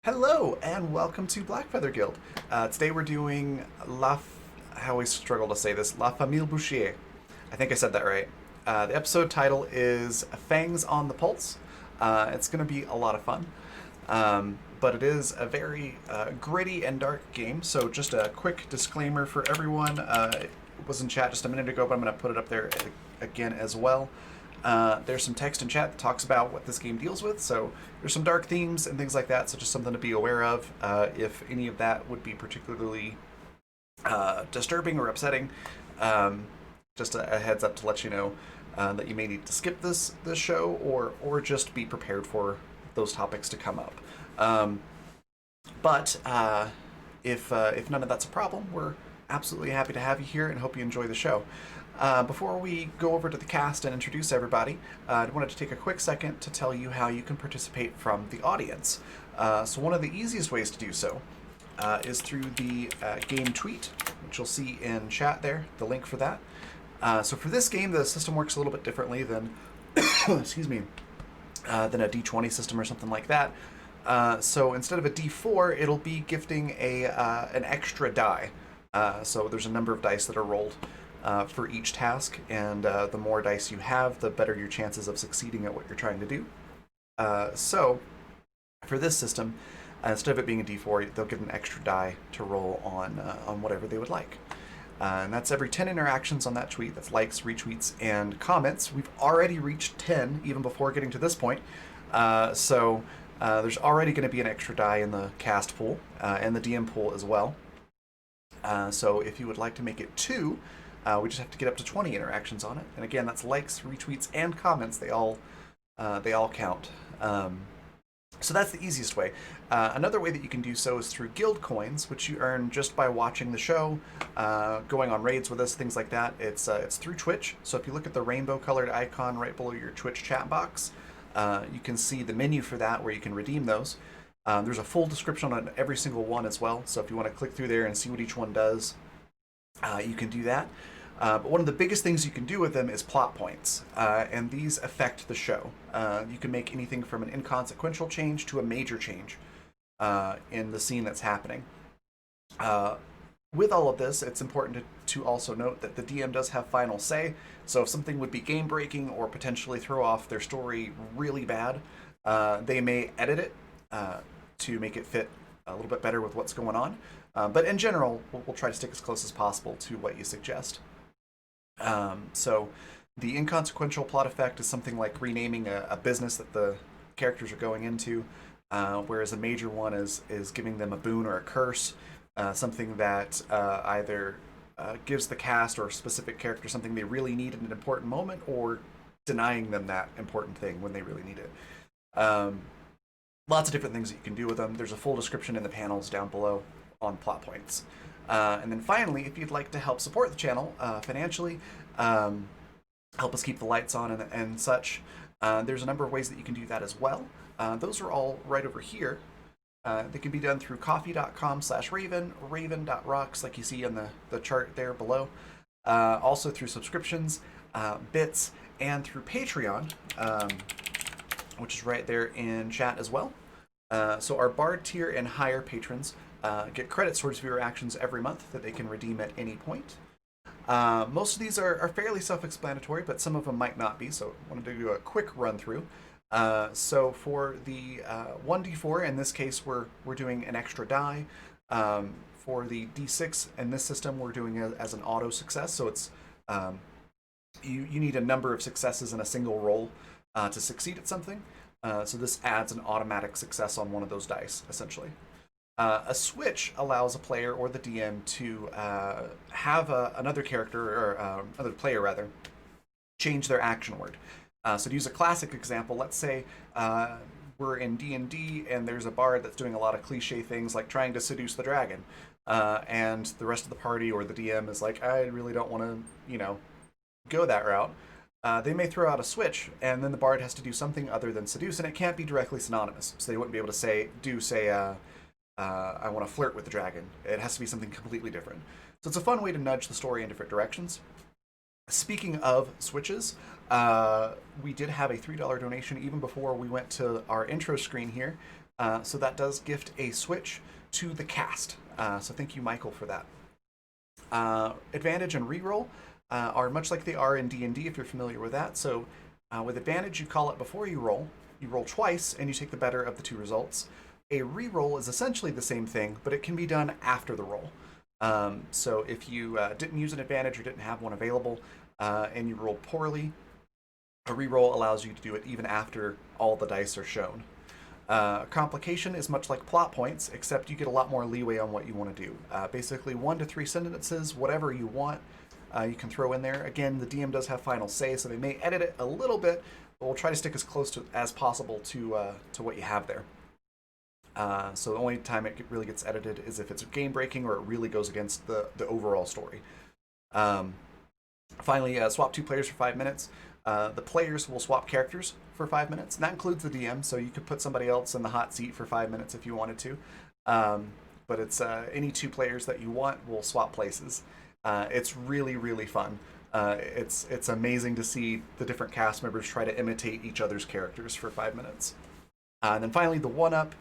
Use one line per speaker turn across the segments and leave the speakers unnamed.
Hello and welcome to Blackfeather Guild. Today we're doing I always struggle to say this, La Famille Boucherie. I think I said that right. The episode title is Fangs on the Pulse. It's going to be a lot of fun, but it is a very gritty and dark game, so just a quick disclaimer for everyone. It was in chat just a minute ago, but I'm going to put it up there again as well. There's some text in chat that talks about what this game deals with, so there's some dark themes and things like that, so just something to be aware of if any of that would be particularly disturbing or upsetting. Just a heads up to let you know that you may need to skip this show or just be prepared for those topics to come up. But if none of that's a problem, we're absolutely happy to have you here and hope you enjoy the show. Before we go over to the cast and introduce everybody, I wanted to take a quick second to tell you how you can participate from the audience. So one of the easiest ways to do so is through the game tweet, which you'll see in chat there, the link for that. So for this game, the system works a little bit differently than, excuse me, than a D20 system or something like that. So instead of a D4, it'll be gifting an extra die. So there's a number of dice that are rolled for each task, and the more dice you have, the better your chances of succeeding at what you're trying to do. So for this system, instead of it being a D4, they'll get an extra die to roll on whatever they would like. And that's every 10 interactions on that tweet. That's likes, retweets, and comments. We've already reached 10 even before getting to this point. So there's already going to be an extra die in the cast pool and the DM pool as well. So if you would like to make it 2, we just have to get up to 20 interactions on it. And again, that's likes, retweets, and comments. They all count. So that's the easiest way. Another way that you can do so is through guild coins, which you earn just by watching the show, going on raids with us, things like that. It's through Twitch. So if you look at the rainbow-colored icon right below your Twitch chat box, you can see the menu for that where you can redeem those. There's a full description on every single one as well. So if you want to click through there and see what each one does, you can do that. But one of the biggest things you can do with them is plot points, and these affect the show. You can make anything from an inconsequential change to a major change in the scene that's happening. With all of this, it's important to also note that the DM does have final say, so if something would be game-breaking or potentially throw off their story really bad, they may edit it to make it fit a little bit better with what's going on. But in general, we'll try to stick as close as possible to what you suggest. So the inconsequential plot effect is something like renaming a business that the characters are going into, whereas a major one is giving them a boon or a curse, something that either gives the cast or a specific character something they really need in an important moment, or denying them that important thing when they really need it. Lots of different things that you can do with them. There's a full description in the panels down below on plot points. And then finally, if you'd like to help support the channel financially, help us keep the lights on and such, there's a number of ways that you can do that as well. Those are all right over here. They can be done through coffee.com/raven, raven.rocks, like you see on the chart there below. Also through subscriptions, bits, and through Patreon, which is right there in chat as well. So our Bard tier and higher patrons get credits towards viewer actions every month that they can redeem at any point. Most of these are fairly self-explanatory, but some of them might not be, so I wanted to do a quick run-through. So for the 1d4, in this case, we're doing an extra die. For the d6 in this system, we're doing it as an auto success, so it's you need a number of successes in a single roll to succeed at something. So this adds an automatic success on one of those dice, essentially. A switch allows a player or the DM to have another character, or another player rather, change their action word. So to use a classic example, let's say we're in D&D and there's a bard that's doing a lot of cliche things like trying to seduce the dragon, and the rest of the party or the DM is like, I really don't want to, go that route. They may throw out a switch, and then the bard has to do something other than seduce, and it can't be directly synonymous. So they wouldn't be able to say, I want to flirt with the dragon. It has to be something completely different. So it's a fun way to nudge the story in different directions. Speaking of switches, we did have a $3 donation even before we went to our intro screen here. So that does gift a switch to the cast. So thank you, Michael, for that. Advantage and reroll are much like they are in D&D, if you're familiar with that. So with advantage, you call it before you roll. You roll twice, and you take the better of the two results. A reroll is essentially the same thing, but it can be done after the roll. So if you didn't use an advantage or didn't have one available, and you rolled poorly, A reroll allows you to do it even after all the dice are shown. Complication is much like plot points, except you get a lot more leeway on what you want to do. Basically, 1 to 3 sentences, whatever you want, you can throw in there. Again, the DM does have final say, so they may edit it a little bit, but we'll try to stick as close to as possible to what you have there. So the only time it really gets edited is if it's game breaking or it really goes against the overall story. Um, Finally, swap 2 players for 5 minutes. The players will swap characters for 5 minutes, and that includes the DM. So you could put somebody else in the hot seat for 5 minutes if you wanted to. But it's any 2 players that you want will swap places. It's really really fun. It's amazing to see the different cast members try to imitate each other's characters for 5 minutes. And then finally, the one up.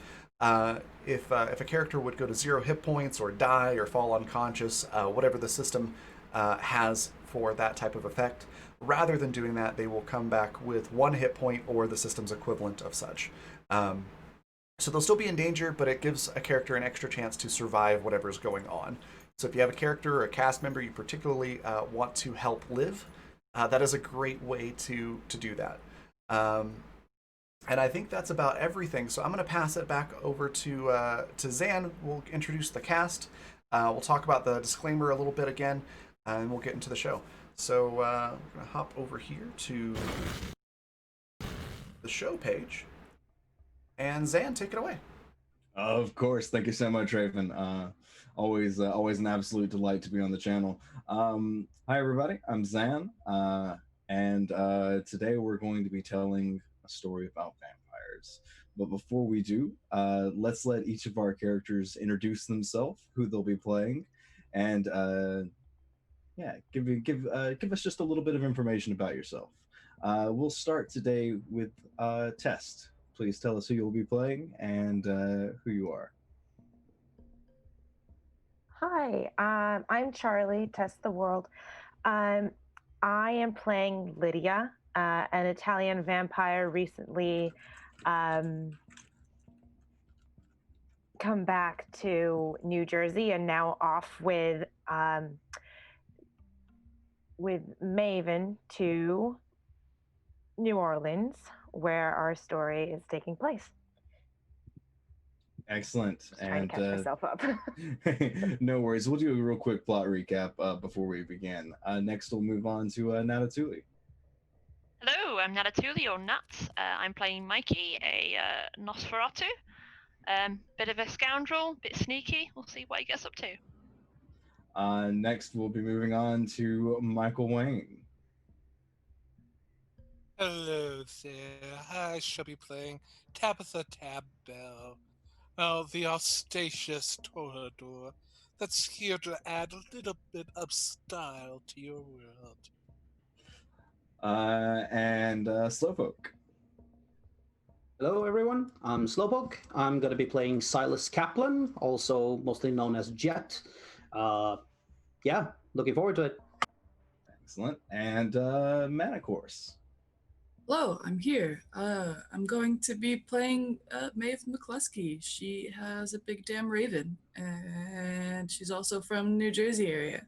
If a character would go to 0 hit points or die or fall unconscious, whatever the system has for that type of effect, rather than doing that, they will come back with 1 hit point or the system's equivalent of such. So they'll still be in danger, but it gives a character an extra chance to survive whatever's going on. So if you have a character or a cast member you particularly want to help live, that is a great way to do that. Um, and I think that's about everything. So I'm going to pass it back over to Zan. We'll introduce the cast. We'll talk about the disclaimer a little bit again, and we'll get into the show. So we're going to hop over here to the show page. And Zan, take it away.
Of course, thank you so much, Raven. Always an absolute delight to be on the channel. Hi, everybody. I'm Zan, and today we're going to be telling a story about vampires. But before we do, let's let each of our characters introduce themselves, who they'll be playing, and yeah, give us just a little bit of information about yourself. We'll start today with Test. Please tell us who you'll be playing and who you are.
Hi, I'm Charlie, Test the World. I am playing Lydia, an Italian vampire recently come back to New Jersey and now off with Maven to New Orleans, where our story is taking place.
Excellent.
Just trying to catch myself up.
No worries. We'll do a real quick plot recap before we begin. Next, we'll move on to Natatuli.
Hello, I'm Natatuli or Nat. I'm playing Mikey, a Nosferatu. Bit of a scoundrel, bit sneaky. We'll see what he gets up to.
Next, we'll be moving on to Michael Wayne.
Hello there. I shall be playing Tabitha Tabbell, the audacious toreador that's here to add a little bit of style to your world.
And Slowpoke.
Hello, everyone. I'm Slowpoke. I'm going to be playing Silas Kaplan, also mostly known as Jet. Yeah, looking forward to it.
Excellent. And Manicourse.
Hello, I'm here. I'm going to be playing Maeve McCluskey. She has a big damn raven, and she's also from New Jersey area.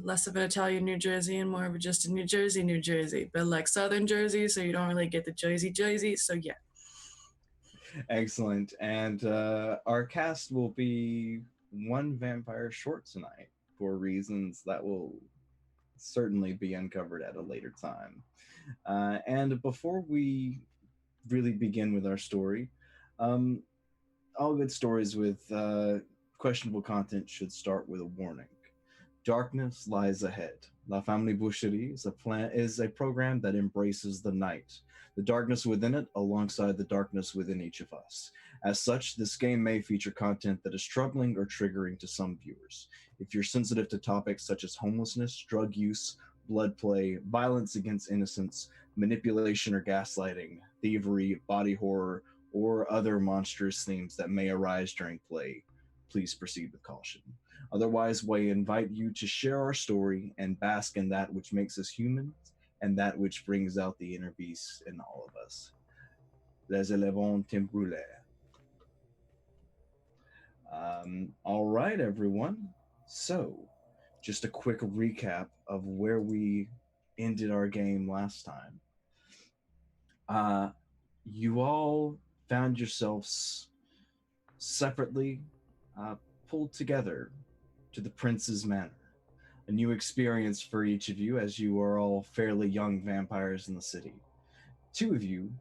Less of an Italian New Jersey and more of just a New Jersey, but like Southern Jersey, so you don't really get the Jersey, so yeah.
Excellent. And our cast will be one vampire short tonight for reasons that will certainly be uncovered at a later time. And before we really begin with our story, all good stories with questionable content should start with a warning. Darkness lies ahead. La Famille Boucherie is a program that embraces the night, the darkness within it, alongside the darkness within each of us. As such, this game may feature content that is troubling or triggering to some viewers. If you're sensitive to topics such as homelessness, drug use, blood play, violence against innocence, manipulation or gaslighting, thievery, body horror, or other monstrous themes that may arise during play, please proceed with caution. Otherwise, we invite you to share our story and bask in that which makes us human and that which brings out the inner beast in all of us. Les élevons temps brûlés. All right, everyone. So, just a quick recap of where we ended our game last time, you all found yourselves separately pulled together to the Prince's Manor. A new experience for each of you, as you are all fairly young vampires in the city. Two of you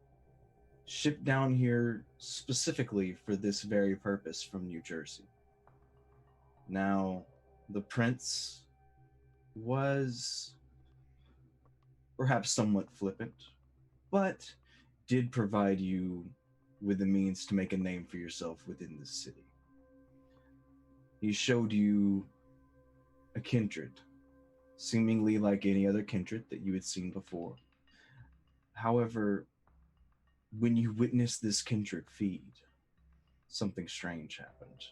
shipped down here specifically for this very purpose from New Jersey. Now, the Prince was perhaps somewhat flippant, but did provide you with the means to make a name for yourself within this city. He showed you a kindred, seemingly like any other kindred that you had seen before. However, when you witnessed this kindred feed, something strange happened.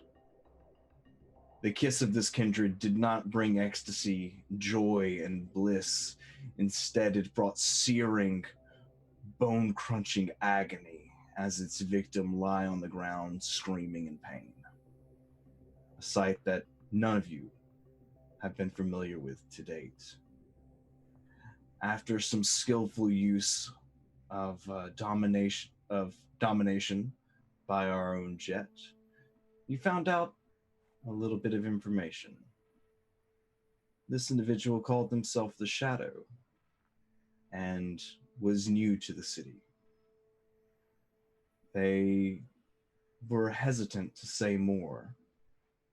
The kiss of this kindred did not bring ecstasy, joy, and bliss. Instead, it brought searing, bone-crunching agony as its victim lay on the ground screaming in pain. A sight that none of you have been familiar with to date. After some skillful use of domination by our own Jet, you found out a little bit of information. This individual called himself the Shadow and was new to the city. They were hesitant to say more,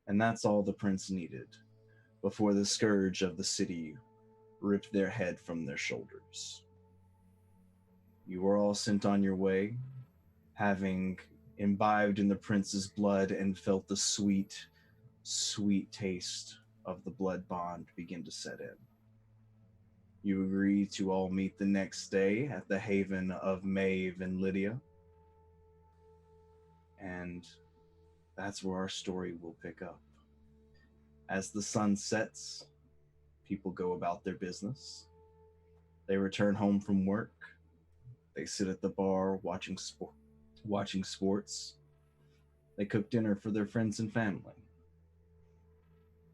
and that's all the Prince needed before the scourge of the city ripped their head from their shoulders. You were all sent on your way, having imbibed in the Prince's blood and felt the sweet, sweet taste of the blood bond begin to set in. You agree to all meet the next day at the haven of Maeve and Lydia, and that's where our story will pick up. As the sun sets, people go about their business. They return home from work. They sit at the bar watching sports. They cook dinner for their friends and family.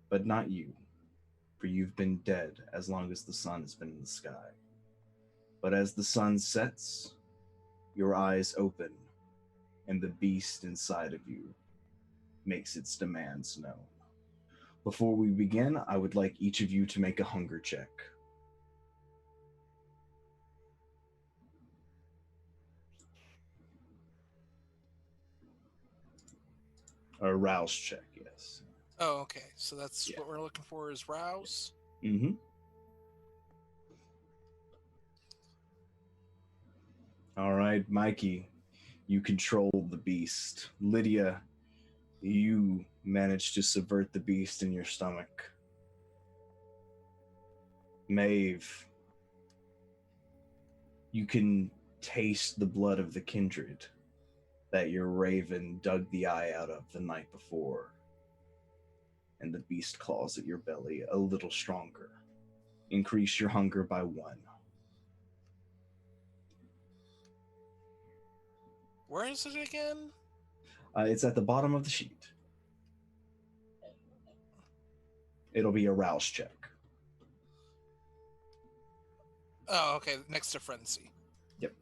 But not you, for you've been dead as long as the sun has been in the sky. But as the sun sets, your eyes open, and the beast inside of you makes its demands known. Before we begin, I would like each of you to make a hunger check. A rouse check, yes.
Oh, okay. So that's what we're looking for is rouse.
Mm-hmm. All right, Mikey, you control the beast. Lydia, you managed to subvert the beast in your stomach. Maeve, you can taste the blood of the kindred that your raven dug the eye out of the night before. And the beast claws at your belly a little stronger. Increase your hunger by 1.
Where is it again?
It's at the bottom of the sheet. It'll be a rouse check.
Oh, okay. Next to frenzy.
Yep.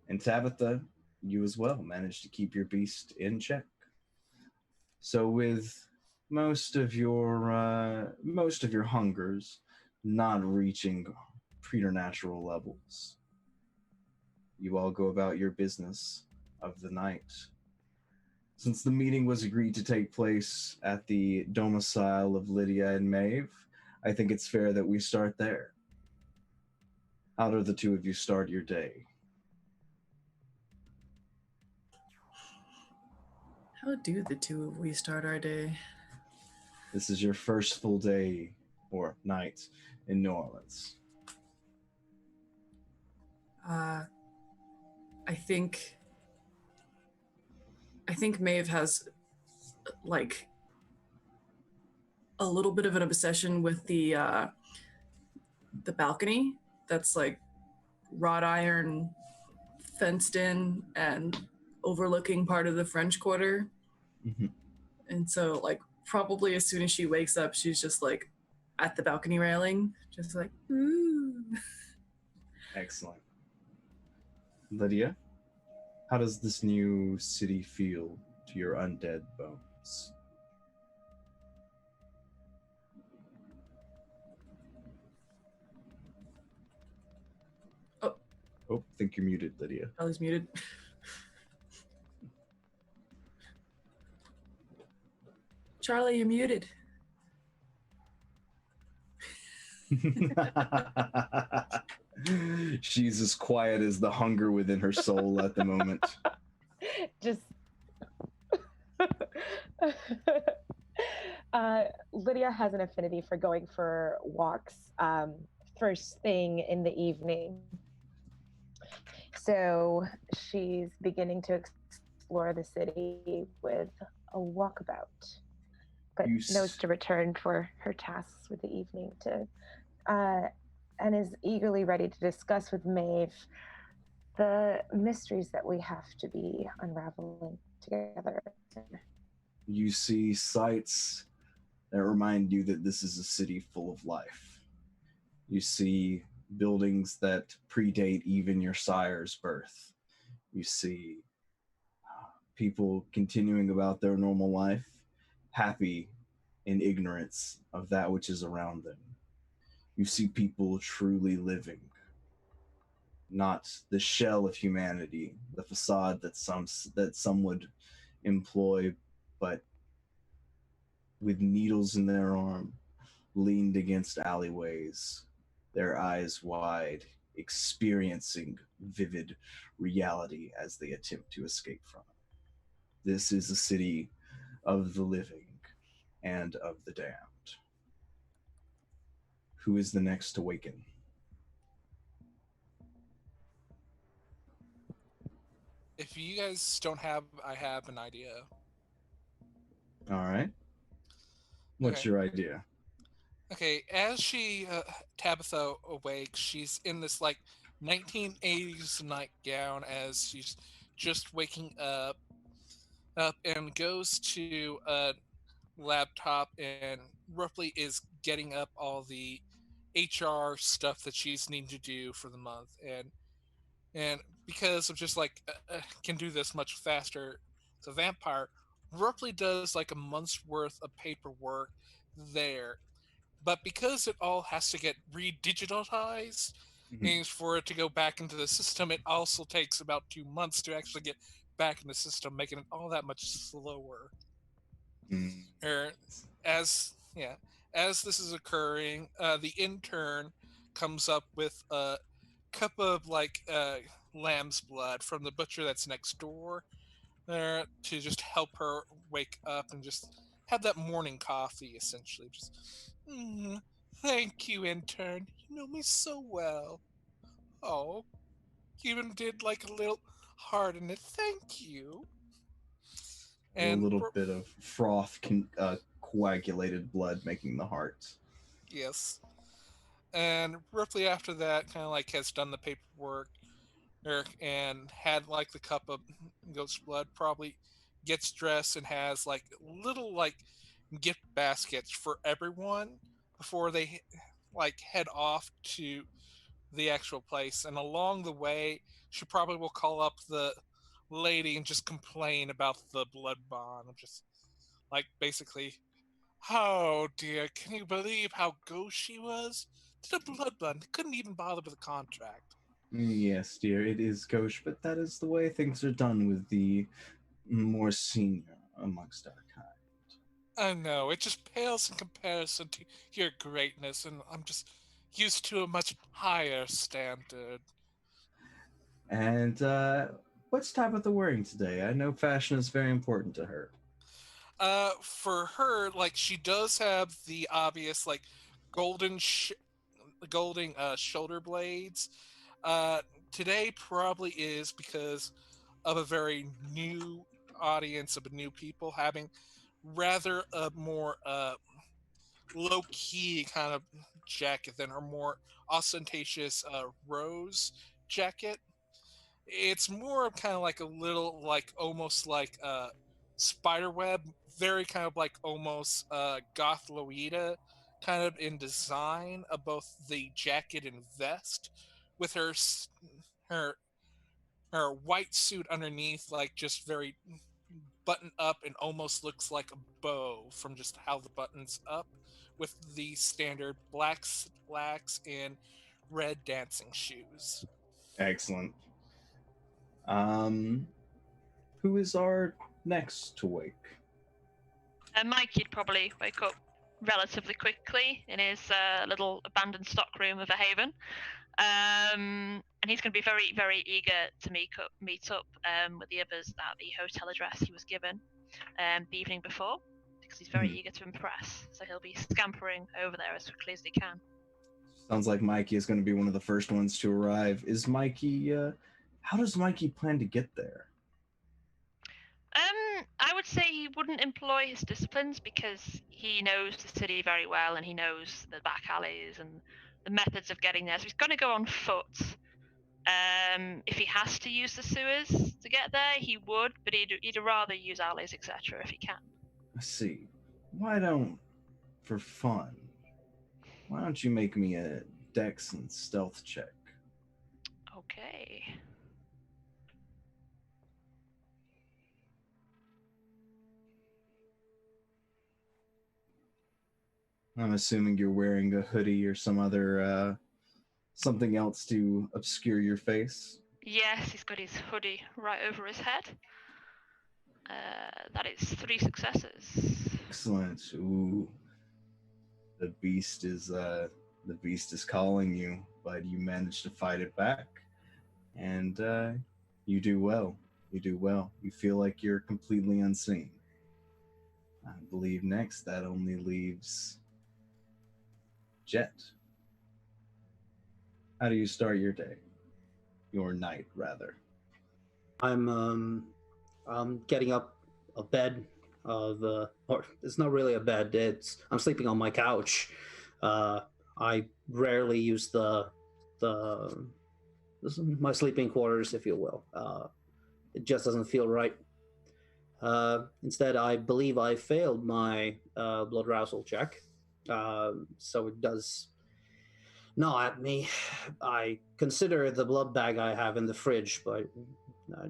And Tabitha, you as well managed to keep your beast in check. So with most of your hungers not reaching preternatural levels, you all go about your business of the night. Since the meeting was agreed to take place at the domicile of Lydia and Maeve, I think it's fair that we start there. How do the two of you start your day?
How do the two of we start our day?
This is your first full day or night in New Orleans.
I think Maeve has like a little bit of an obsession with the balcony that's like wrought iron fenced in and overlooking part of the French Quarter.
Mm-hmm.
And so like probably as soon as she wakes up, she's just like at the balcony railing, just like, ooh.
Excellent. Lydia, how does this new city feel to your undead bones?
Oh,
Oh, I think you're muted, Lydia.
Charlie's muted. Charlie, you're muted.
She's as quiet as the hunger within her soul at the moment.
Just Lydia has an affinity for going for walks first thing in the evening. So she's beginning to explore the city with a walkabout, but knows to return for her tasks with the evening and is eagerly ready to discuss with Maeve the mysteries that we have to be unraveling together.
You see sights that remind you that this is a city full of life. You see buildings that predate even your sire's birth. You see people continuing about their normal life, happy in ignorance of that which is around them. You see people truly living, not the shell of humanity, the facade that some would employ, but with needles in their arm, leaned against alleyways, their eyes wide, experiencing vivid reality as they attempt to escape from it. This is a city of the living and of the damned. Who is the next to waken?
If you guys don't have, I have an idea.
All right. What's
Okay.
your idea?
Okay, as Tabitha awakes, she's in this like 1980s nightgown as she's just waking up and goes to a laptop and roughly is getting up all the HR stuff that she's needing to do for the month, and because of just like can do this much faster, the vampire roughly does like a month's worth of paperwork there, but because it all has to get redigitalized
Mhm.
and for it to go back into the system, it also takes about 2 months to actually get back in the system, making it all that much slower.
Mm.
Or yeah, as this is occurring, the intern comes up with a cup of like lamb's blood from the butcher that's next door to just help her wake up and just have that morning coffee, essentially. Just, "Mm, thank you, intern. You know me so well. Oh, you even did like a little heart in it. Thank you."
A
And
little bit of froth, coagulated blood making the heart.
yes, and roughly after that, kind of like has done the paperwork and had like the cup of goat's blood, probably gets dressed and has like little like gift baskets for everyone before they like head off to the actual place. And along the way, she probably will call up the lady and just complain about the blood bond. Just like basically, oh dear, can you believe how gauche she was? Did a blood bond, couldn't even bother with a contract.
Yes, dear, it is gauche, but that is the way things are done with the more senior amongst our kind.
I know, it just pales in comparison to your greatness, and I'm just used to a much higher standard.
And what's Tabitha wearing today? I know fashion is very important to her.
For her, like, she does have the obvious, like, golden, golden shoulder blades. Uh, Today probably is because of a very new audience of new people having rather a more low key kind of jacket than her more ostentatious rose jacket. It's more of kind of like a little like almost like spider web, very kind of like almost goth Loida kind of in design of both the jacket and vest, with her her white suit underneath, like just very buttoned up and almost looks like a bow from just how the buttons up, with the standard black slacks and red dancing shoes.
Excellent. Um, who is our next to wake?
And Mikey'd probably wake up relatively quickly in his little abandoned stockroom of a haven. And he's going to be very, very eager to meet up with the others at the hotel address he was given the evening before, because he's very eager to impress. So he'll be scampering over there as quickly as he can.
Sounds like Mikey is going to be one of the first ones to arrive. Is Mikey? How does Mikey plan to get there?
I would say he wouldn't employ his disciplines because he knows the city very well and he knows the back alleys and the methods of getting there. So he's going to go on foot. If he has to use the sewers to get there, he would, but he'd rather use alleys, etc. if he can.
I see. For fun, why don't you make me a dex and stealth check?
Okay.
I'm assuming you're wearing a hoodie or some other something else to obscure your face.
Yes, he's got his hoodie right over his head. That is 3 successes.
Excellent. Ooh, the beast is calling you, but you manage to fight it back, and you do well. You do well. You feel like you're completely unseen. I believe next that only leaves Jet. How do you start your day? Your night, rather.
I'm getting up a bed or it's not really a bed. I'm sleeping on my couch. I rarely use my sleeping quarters, if you will. It just doesn't feel right. Instead, I believe I failed my blood arousal check. So it does gnaw at me. I consider the blood bag I have in the fridge, but I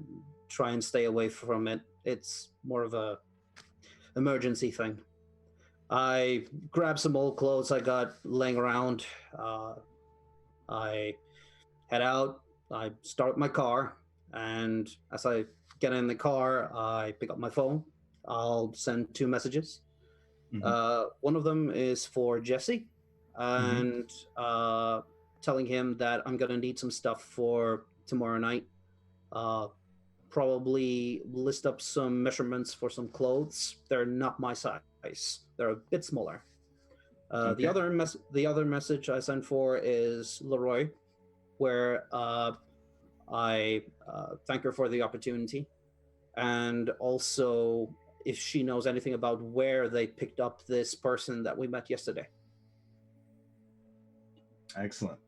try and stay away from it. It's more of a emergency thing. I grab some old clothes I got laying around. I head out. I start my car, and as I get in the car, I pick up my phone. I'll send 2 messages. One of them is for Jesse, and telling him that I'm gonna need some stuff for tomorrow night. Probably list up some measurements for some clothes. They're not my size. They're a bit smaller.
Okay.
The other message I sent for is Leroy, where I thank her for the opportunity, and also if she knows anything about where they picked up this person that we met yesterday.
Excellent.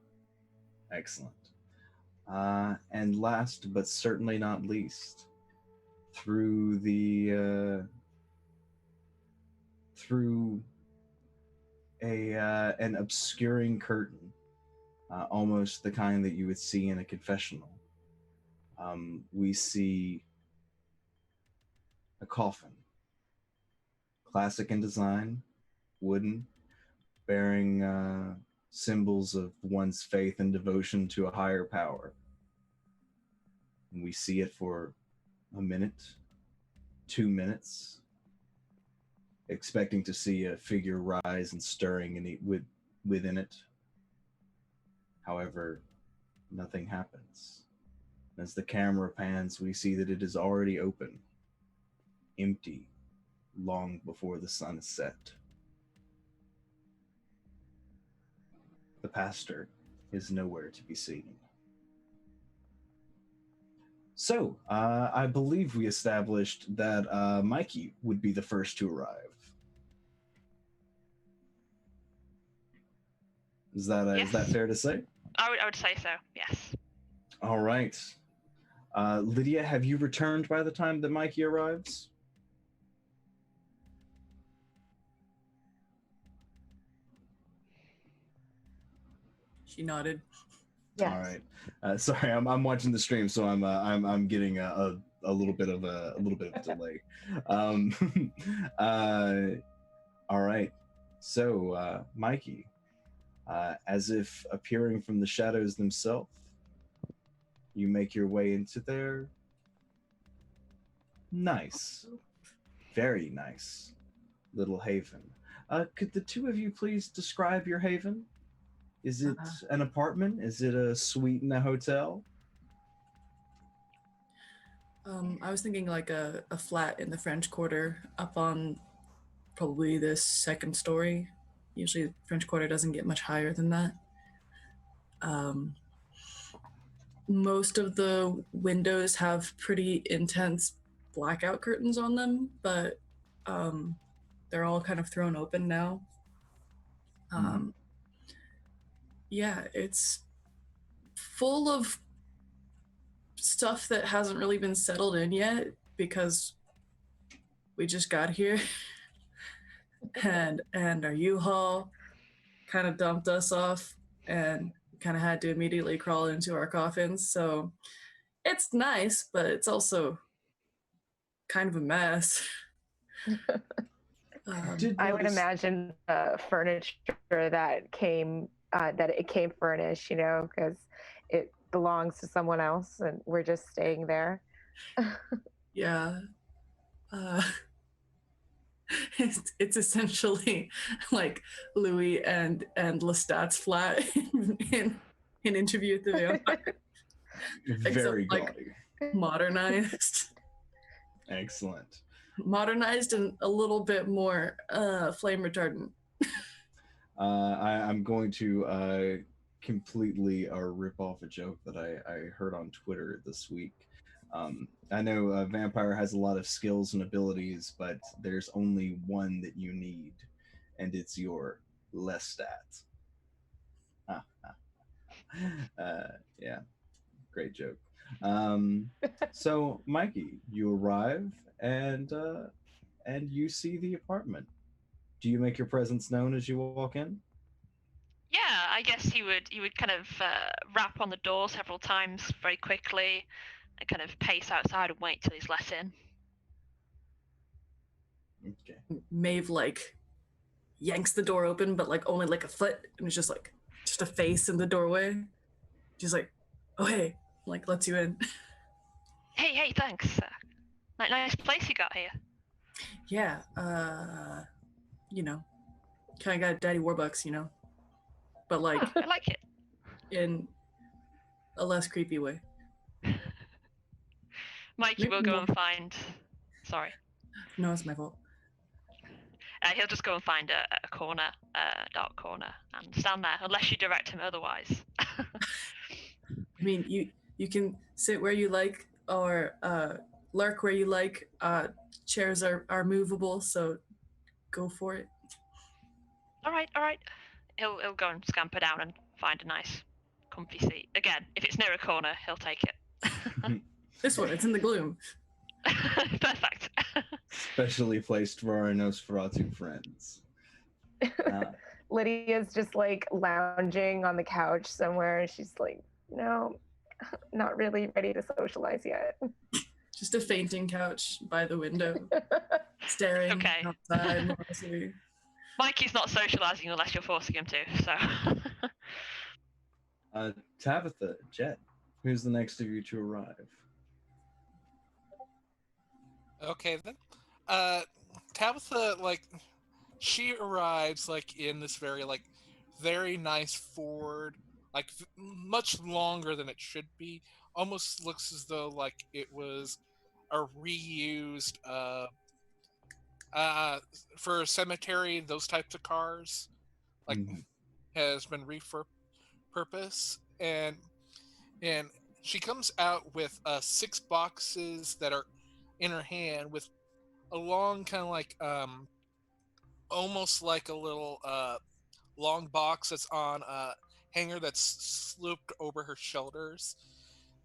And last but certainly not least, through an obscuring curtain, almost the kind that you would see in a confessional, we see a coffin, classic in design, wooden, bearing symbols of one's faith and devotion to a higher power. And we see it for a minute, 2 minutes, expecting to see a figure rise and stirring within it. However, nothing happens. As the camera pans, we see that it is already open, empty, long before the sun is set. The pastor is nowhere to be seen. So, I believe we established that Mikey would be the first to arrive. Is that fair to say?
I would say so, yes.
All right. Lydia, have you returned by the time that Mikey arrives?
She nodded.
Yes.
All right. Sorry, I'm watching the stream, so I'm getting a little bit of a delay. All right. So, Mikey, as if appearing from the shadows themselves, you make your way into their nice, very nice little haven. Could the two of you please describe your haven? Is it an apartment? Is it a suite in a hotel?
I was thinking like a flat in the French Quarter up on probably the second story. Usually French Quarter doesn't get much higher than that. Most of the windows have pretty intense blackout curtains on them, but they're all kind of thrown open now. Yeah, it's full of stuff that hasn't really been settled in yet because we just got here and our U-Haul kind of dumped us off and kind of had to immediately crawl into our coffins. So it's nice, but it's also kind of a mess.
I would imagine the furniture that came furnished, because it belongs to someone else and we're just staying there.
Yeah. It's essentially like Louis and Lestat's flat in Interview with the Vampire.
Very
Except, like, modernized.
Excellent.
Modernized and a little bit more flame retardant.
I'm going to completely rip off a joke that I heard on Twitter this week. I know Vampire has a lot of skills and abilities, but there's only one that you need, and it's your Lestat. Yeah, great joke. So, Mikey, you arrive and you see the apartment. Do you make your presence known as you walk in?
Yeah, I guess he would kind of rap on the door several times very quickly and kind of pace outside and wait till he's let in.
Okay.
Maeve like yanks the door open, but like only like a foot, and it's just a face in the doorway. She's like, "Oh hey," like lets you in.
Hey, thanks. Nice place you got here.
Yeah, kind of got Daddy Warbucks, but like
I like it
in a less creepy way.
Mikey will go and find. Sorry.
No, it's my fault.
He'll just go and find a corner, dark corner, and stand there unless you direct him otherwise.
I mean, you can sit where you like or lurk where you like. Chairs are movable, so go for it.
All right. He'll go and scamper down and find a nice, comfy seat. Again, if it's near a corner, he'll take it.
This one, it's in the gloom.
Perfect.
Specially placed for our Nosferatu friends.
Lydia's just like lounging on the couch somewhere, and she's like, no, not really ready to socialize yet.
Just a fainting couch by the window, staring outside. Honestly.
Mikey's not socializing unless you're forcing him to, so.
Tabitha, Jet, who's the next of you to arrive?
Okay then. Tabitha, she arrives in this very nice Ford, much longer than it should be. Almost looks as though it was a reused for a cemetery, those types of cars, has been repurposed, and she comes out with 6 boxes that are in her hand with a long kind of almost like a little long box that's on a hanger that's slooped over her shoulders.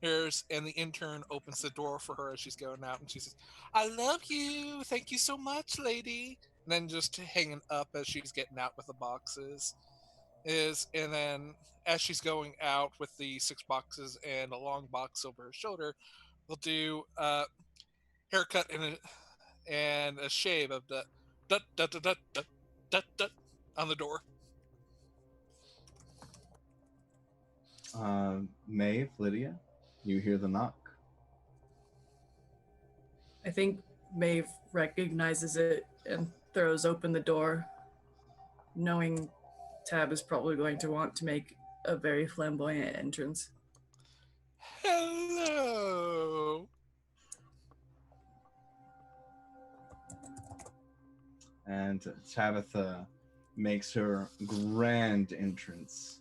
And the intern opens the door for her as she's going out, and she says, "I love you. Thank you so much, lady." And then just hanging up as she's getting out with the boxes. and then as she's going out with the 6 boxes and a long box over her shoulder, we'll do haircut and a shave of the dut dut dut dut dut dut dut on the door.
Maeve, Lydia, you hear the knock.
I think Maeve recognizes it and throws open the door, knowing Tab is probably going to want to make a very flamboyant entrance.
Hello.
And Tabitha makes her grand entrance.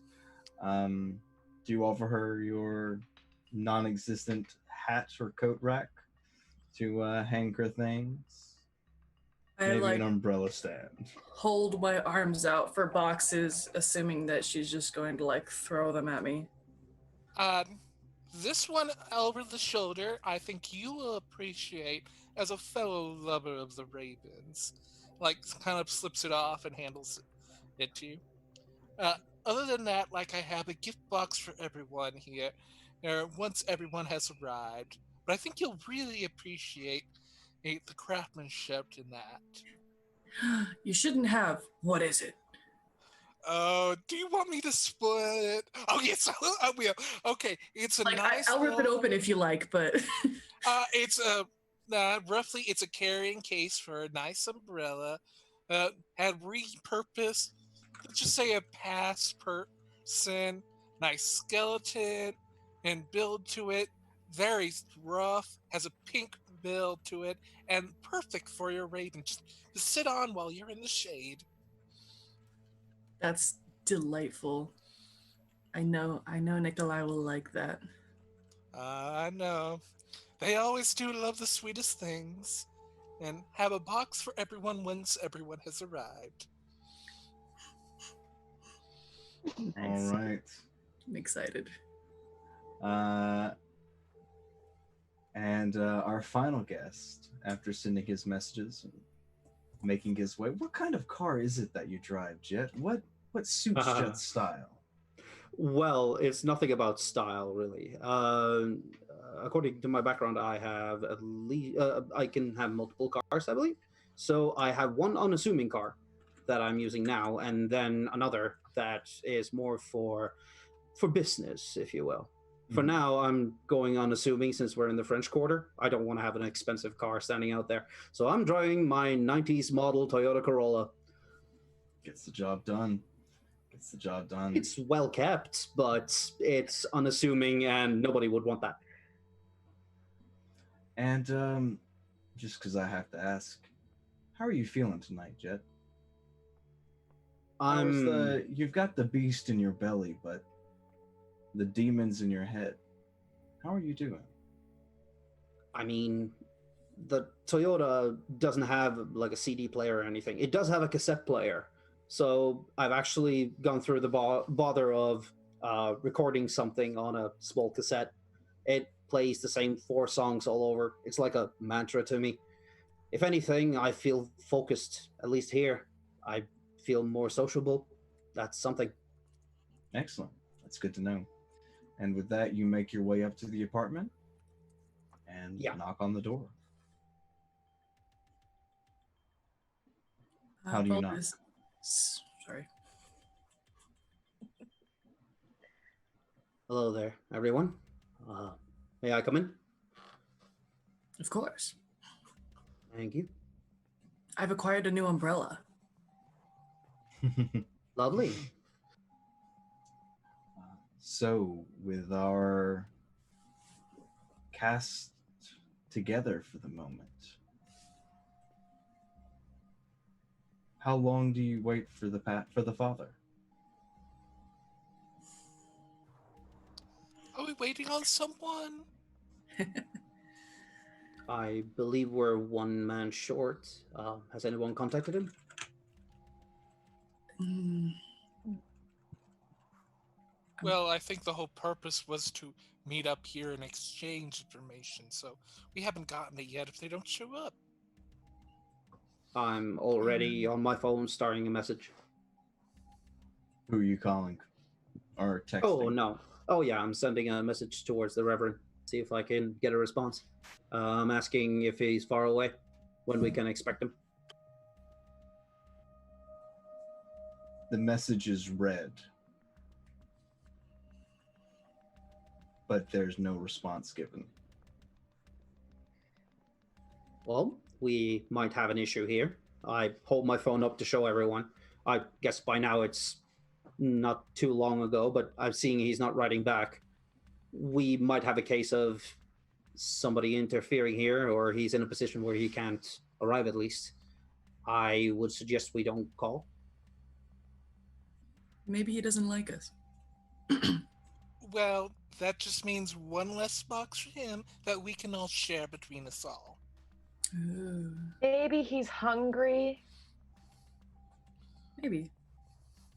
Do you offer her your non-existent hat or coat rack to hang her things?
I
Maybe an umbrella stand.
hold my arms out for boxes, assuming that she's just going to throw them at me.
This one over the shoulder, I think you will appreciate as a fellow lover of the Ravens. Kind of slips it off and handles it to you. Other than that, I have a gift box for everyone here, once everyone has arrived. But I think you'll really appreciate the craftsmanship in that.
You shouldn't have. What is it?
Oh, do you want me to spoil it? Oh, yes, I will. Okay, it's a nice.
I'll rip it open if you like, but
it's roughly it's a carrying case for a nice umbrella. Had repurposed. Let's just say a past person, nice skeleton, and build to it. Very rough. Has a pink build to it, and perfect for your raven. Just to sit on while you're in the shade.
that's delightful. I know Nikolai will like that.
I know. They always do love the sweetest things. And have a box for everyone once everyone has arrived.
All right.
I'm excited.
And our final guest, after sending his messages and making his way, what kind of car is it that you drive, Jet? What suits Jet's style?
Well, it's nothing about style, really. According to my background, I have at least I can have multiple cars, I believe. So I have one unassuming car that I'm using now, and then another that is more for business, if you will. For now, I'm going unassuming since we're in the French Quarter. I don't want to have an expensive car standing out there. So I'm driving my 90s model Toyota Corolla.
Gets the job done.
It's well kept, but it's unassuming and nobody would want that.
And just because I have to ask, how are you feeling tonight, Jet? You've got the beast in your belly, but the demons in your head. How are you doing?
I mean, the Toyota doesn't have a CD player or anything. It does have a cassette player. So I've actually gone through the bother of recording something on a small cassette. It plays the same 4 songs all over. It's like a mantra to me. If anything, I feel focused, at least here. I feel more sociable. That's something.
Excellent. That's good to know. And with that, you make your way up to the apartment and knock on the door. How do you knock?
Sorry.
Hello there, everyone. May I come in?
Of course.
Thank you.
I've acquired a new umbrella.
Lovely.
So, with our cast together for the moment, how long do you wait for the father?
Are we waiting on someone?
I believe we're 1 man short. Has anyone contacted him?
Well, I think the whole purpose was to meet up here and exchange information, so we haven't gotten it yet if they don't show up.
I'm already on my phone starting a message.
Who are you calling? Or texting?
Oh no. Oh yeah, I'm sending a message towards the Reverend. See if I can get a response. I'm asking if he's far away, when we can expect him.
The message is read, but there's no response given.
Well, we might have an issue here. I hold my phone up to show everyone. I guess by now it's not too long ago, but I'm seeing he's not writing back. We might have a case of somebody interfering here, or he's in a position where he can't arrive at least. I would suggest we don't call.
Maybe he doesn't like us.
Well, that just means one less box for him that we can all share between us all.
Ooh,
Maybe he's hungry.
maybe.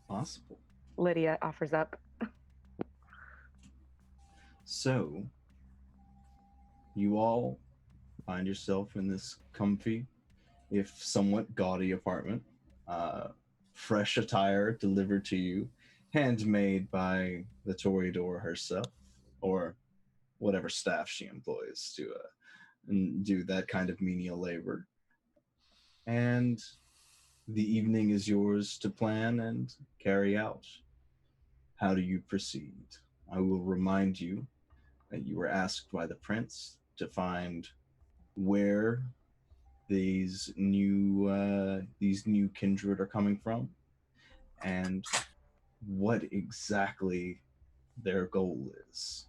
Possible.
Lydia offers up.
So, you all find yourself in this comfy, if somewhat gaudy apartment. Fresh attire delivered to you, handmade by the Toreador herself, or whatever staff she employs to do that kind of menial labor. And the evening is yours to plan and carry out. How do you proceed? I will remind you that you were asked by the prince to find where these new kindred are coming from and what exactly their goal is.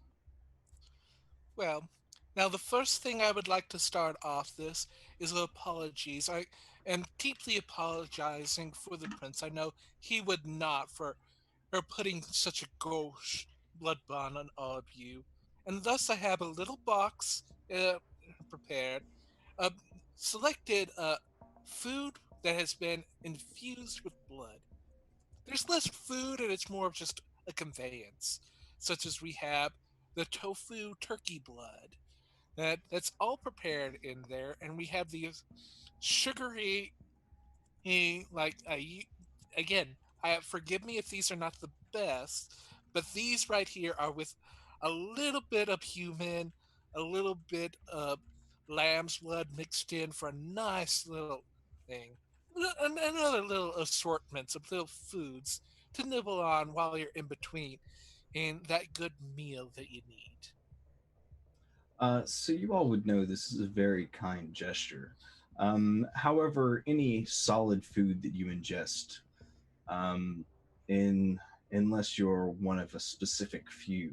Well, now the first thing I would like to start off this is apologies. I am deeply apologizing for the prince. I know he would not for putting such a gauche blood bond on all of you. And thus I have a little box prepared, uh, selected food that has been infused with blood. There's less food and it's more of just a conveyance, such as we have the tofu turkey blood. That's all prepared in there, and we have these sugary, like again. Forgive me if these are not the best, but these right here are with a little bit of human, a little bit of lamb's blood mixed in for a nice little thing. Another little assortments of little foods to nibble on while you're in between in that good meal that you need.
So you all would know this is a very kind gesture. However, any solid food that you ingest, um, in unless you're one of a specific few,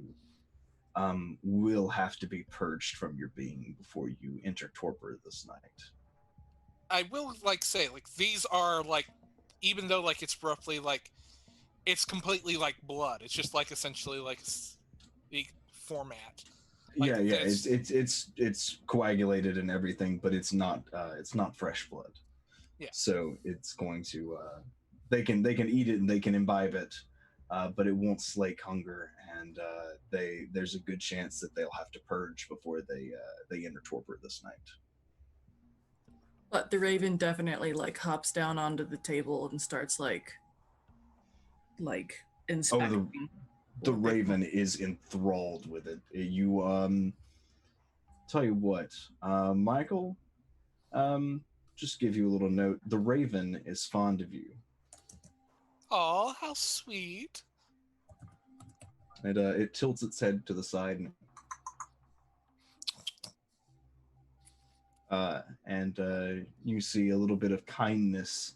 will have to be purged from your being before you enter torpor this night.
I will like say like these are like even though like it's roughly like it's completely like blood. It's just like essentially like the format. Like
Yeah, yeah,
this.
it's coagulated and everything, but it's not fresh blood.
Yeah.
So it's going to they can eat it and they can imbibe it, but it won't slake hunger, and there's a good chance that they'll have to purge before they enter torpor this night.
But the raven definitely like hops down onto the table and starts like
Oh,
inspecting.
the
what they-
raven is enthralled with it. You tell you what, Michael, just give you a little note. The raven is fond of you.
Oh, how sweet.
It tilts its head to the side and you see a little bit of kindness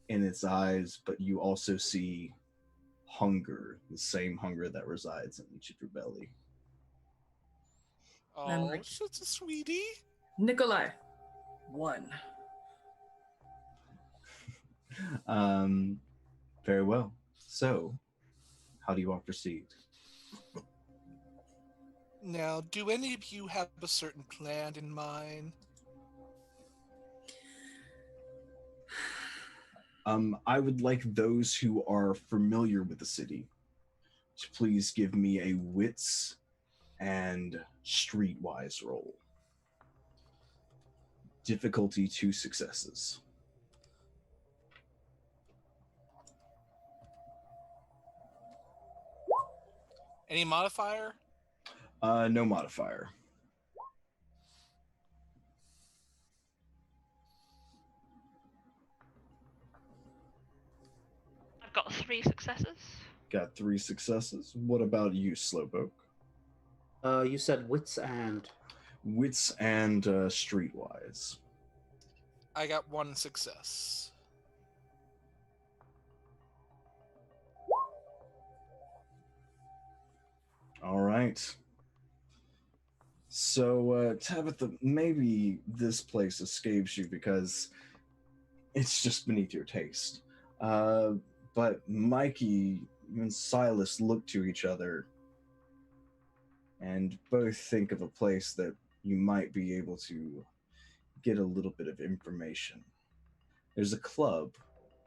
in its eyes, but you also see hunger, the same hunger that resides in each of your belly.
I'm
Oh,
like-
such a sweetie.
Nikolai, one.
Very well. So, how do you all proceed?
Now, do any of you have a certain plan in mind?
I would like those who are familiar with the city to please give me a wits and streetwise roll. Difficulty 2 successes.
Any modifier?
No modifier.
I've got 3 successes.
Got 3 successes. What about you, Slowpoke?
You said wits and.
Wits and streetwise.
I got 1 success.
All right. So, Tabitha, maybe this place escapes you because it's just beneath your taste. But Mikey and Silas look to each other and both think of a place that you might be able to get a little bit of information. There's a club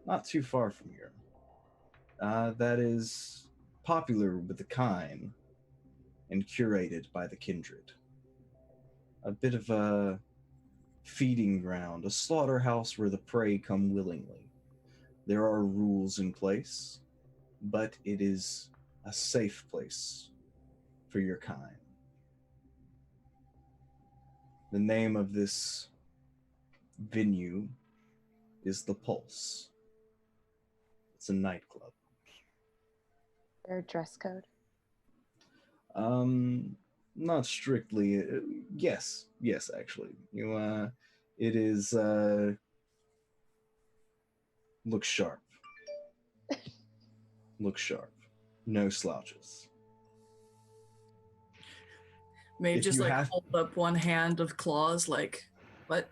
not too far from here that is popular with the kind and curated by the kindred. A bit of a feeding ground, a slaughterhouse where the prey come willingly. There are rules in place, but it is a safe place for your kind. The name of this venue is The Pulse. It's a nightclub.
Their dress code.
Not strictly. Yes, actually. It is, look sharp. Look sharp. No slouches.
Maeve
If
just
you
like
have-
hold up one hand of claws, like, what?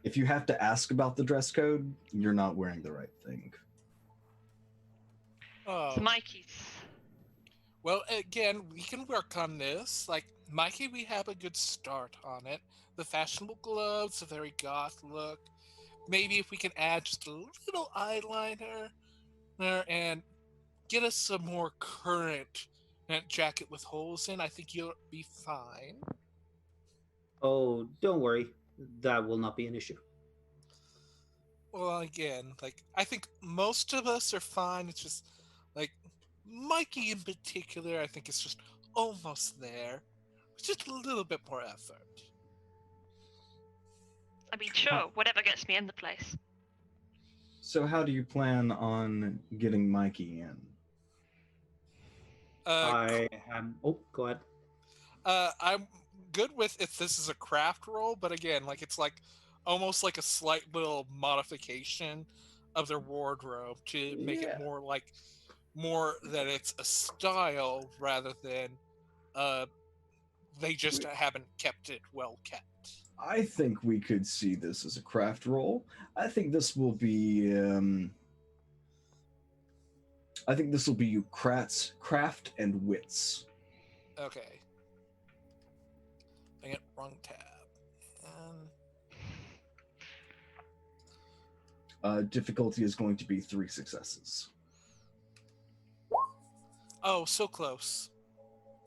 If you have to ask about the dress code, you're not wearing the right thing.
Oh.
So Mikey's.
Well, again, we can work on this. Like, Mikey, we have a good start on it. The fashionable gloves, a very goth look. Maybe if we can add just a little eyeliner there and get us some more current jacket with holes in, I think you'll be fine.
Oh, don't worry. That will not be an issue.
Well, again, like, I think most of us are fine. It's just, like, Mikey in particular, I think it's just almost there. It's just a little bit more effort.
I mean, sure, whatever gets me in the place.
So how do you plan on getting Mikey in?
I am. Oh, go ahead.
I'm good with if this is a craft roll, but again, like, it's like almost like a slight little modification of their wardrobe to make it more that it's a style rather than they just haven't kept it well kept.
I think we could see this as a craft roll. I think this will be craft and wits.
Okay. Dang it, wrong tab.
Difficulty is going to be 3 successes.
Oh, so close.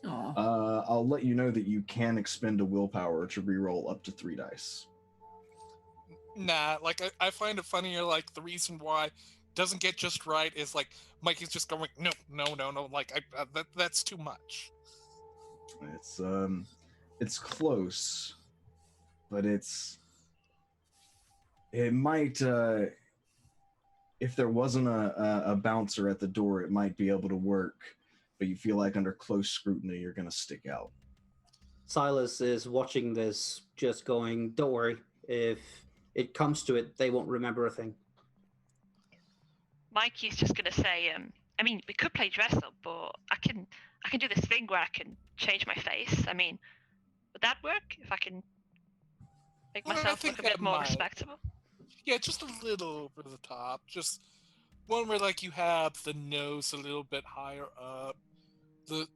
Aw.
I'll let you know that you can expend a willpower to reroll up to 3 dice.
Nah, like, I find it funnier, like, the reason why doesn't get just right is, like, Mikey's just going, no, like, that's too much.
It's close, but it might, if there wasn't a bouncer at the door, it might be able to work, but you feel like under close scrutiny, you're going to stick out.
Silas is watching this, just going, don't worry. If it comes to it, they won't remember a thing.
Mikey's just gonna say, I mean, we could play dress up, but I can do this thing where I can change my face. I mean, would that work if I can make
Well, I
myself
think
look a bit
that
more
might.
respectable?
Yeah, just a little over the top. Just one where, like, you have the nose a little bit higher up, the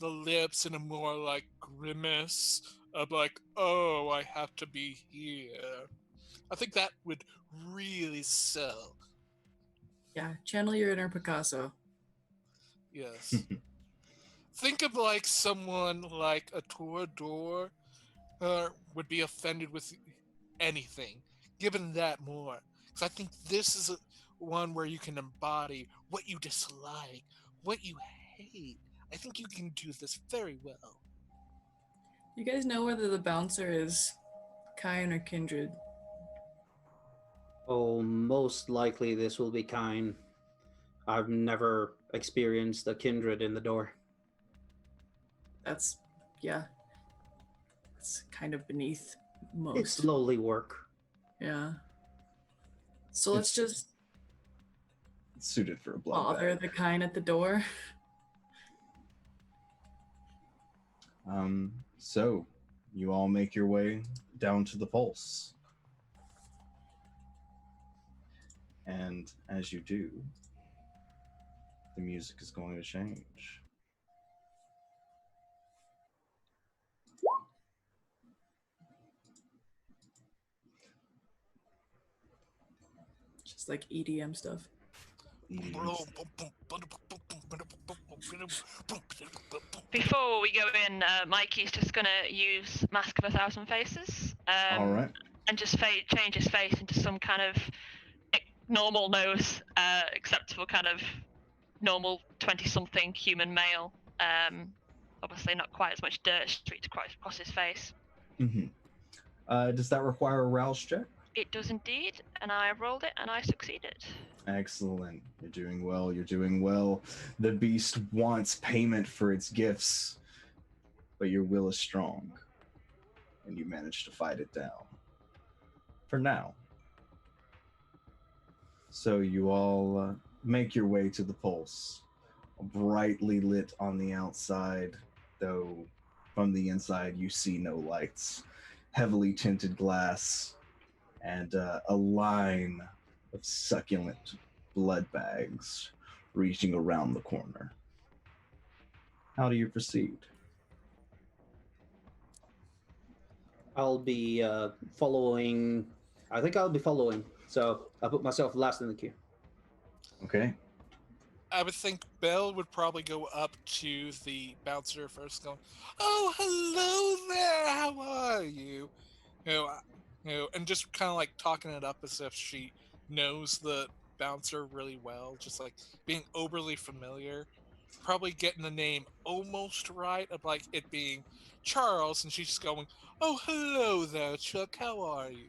lips in a more, like, grimace of, like, oh, I have to be here. I think that would really sell.
Yeah, channel your inner Picasso.
Yes. Think of, like, someone like a Torador would be offended with anything, given that more. Because I think this is one where you can embody what you dislike, what you hate. I think you can do this very well.
You guys know whether the bouncer is Kyan or Kindred?
Oh, most likely this will be Kine. I've never experienced a kindred in the door.
That's, yeah. It's kind of beneath most.
It's lowly work.
Yeah. So let's just
Suited for a blood
bother
bag.
the Kyan at the door.
So you all make your way down to the pulse. And as you do, the music is going to change.
Just like EDM stuff.
Before we go in, Mikey's just gonna use Masq of 1,000 Faces.
All right.
And just change his face into some kind of normal nose, acceptable kind of normal 20-something human male. Obviously not quite as much dirt streaked across his face.
Mm-hmm. Does that require a rouse check?
It does indeed, and I rolled it and I succeeded.
Excellent. You're doing well. You're doing well. The beast wants payment for its gifts, but your will is strong, and you manage to fight it down. For now. So you all make your way to the pulse, brightly lit on the outside, though from the inside you see no lights. Heavily tinted glass, and a line of succulent blood bags reaching around the corner. How do you proceed?
I'll be following. I think I'll be following. So I'll put myself last in the queue.
Okay.
I would think Belle would probably go up to the bouncer first, going, "Oh, hello there. How are you?" And just kind of like talking it up as if she knows the bouncer really well, just like being overly familiar. Probably getting the name almost right of like it being Charles, and she's just going, "Oh, hello there, Chuck. How are you?"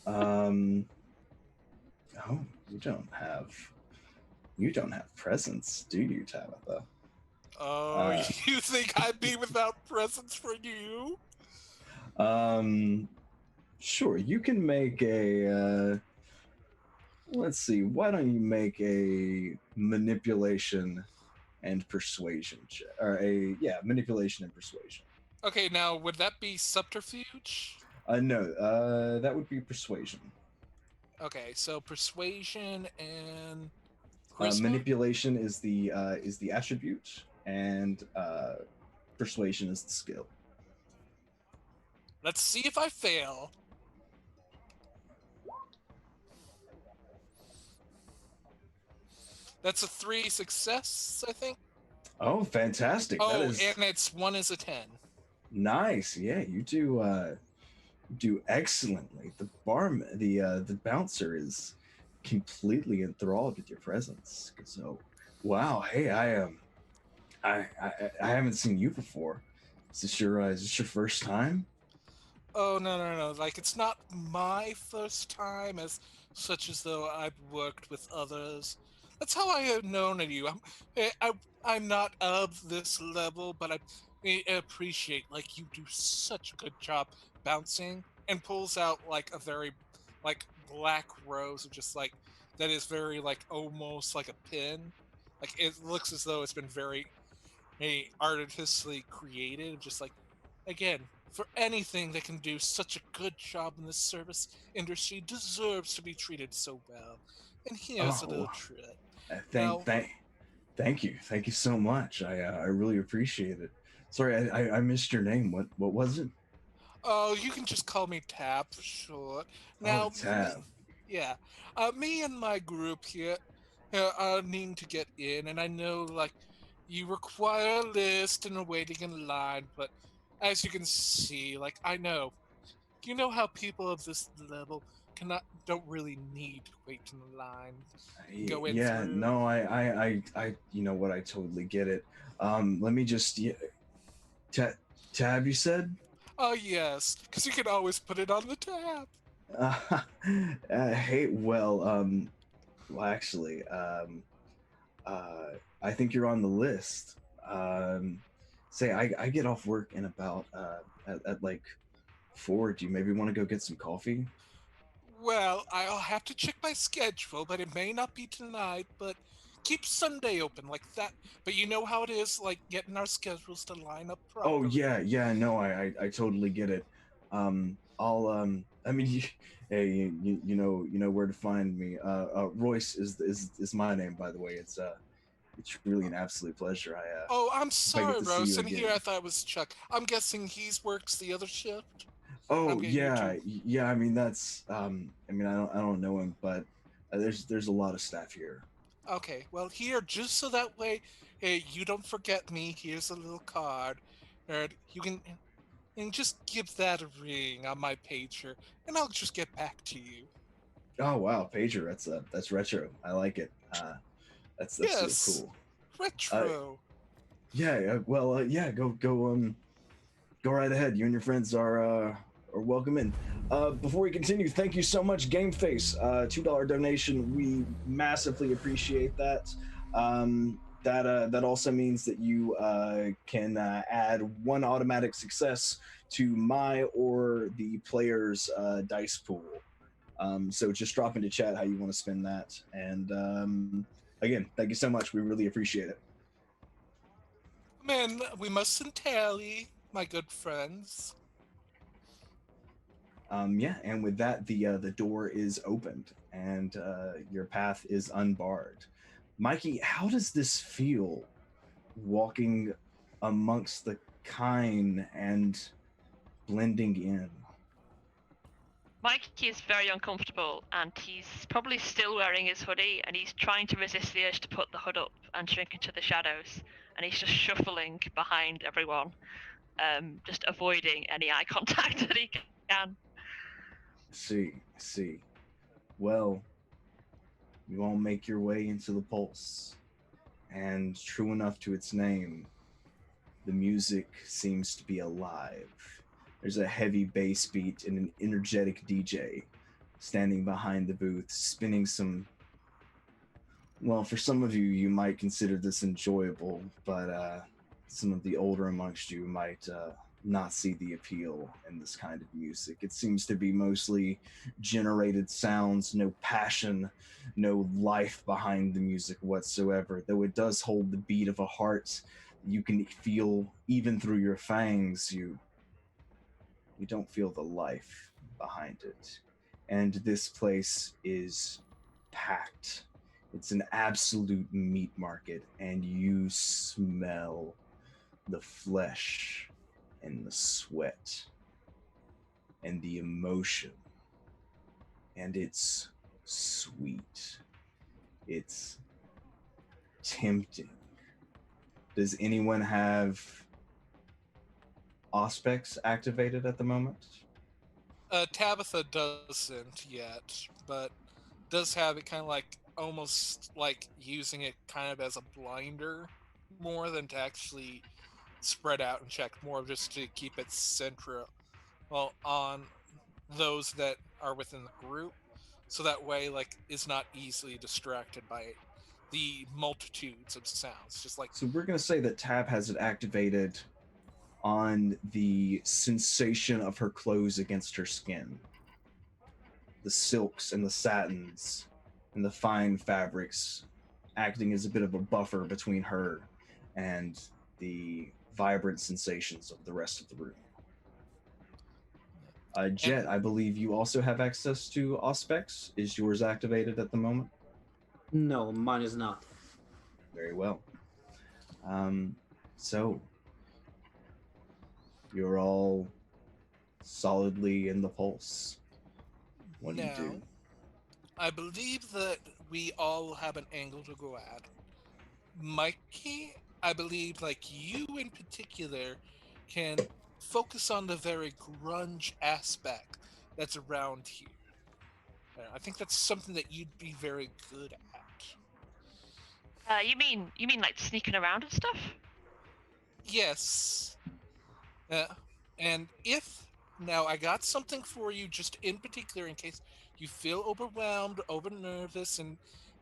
Oh, you don't have presents, do you, Tabitha?
Oh, you think I'd be without presents for you?
Sure, you can make a, let's see, why don't you make a manipulation and persuasion check, or manipulation and persuasion.
Okay, now would that be subterfuge?
No, that would be persuasion.
Okay, so persuasion and charisma?
Manipulation is the attribute, and persuasion is the skill.
Let's see if I fail. That's a 3 success, I think.
Oh, fantastic!
Oh,
that is
and it's 1 is a 10.
nice. Yeah, you do excellently. The bouncer is completely enthralled with your presence. So, wow. Hey, I haven't seen you before. Is this your first time?
Oh, no. Like, it's not my first time as such as though I've worked with others. That's how I have known of you. I'm not of this level, but I appreciate, like, you do such a good job bouncing, and pulls out, like, a very, like, black rose of just, like, that is very, like, almost like a pin. Like, it looks as though it's been very artistically created, just like, again, for anything that can do such a good job in the service industry deserves to be treated so well. And here's a little treat.
Thank you so much. I really appreciate it. Sorry, I missed your name. What was it?
Oh, you can just call me Tab for short. Now,
Tab.
Me and my group here are needing to get in, and I know, like, you require a list and a waiting in line, but as you can see, like, I know. You know how people of this level don't really need to wait in the line. Go in
Yeah,
through.
no, you know what? I totally get it. Let me just, tab. You said.
Oh yes, because you can always put it on the tab.
Uh, hey, well, actually, I think you're on the list. Um, say, I get off work in about at like 4. Do you maybe want to go get some coffee?
Well, I'll have to check my schedule, but it may not be tonight. But keep Sunday open like that. But you know how it is, like getting our schedules to line up
Oh
properly.
yeah, yeah. No, I totally get it. I'll I mean, you know where to find me. Royce is my name, by the way. It's really an absolute pleasure.
Oh, I'm
If I get
sorry,
to see
Rose.
you
And here
again.
I thought it was Chuck. I'm guessing he's works the other shift. I'm
Oh
getting you
yeah,
two.
yeah. I mean that's I mean I don't know him, but there's a lot of staff here.
Okay, well, here, just so that way, hey, you don't forget me. Here's a little card, and you can and just give that a ring on my pager, and I'll just get back to you.
Oh wow, pager. That's retro. I like it. That's so
Yes,
cool. Uh,
retro.
yeah. Well, yeah. Go right ahead. You and your friends are welcome in. Before we continue, thank you so much, Game Face. $2 donation. We massively appreciate that. That also means that you can add one automatic success to my or the player's dice pool. So just drop into chat how you want to spend that. And again, thank you so much. We really appreciate it.
Man, we mustn't tally, my good friends.
Yeah, and with that, the door is opened and your path is unbarred. Mikey, how does this feel walking amongst the kine and blending in?
Mikey is very uncomfortable and he's probably still wearing his hoodie and he's trying to resist the urge to put the hood up and shrink into the shadows. And he's just shuffling behind everyone, just avoiding any eye contact that he can.
See. Well, you all make your way into the pulse, and true enough to its name, the music seems to be alive. There's a heavy bass beat and an energetic DJ standing behind the booth, spinning some. Well, for some of you, you might consider this enjoyable, but some of the older amongst you might not see the appeal in this kind of music. It seems to be mostly generated sounds, no passion, no life behind the music whatsoever, though it does hold the beat of a heart you can feel even through your fangs. You don't feel the life behind it. And this place is packed. It's an absolute meat market, and you smell the flesh and the sweat and the emotion. And it's sweet. It's tempting. Does anyone have Auspex activated at the moment?
Tabitha doesn't yet, but does have it kind of like almost like using it kind of as a blinder more than to actually spread out and check, more just to keep it central, well, on those that are within the group, so that way like is not easily distracted by the multitudes of sounds, just like
So we're going to say that Tab has it activated on the sensation of her clothes against her skin. The silks and the satins and the fine fabrics acting as a bit of a buffer between her and the vibrant sensations of the rest of the room.
and
Jet, I believe you also have access to Auspex. Is yours activated at the moment?
No, mine is not.
Very well. So you're all solidly in the pulse. What do you
now
do?
I believe that we all have an angle to go at. Mikey, I believe like you in particular can focus on the very grunge aspect that's around here. I think that's something that you'd be very good at.
You mean like sneaking around and stuff?
Yes. And if now I got something for you, just in particular, in case you feel overwhelmed, over nervous, and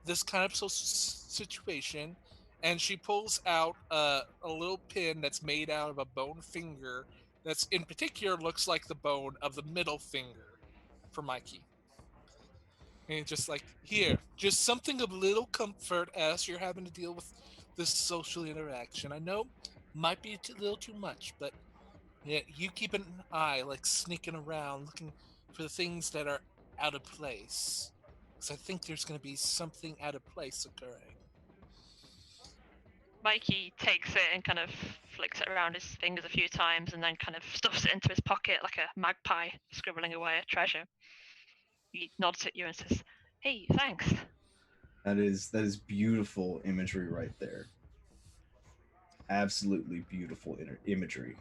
this kind of situation. And she pulls out a little pin that's made out of a bone finger. That's in particular looks like the bone of the middle finger for Mikey. And just like here, just something of little comfort as you're having to deal with this social interaction. I know might be a little too much, but yeah, you keep an eye, like sneaking around, looking for the things that are out of place. Because I think there's going to be something out of place occurring.
Mikey takes it and kind of flicks it around his fingers a few times and then kind of stuffs it into his pocket like a magpie scribbling away a treasure. He nods at you and says, "Hey, thanks."
That is beautiful imagery right there. Absolutely beautiful imagery.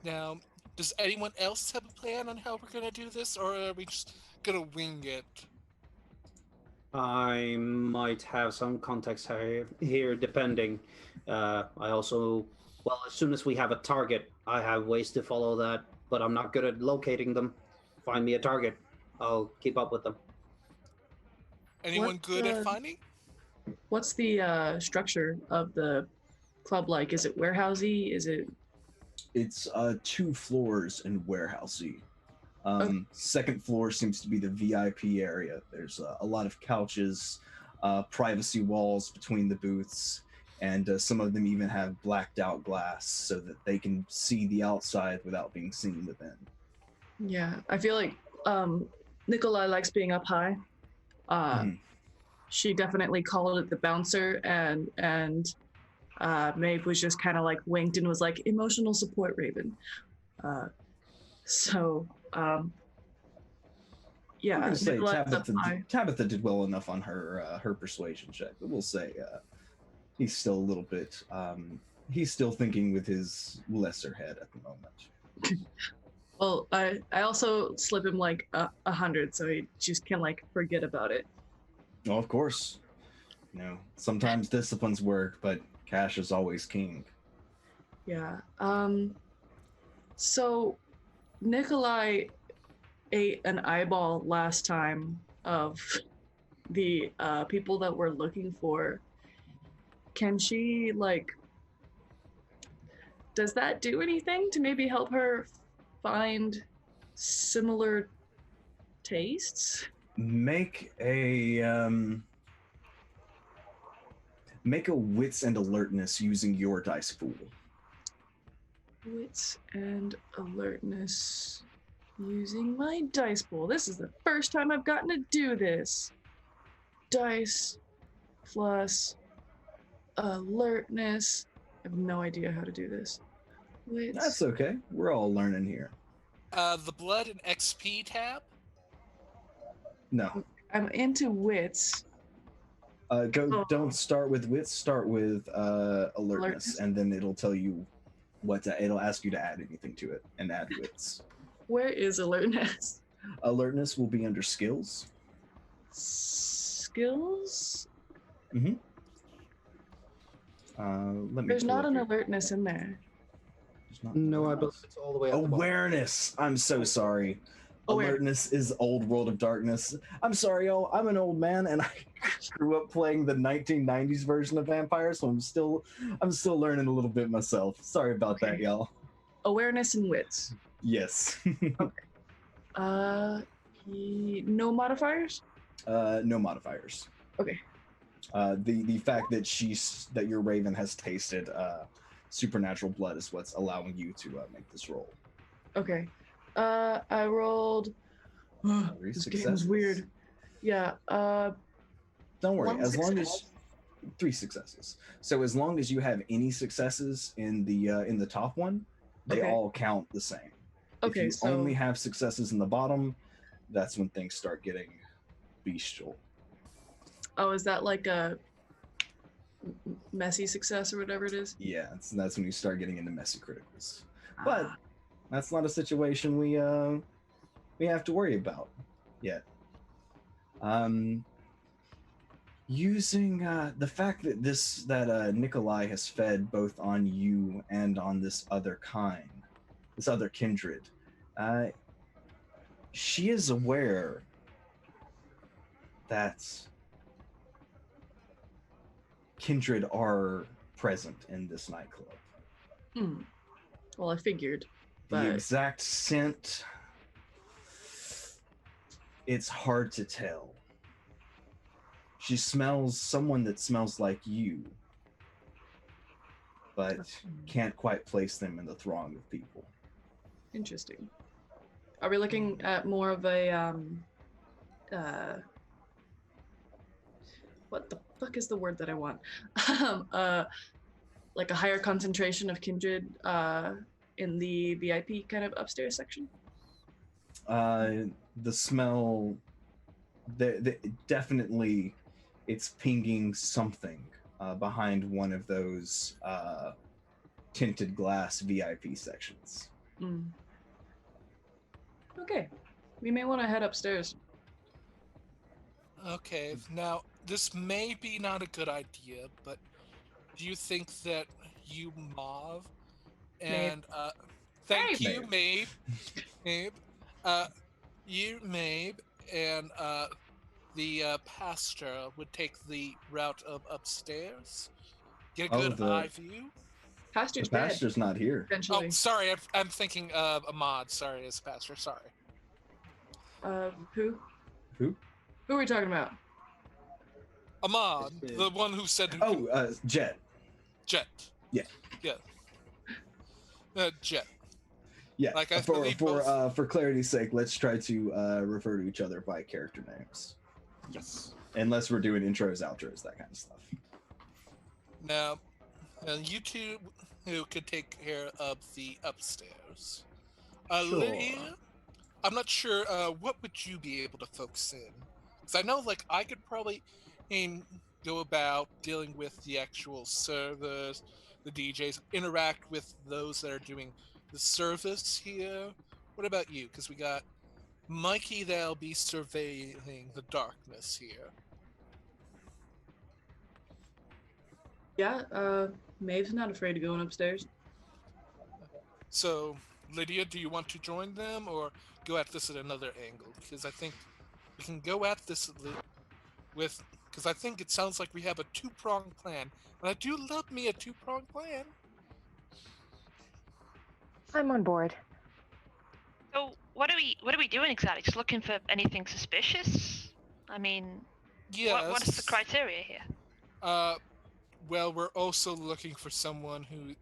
Now, does anyone else have a plan on how we're going to do this, or are we just going to wing it?
I might have some context here, depending. I also, well, as soon as we have a target, I have ways to follow that, but I'm not good at locating them. Find me a target, I'll keep up with them.
Anyone
What,
good at finding?
What's the structure of the club like? Is it warehousey? Is it?
It's 2 floors and warehousey.
Okay.
Second floor seems to be the VIP area. There's a lot of couches, privacy walls between the booths, and some of them even have blacked out glass so that they can see the outside without being seen within.
Yeah, I feel like Nikolai likes being up high. She definitely called it the bouncer, and Maeve was just kind of like winked and was like, emotional support Raven. Yeah,
I'm gonna say
Nikolai's up high.
Tabitha did well enough on her persuasion check, but we'll say he's still a little bit he's still thinking with his lesser head at the moment.
Well, I also slip him like 100, so he just can like forget about it.
Oh, of course. Sometimes disciplines work, but cash is always king.
Yeah. So Nikolai ate an eyeball last time of the people that we're looking for. Can she does that do anything to maybe help her find similar tastes?
Make a wits and alertness using your dice pool.
Wits and alertness using my dice pool. This is the first time I've gotten to do this. Dice plus alertness. I have no idea how to do this. Wits.
That's okay. We're all learning here.
The blood and XP tab?
No.
I'm into wits.
Don't start with wits. Start with alertness, and then it'll tell you it'll ask you to add anything to it, and add wits.
Where is alertness?
Alertness will be under skills.
Skills?
Mm-hmm.
There's not an alertness in there.
No, I believe it's all the way up the bottom.
Awareness. I'm so sorry. Alertness is Old World of Darkness. I'm sorry, y'all. I'm an old man, and I grew up playing the 1990s version of Vampire, so I'm still learning a little bit myself. Sorry about that, y'all.
Awareness and wits.
Yes.
Okay. No modifiers?
No modifiers.
Okay.
The fact that your Raven has tasted supernatural blood is what's allowing you to make this roll.
Okay. I rolled. This game is weird. Yeah.
Don't worry. As long as 3 successes. So as long as you have any successes in the top one, they all count the same.
Okay.
If you only have successes in the bottom, that's when things start getting bestial.
Oh, is that like a messy success or whatever it is?
Yeah, that's when you start getting into messy criticals. But that's not a situation we have to worry about yet. Using the fact that Nikolai has fed both on you and on this other kindred, uh, she is aware that kindred are present in this nightclub.
Well, I figured,
The
but
exact scent, it's hard to tell. She smells someone that smells like you, but can't quite place them in the throng of people.
interesting. Are we looking at more of a what the fuck is the word that I want? Like a higher concentration of kindred in the VIP kind of upstairs section?
The smell, definitely, it's pinging something behind one of those tinted glass VIP sections.
Okay, we may want to head upstairs.
Okay, now this may be not a good idea, but do you think that you, Mauve, and thank you, Mabe, you, Mabe, and the pastor would take the route of upstairs, get a good eye view?
Pastor's
The pastor's not here.
Eventually.
Oh, sorry, I'm thinking of Ahmad. Sorry, it's pastor. Sorry.
Who?
Who?
Who are we talking about?
Ahmad, the one who said.
Jet.
Jet.
Yeah.
Jet.
Yeah.
Like I
for clarity's sake, let's try to refer to each other by character names.
Yes.
Unless we're doing intros, outros, that kind of stuff.
Now, you two who could take care of the upstairs.
Sure.
Lydia, I'm not sure. What would you be able to focus in? Because I know, like, I could probably go about dealing with the actual servers, the DJs, interact with those that are doing the service here. What about you? Because we got Mikey that'll be surveilling the darkness here.
Yeah, Maeve's not afraid of going upstairs.
So, Lydia, do you want to join them or go at this at another angle? Because I think we can go at this with... Because I think it sounds like we have a two-pronged plan. And I do love me a two-pronged plan.
I'm on board.
So what are we doing exactly? Just looking for anything suspicious? I mean,
yes.
What is the criteria here?
Well, we're also looking for someone who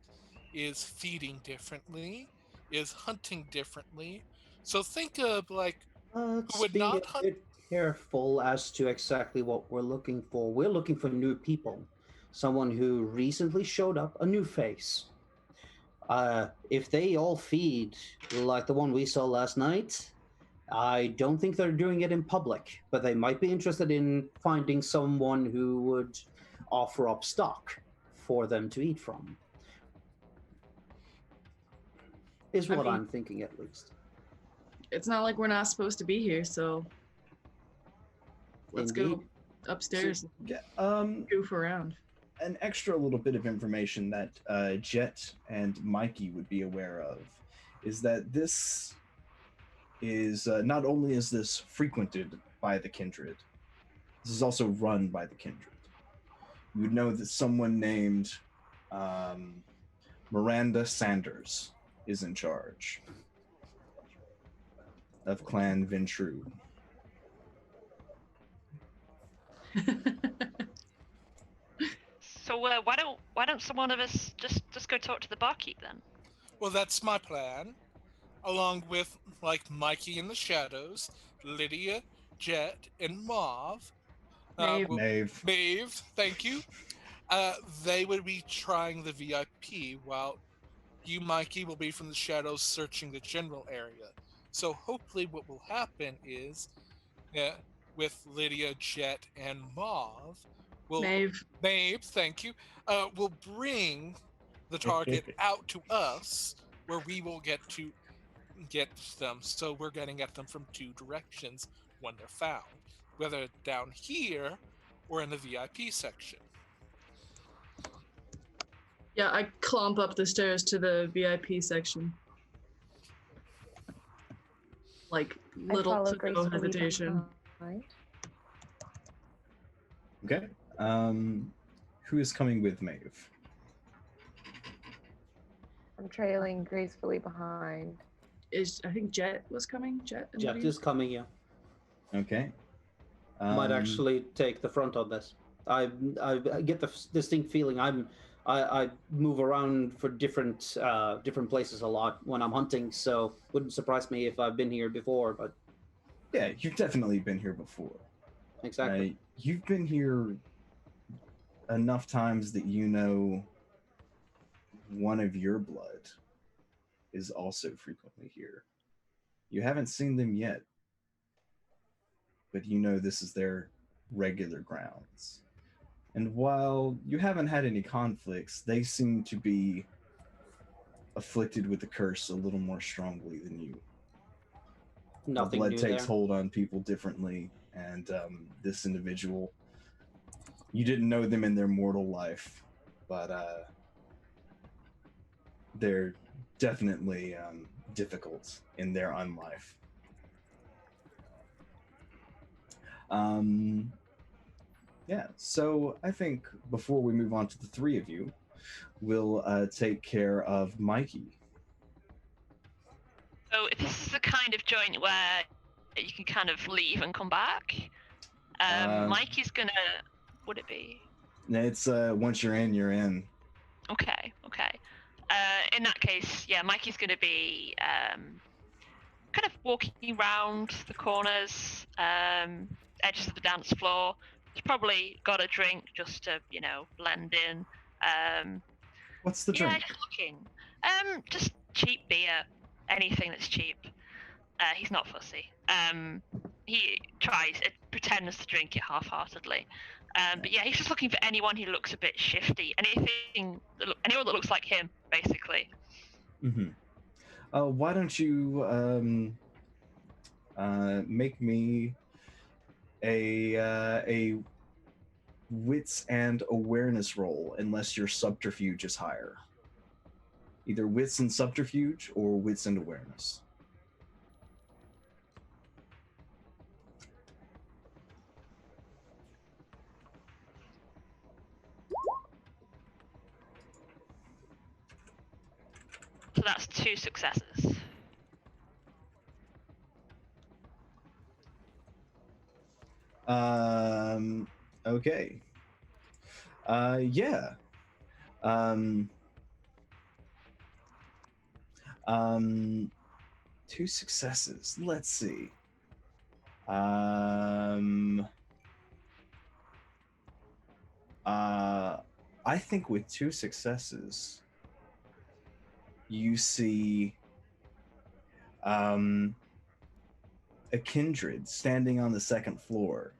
is feeding differently, is hunting differently. So think of like who would
be
not
a
hunt.
bit careful as to exactly what we're looking for. We're looking for new people, someone who recently showed up, a new face. If they all feed like the one we saw last night, I don't think they're doing it in public, but they might be interested in finding someone who would offer up stock for them to eat from. Is what I'm thinking, at least.
It's not like we're not supposed to be here, so let's go upstairs and goof around.
An extra little bit of information that Jet and Mikey would be aware of is that this is not only is this frequented by the kindred, this is also run by the kindred. You would know that someone named Miranda Sanders is in charge of Clan Ventru.
So why don't some one of us just go talk to the barkeep then?
Well, that's my plan, along with like Mikey in the shadows, Lydia, Jet, and Mauve. Maeve, thank you. They would be trying the VIP, while you, Mikey, will be from the shadows searching the general area. So hopefully what will happen is, with Lydia, Jet, and Mauve, Maeve, thank you, will bring the target out to us, where we will get to get them. So we're getting at them from two directions when they're found. whether down here or in the VIP section.
Yeah, I clomp up the stairs to the VIP section. Like,
I
little
follow
to no
gracefully
hesitation.
behind.
Okay. Who is coming with Maeve?
I'm trailing gracefully behind.
I think Jet was coming? Jet and
Jet
Lydia?
is coming, yeah.
Okay.
Might actually take the front on this. I get the distinct feeling I move around for different places a lot when I'm hunting, so wouldn't surprise me if I've been here before. But
Yeah, you've definitely been here before.
exactly,
You've been here enough times that you know one of your blood is also frequently here. You haven't seen them yet, but you know this is their regular grounds. And while you haven't had any conflicts, they seem to be afflicted with the curse a little more strongly than you. The
nothing
blood
new
takes
there.
hold on people differently, and this individual, you didn't know them in their mortal life, but they're definitely difficult in their unlife. Yeah, so I think before we move on to the three of you, we'll take care of Mikey.
So if this is the kind of joint where you can kind of leave and come back, Mikey's gonna. Would it be?
It's once you're in, you're in.
Okay. In that case, yeah, Mikey's gonna be kind of walking around the corners, edges of the dance floor. He's probably got a drink just to, blend in.
What's the
Yeah,
drink?
just looking. Just cheap beer. Anything that's cheap. He's not fussy. He pretends to drink it half-heartedly. But yeah, he's just looking for anyone who looks a bit shifty. Anyone that looks like him, basically.
Mm-hmm. Why don't you make me a wits and awareness roll, unless your subterfuge is higher. Either wits and subterfuge or wits and awareness.
So that's 2 successes.
Okay. Yeah. Um, 2 successes. Let's see. I think with 2 successes, you see a kindred standing on the second floor.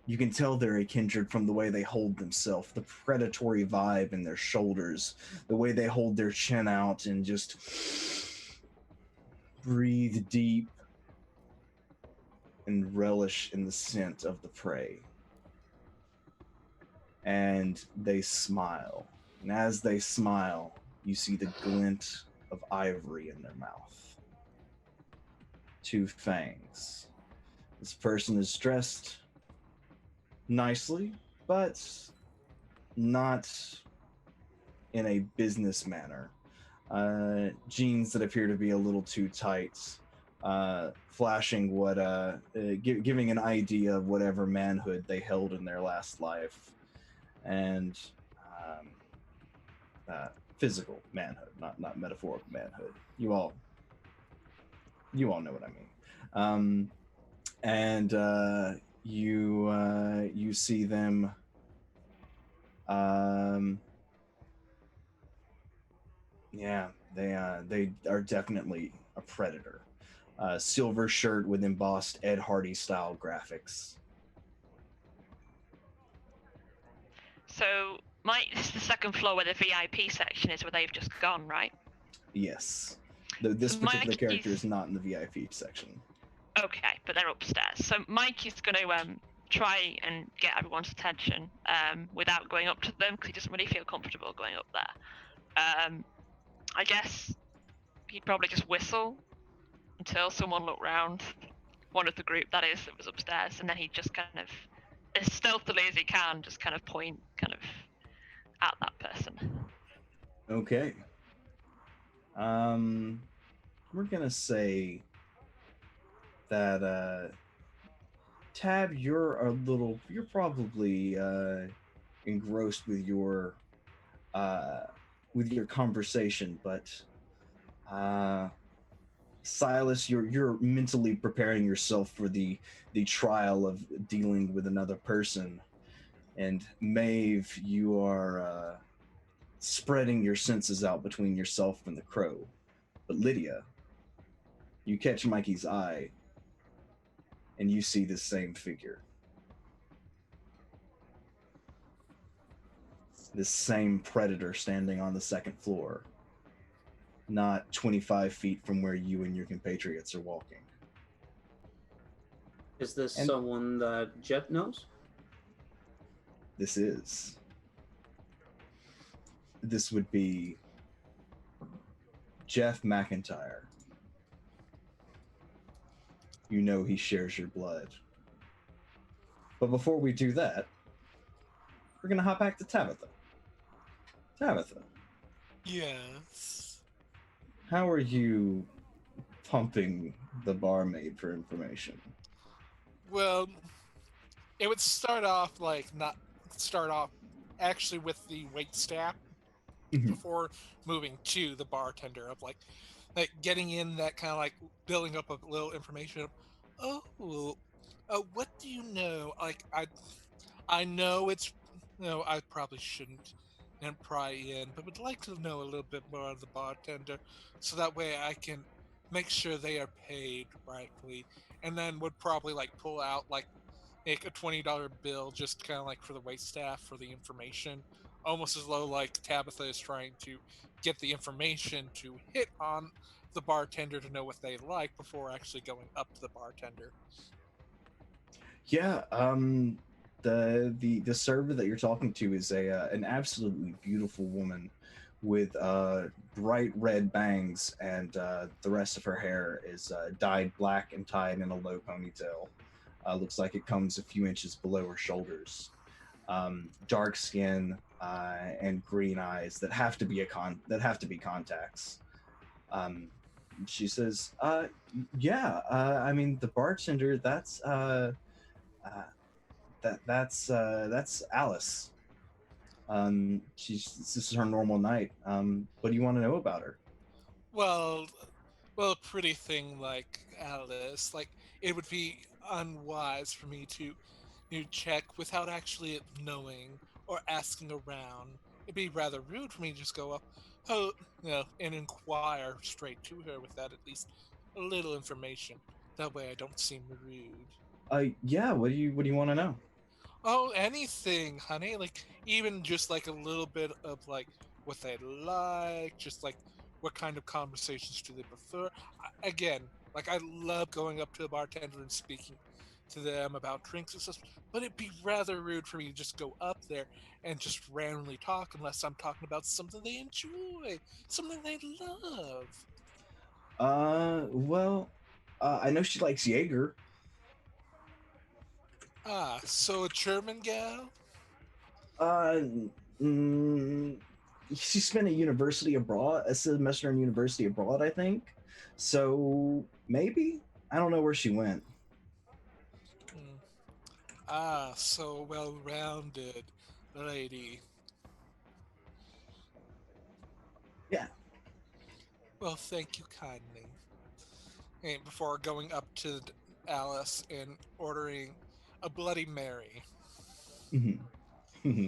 You can tell they're a kindred from the way they hold themselves, the predatory vibe in their shoulders, the way they hold their chin out and just breathe deep and relish in the scent of the prey. And they smile. And as they smile, you see the glint of ivory in their mouth. 2 fangs. This person is dressed nicely, but not in a business manner. Jeans that appear to be a little too tight, flashing what, giving an idea of whatever manhood they held in their last life, and physical manhood, not metaphorical manhood. You all know what I mean. And you see them. Yeah, they are definitely a predator. Silver shirt with embossed Ed Hardy style graphics.
So, this is the second floor where the VIP section is, where they've just gone, right?
Yes. This
So
particular character
Mikey's-
is not in the VIP section.
Okay, but they're upstairs. So Mike is going to try and get everyone's attention without going up to them because he doesn't really feel comfortable going up there. I guess he'd probably just whistle until someone looked round, one of the group that is that was upstairs, and then he'd just kind of, as stealthily as he can, just kind of point kind of at that person.
Okay. We're gonna say that Tab, you're probably engrossed with your conversation, but Silas, you're mentally preparing yourself for the trial of dealing with another person, and Maeve, you are spreading your senses out between yourself and the crow. But Lydia, you catch Mikey's eye, and you see the same figure. This same predator standing on the second floor, not 25 feet from where you and your compatriots are walking.
Is this
And-
someone that Jet knows?
This would be Jeff McIntyre. You know he shares your blood. But before we do that, we're gonna hop back to Tabitha. Tabitha,
Yes.
how are you pumping the barmaid for information?
Well, it would start off not start off actually with the wait staff
Mhm.
before moving to the bartender of like getting in that kind of like building up a little information of, oh, what do you know? Like I know it's I probably shouldn't and pry in, but would like to know a little bit more of the bartender so that way I can make sure they are paid rightfully, and then would probably like pull out like make a $20 bill just kind of like for the wait staff for the information, almost as though like Tabitha is trying to get the information to hit on the bartender to know what they like before actually going up to the bartender.
Yeah, the server that you're talking to is an absolutely beautiful woman with bright red bangs, and the rest of her hair is dyed black and tied in a low ponytail. Looks like it comes a few inches below her shoulders. Dark skin and green eyes that have to be contacts. Um, she says, "Yeah, I mean the bartender. Uh, that's Alice. This is her normal night. What do you want to know about her?"
Well, well, a pretty thing like Alice, like it would be unwise for me to check without actually knowing or asking around. It'd be rather rude for me to just go up, oh, and inquire straight to her without at least a little information. That way, I don't seem rude.
Yeah. What do you want to know?
Oh, anything, honey. Like even just like a little bit of like what they like, just like what kind of conversations do they prefer. Again, like I love going up to a bartender and speaking to them about drinks and stuff, but it'd be rather rude for me to just go up there and just randomly talk unless I'm talking about something they enjoy, something they love.
Well, I know she likes Jaeger.
Ah, so a German gal?
Uh, mm, she spent a semester in university abroad, I think. So maybe I don't know where she went.
Hmm. Ah, so well rounded lady.
Yeah.
Well, thank you kindly. And before going up to Alice and ordering a Bloody Mary.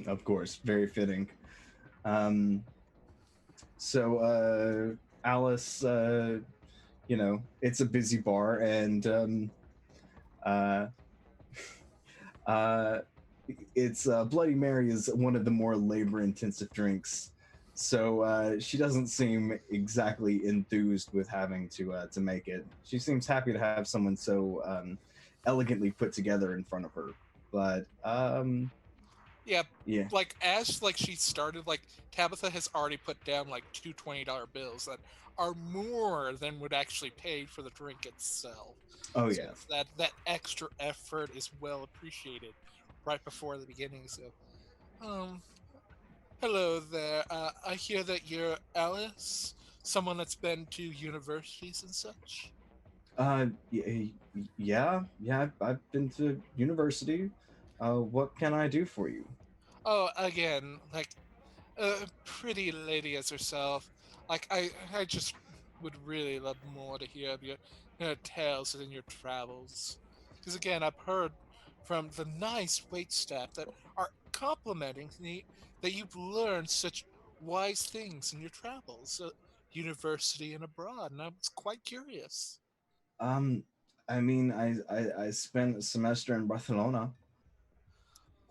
Of course, very fitting. Um, Alice, it's a busy bar, and uh, uh, it's Bloody Mary is one of the more labor-intensive drinks So she doesn't seem exactly enthused with having to make it. She seems happy to have someone so elegantly put together in front of her. But
Yeah,
yeah,
like as like she started, like Tabitha has already put down like two $20 bills that are more than would actually pay for the drink itself.
oh
So
yeah.
it's that extra effort is well appreciated right before the beginning. So, um, hello there. I hear that you're Alice, someone that's been to universities and such.
Yeah. I've been to university. What can I do for you?
Oh, again, like a pretty lady as herself. Like I just would really love more to hear of your tales and your travels. Because again, I've heard from the nice wait staff that are complimenting me that you've learned such wise things in your travels, university and abroad, and I was quite curious.
Um, I mean, I spent a semester in Barcelona.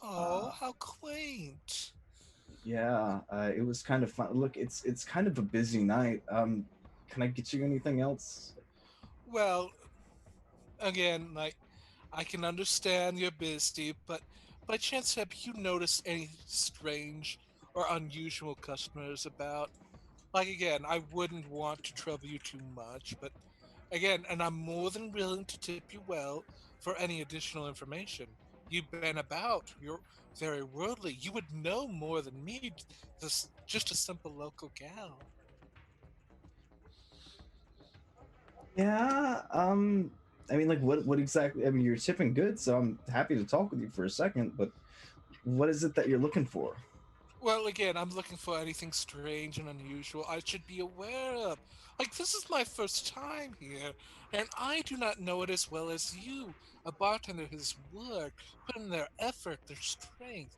Oh,
Uh,
how quaint!
yeah, it was kind of fun. Look, it's kind of a busy night. Can I get you anything else?
Well, again, like I can understand you're busy, but by chance have you noticed any strange or unusual customers about? Like again, I wouldn't want to trouble you too much, but again, and I'm more than willing to tip you well for any additional information. You've been about, you're very worldly. You would know more than me, this just a simple local gal.
Yeah. I mean, like, what exactly? I mean, you're tipping good, so I'm happy to talk with you for a second. But what is it that you're looking for?
Well, again, I'm looking for anything strange and unusual I should be aware of. Like, this is my first time here, and I do not know it as well as you. A bartender has worked, put in their effort, their strength,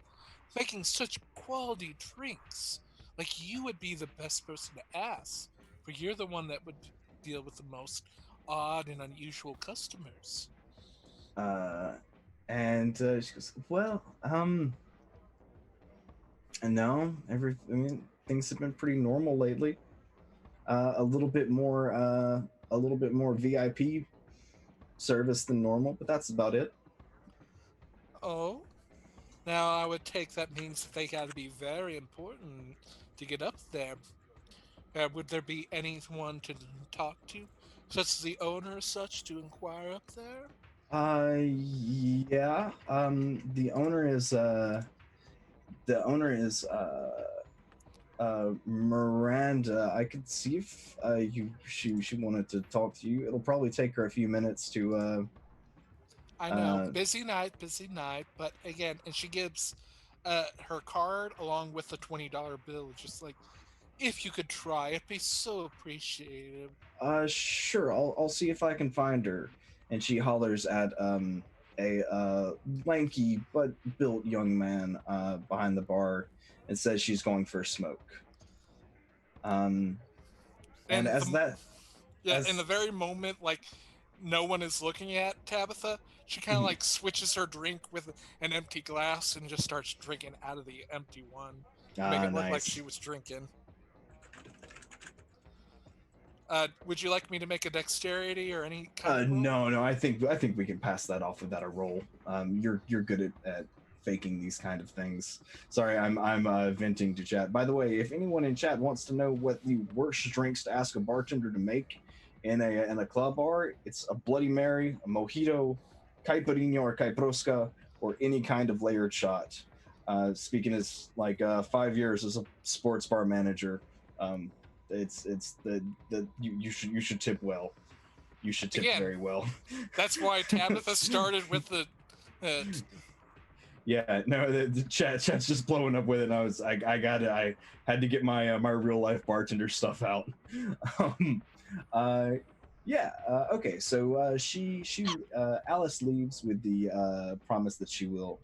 making such quality drinks. Like, you would be the best person to ask, for you're the one that would deal with the most odd and unusual customers.
Uh, and she goes, well, no, I mean, things have been pretty normal lately. A little bit more VIP service than normal, but that's about it.
Oh? Now, I would take that means that they got to be very important to get up there. Would there be anyone to talk to, such as the owner, as such, to inquire up there?
Yeah. The owner is Miranda. I could see if she wanted to talk to you. It'll probably take her a few minutes to
I know,
uh
busy night, but again, and she gives her card along with the $20 bill, just like, if you could try, it'd be so appreciated.
sure. I'll see if I can find her. And she hollers at a lanky but built young man behind the bar and says she's going for a smoke. Um, and
And
as that
yeah, in the
as
very moment, like no one is looking at Tabitha, she kind of
Mhm.
like switches her drink with an empty glass and just starts drinking out of the empty one to make
Ah,
it look like she
nice.
was drinking. Would you like me to make a dexterity or any kind of roll?
No, no. I think we can pass that off without a roll. You're good at faking these kind of things. Sorry, I'm venting to chat. By the way, if anyone in chat wants to know what the worst drinks to ask a bartender to make in a club are, it's a Bloody Mary, a mojito, caipirinha or caiprosca, or any kind of layered shot. Speaking as like 5 years as a sports bar manager, um, it's the you should tip well. You should tip
Again,
very well.
that's why Tabitha started with the.
Yeah, no, the chat's just blowing up with it. And I had to get my my real life bartender stuff out. um, uh, yeah, okay. So Alice leaves with the promise that she will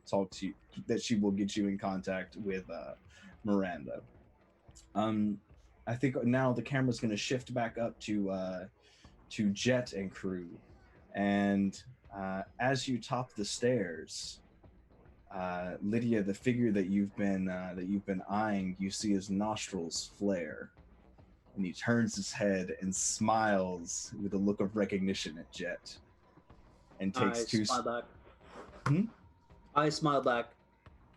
talk to you, that she will get you in contact with Miranda. Um, I think now the camera's going to shift back up to Jet and crew, and as you top the stairs, Lydia, the figure that you've been eyeing, you see his nostrils flare, and he turns his head and smiles with a look of recognition at Jet, and takes
I
two.
smile back.
Hmm?
I smile back.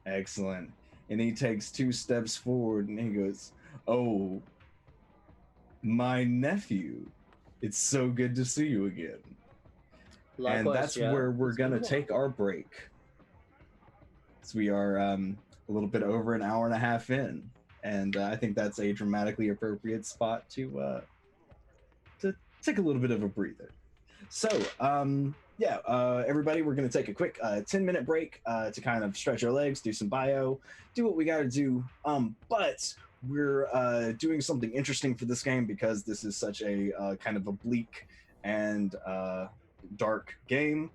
Excellent. And he takes 2 steps forward, and he goes, "Oh, my nephew, it's so good to see you again." And
Likewise,
that's
Jet.
where we're
It's been
gonna
a while.
take our break. So we are a little bit over an hour and a half in, and I think that's a dramatically appropriate spot to take a little bit of a breather. So, everybody, we're going to take a quick 10-minute break to kind of stretch our legs, do some bio, do what we got to do. But we're doing something interesting for this game because this is such a kind of a bleak and dark game.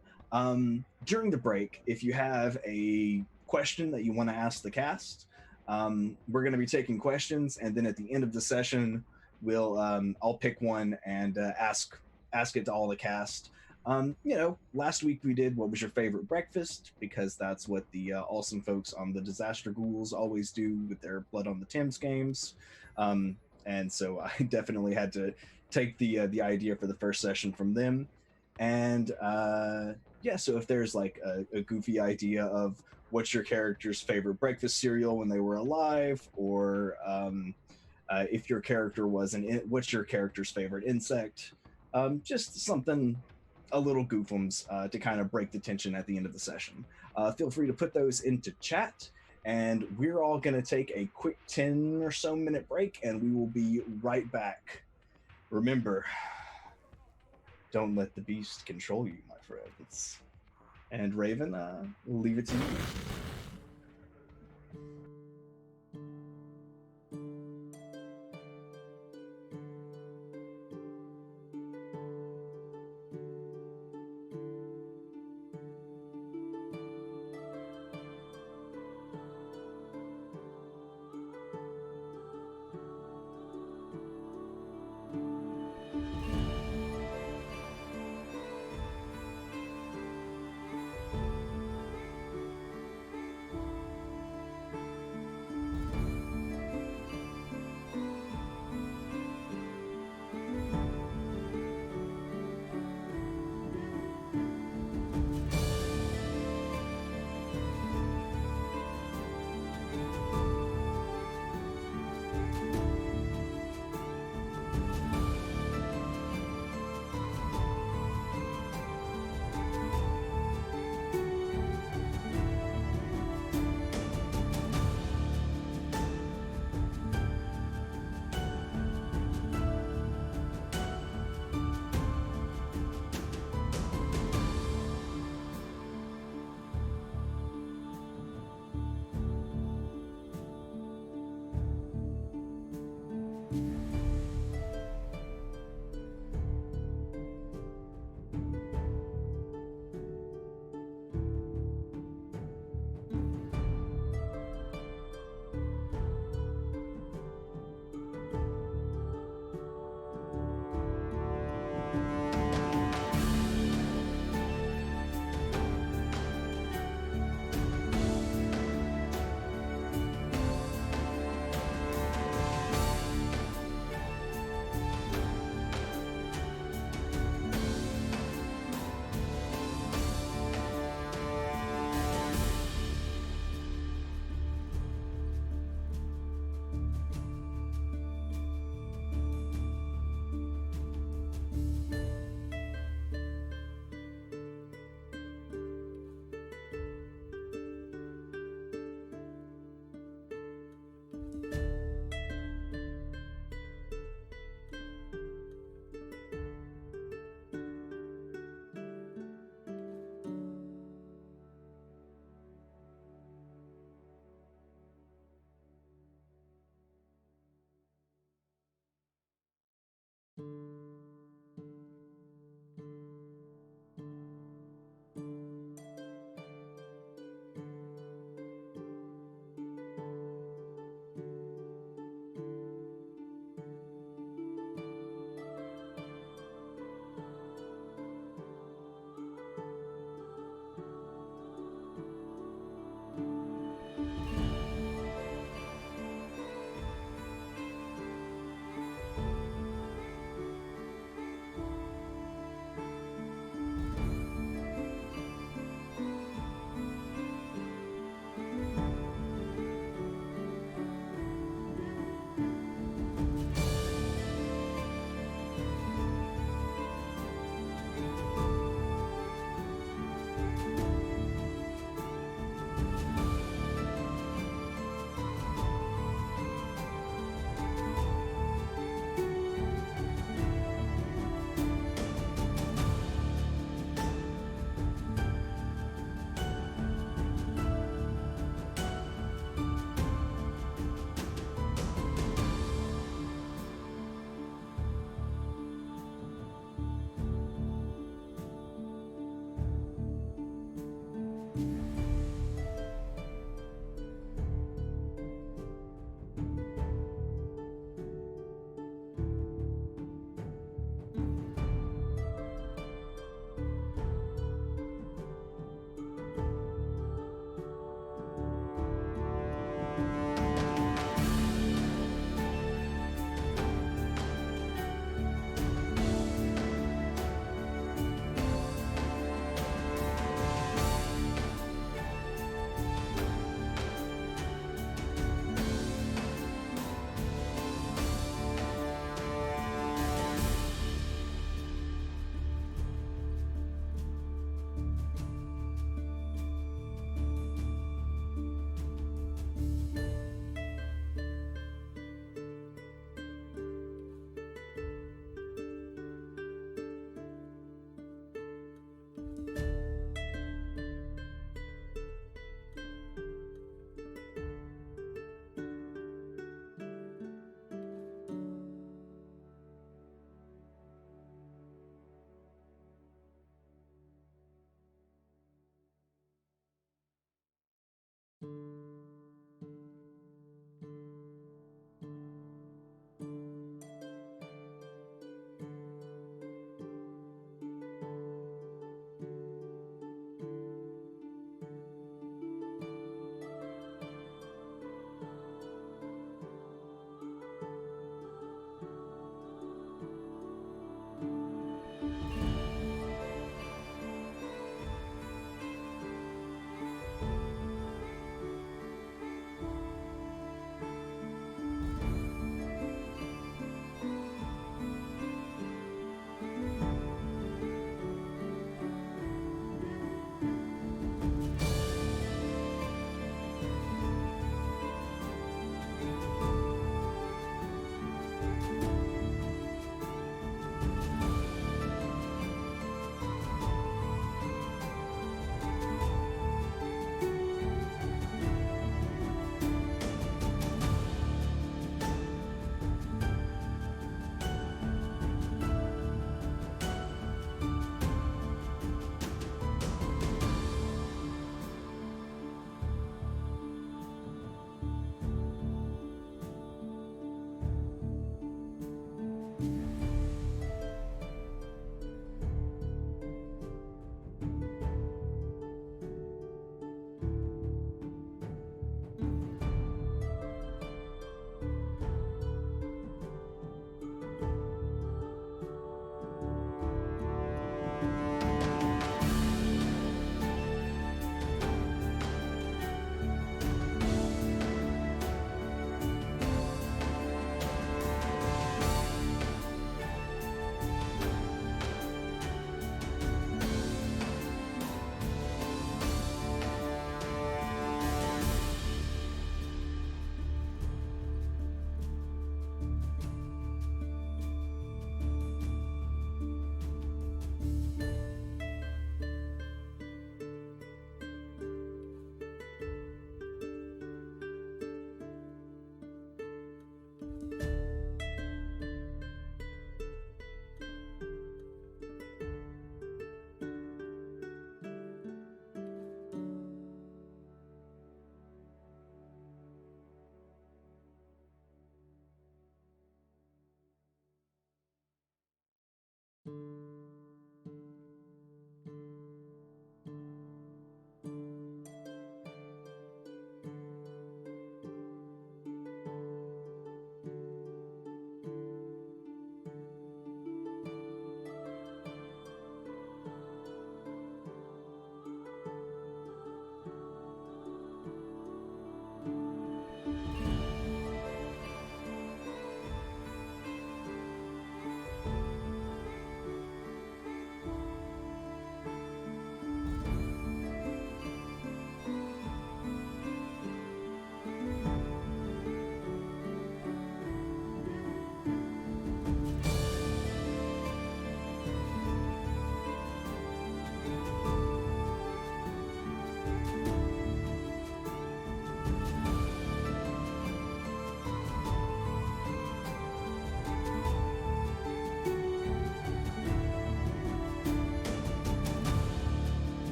During the break, if you have a question that you want to ask the cast, we're going to be taking questions, and then at the end of the session, I'll pick one and ask it to all the cast. Last week we did what was your favorite breakfast, because that's what the awesome folks on the Disaster Ghouls always do with their Blood on the Thames games. And so I definitely had to take the idea for the first session from them. And so if there's like a goofy idea of what's your character's favorite breakfast cereal when they were alive, or if your character was what's your character's favorite insect? Just something, a little goofums to kind of break the tension at the end of the session. Feel free to put those into chat, and we're all going to take a quick 10 or so minute break, and we will be right back. Remember, don't let the beast control you, my friends. And Raven, we'll leave it to you.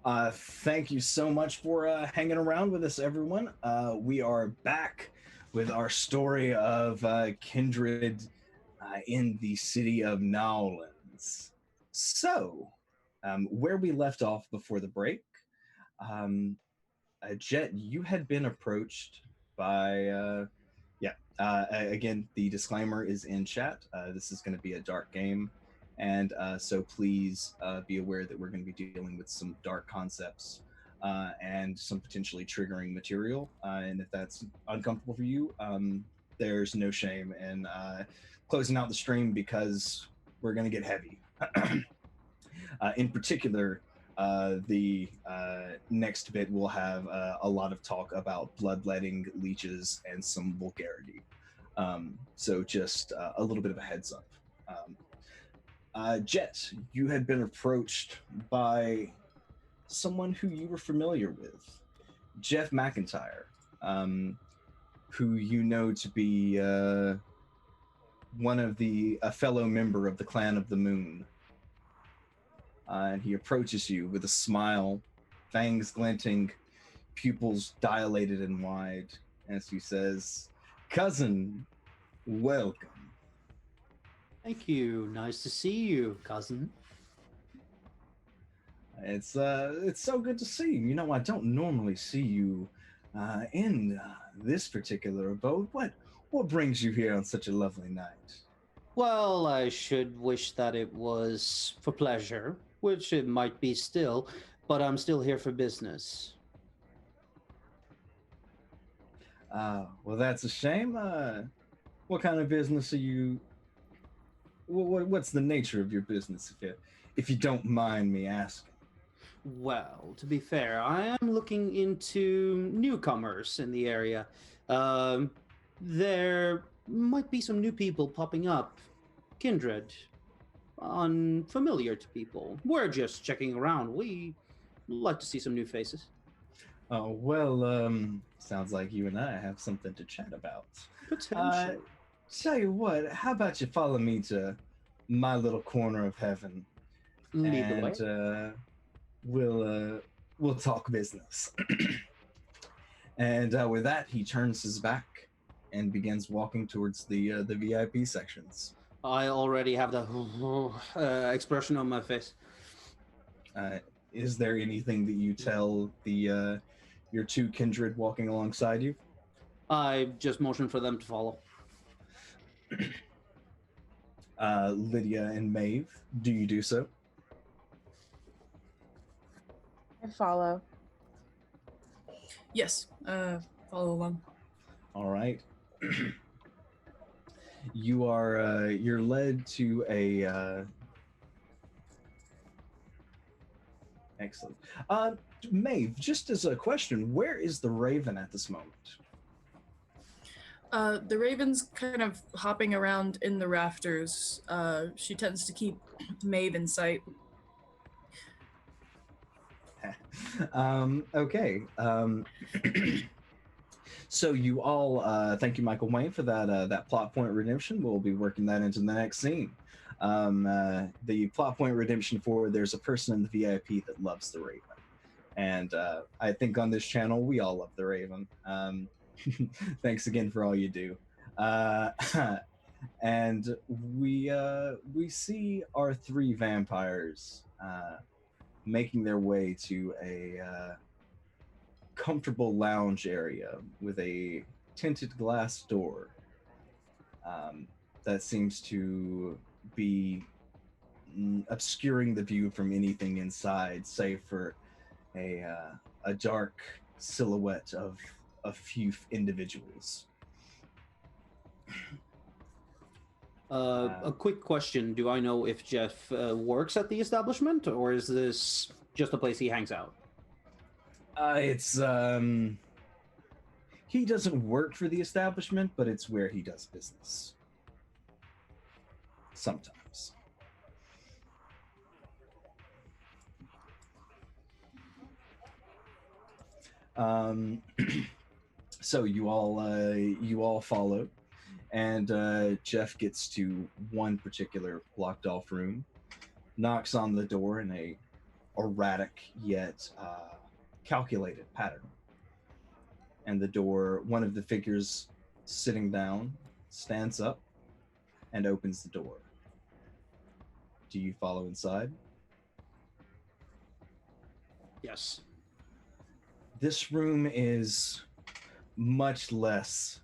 Thank you so much for hanging around with us, everyone. We are back with our story of kindred in the city of Nowlands. So, where we left off before the break, um, Jet, you had been approached by, again, the disclaimer is in chat. This is going to be a dark game. And so please be aware that we're going to be dealing with some dark concepts and some potentially triggering material. And if that's uncomfortable for you, there's no shame in closing out the stream because we're going to get heavy. In particular, the next bit will have a lot of talk about bloodletting, leeches, and some vulgarity. So just a little bit of a heads up. Jet, you had been approached by someone who you were familiar with, Jeff McIntyre, who you know to be a fellow member of the Clan of the Moon. And he approaches you with a smile, fangs glinting, pupils dilated and wide, as he says, "Cousin, welcome."
Thank you. Nice to see you, cousin.
It's so good to see you. You know, I don't normally see you in this particular abode. What brings you here on such a lovely night?
Well, I should wish that it was for pleasure, which it might be still, but I'm still here for business.
Well, that's a shame. What kind of business are you? What's the nature of your business, if you don't mind me asking?
Well, to be fair, I am looking into newcomers in the area. There might be some new people popping up. Kindred. Unfamiliar to people. We're just checking around. We like to see some new faces.
Oh, well, sounds like you and I have something to chat about.
Potential.
Tell you what, how about you follow me to my little corner of heaven?
Lead the way.
And we'll talk business. And with that, he turns his back and begins walking towards the VIP sections.
I already have the expression on my face.
Is there anything that you tell the your two kindred walking alongside you?
I just motion for them to follow.
Lydia and Maeve, do you do so?
I follow.
Yes, follow along.
All right. You're led to a excellent. Maeve, just as a question, where is the Raven at this moment?
The Raven's kind of hopping around in the rafters. She tends to keep Maeve in sight.
Okay. So you all, thank you, Michael Wayne, for that plot point redemption. We'll be working that into the next scene. The plot point redemption for there's a person in the VIP that loves the Raven, and I think on this channel we all love the Raven. Thanks again for all you do. And we see our three vampires making their way to a comfortable lounge area with a tinted glass door that seems to be obscuring the view from anything inside, save for a dark silhouette of a few individuals.
A quick question. Do I know if Jeff works at the establishment, or is this just a place he hangs out?
It's he doesn't work for the establishment, but it's where he does business. Sometimes. So you all follow, and Jeff gets to one particular blocked off room, knocks on the door in a erratic yet calculated pattern. And the door, one of the figures sitting down, stands up and opens the door. Do you follow inside?
Yes.
This room is much less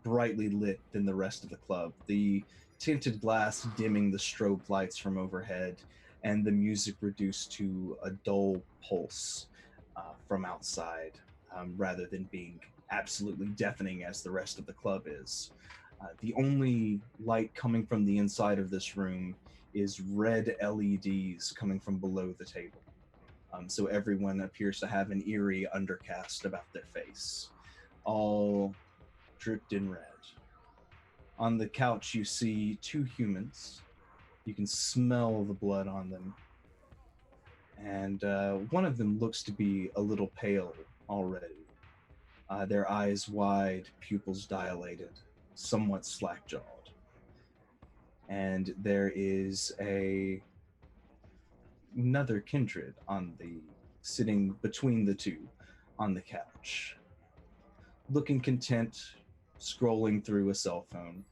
brightly lit than the rest of the club. The tinted glass dimming the strobe lights from overhead, and the music reduced to a dull pulse from outside, rather than being absolutely deafening as the rest of the club is. The only light coming from the inside of this room is red LEDs coming from below the table. So everyone appears to have an eerie undercast about their face, all dripped in red. On the couch, you see two humans. You can smell the blood on them. And one of them looks to be a little pale already. Their eyes wide, pupils dilated, somewhat slack-jawed. And there is another kindred sitting between the two on the couch, looking content, scrolling through a cell phone,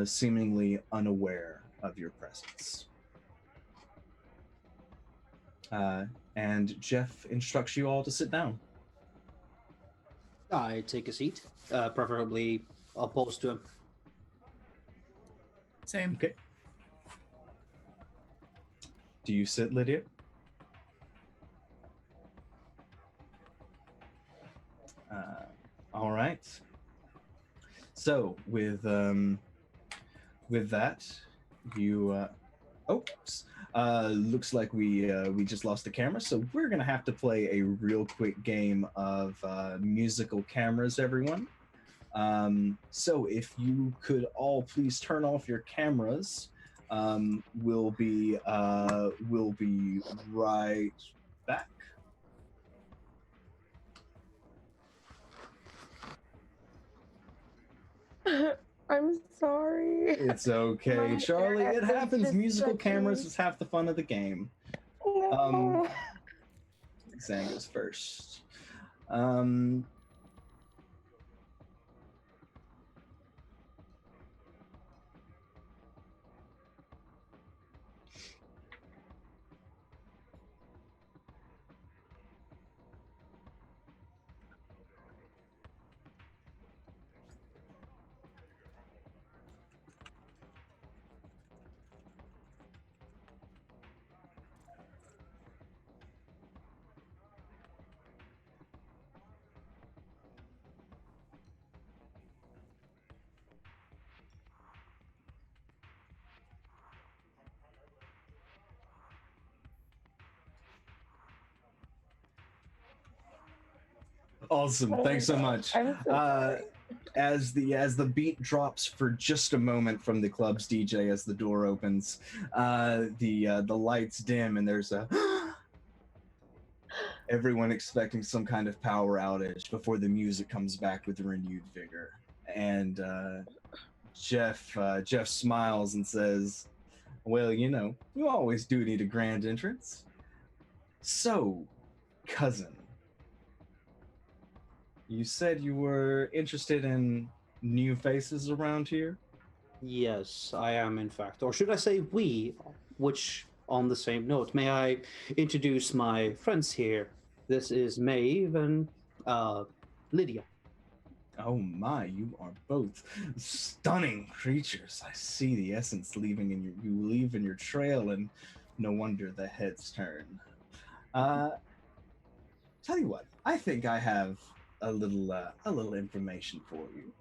seemingly unaware of your presence. And Jeff instructs you all to sit down.
I take a seat, preferably opposed to him.
Same.
Okay. Do you sit, Lydia? All right. So with that, you oops. Looks like we just lost the camera, so we're gonna have to play a real quick game of musical cameras, everyone. So if you could all please turn off your cameras, we'll be right back.
I'm sorry.
It's okay,
My
Charlie. It
internet is
happens.
just
Musical
sucking.
cameras is half the fun of the game.
No.
Zang goes first. Awesome. Thanks so much.
I'm so sorry.
As the beat drops for just a moment from the club's DJ as the door opens, the lights dim and there's a everyone expecting some kind of power outage before the music comes back with renewed vigor. And Jeff smiles and says, "Well, you always do need a grand entrance. So, cousin, you said you were interested in new faces around here?"
Yes, I am, in fact. Or should I say we, which, on the same note, may I introduce my friends here? This is Maeve and Lydia.
Oh my, you are both stunning creatures. I see the essence you leave in your trail, and no wonder the heads turn. Tell you what, I think I have a little information for you.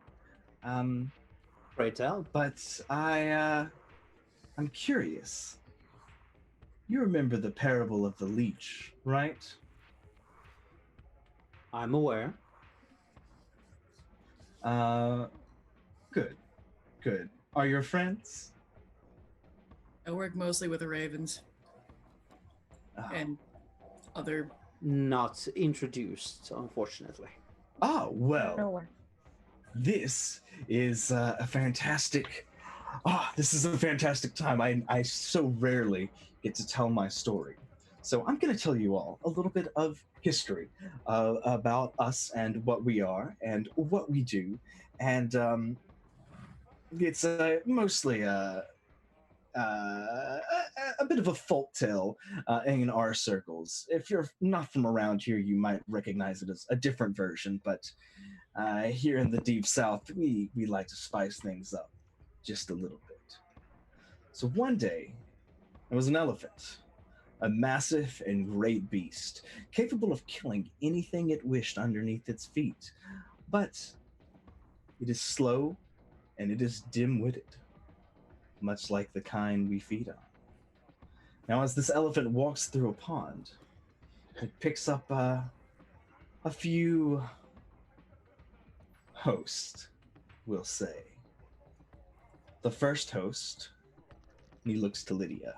Pray tell.
But I'm curious. You remember the parable of the leech, right?
I'm aware.
Good. Are your friends?
I work mostly with the ravens and other.
Not introduced, unfortunately.
Oh, well,
Nowhere.
this is a fantastic This is a fantastic time. I so rarely get to tell my story. So I'm going to tell you all a little bit of history about us and what we are and what we do. And it's mostly a bit of a folk tale in our circles. If you're not from around here, you might recognize it as a different version, but here in the Deep South, we like to spice things up just a little bit. So one day, there was an elephant, a massive and great beast, capable of killing anything it wished underneath its feet. But it is slow and it is dim-witted, much like the kind we feed on. Now, as this elephant walks through a pond, it picks up a few hosts, we'll say. The first host, he looks to Lydia.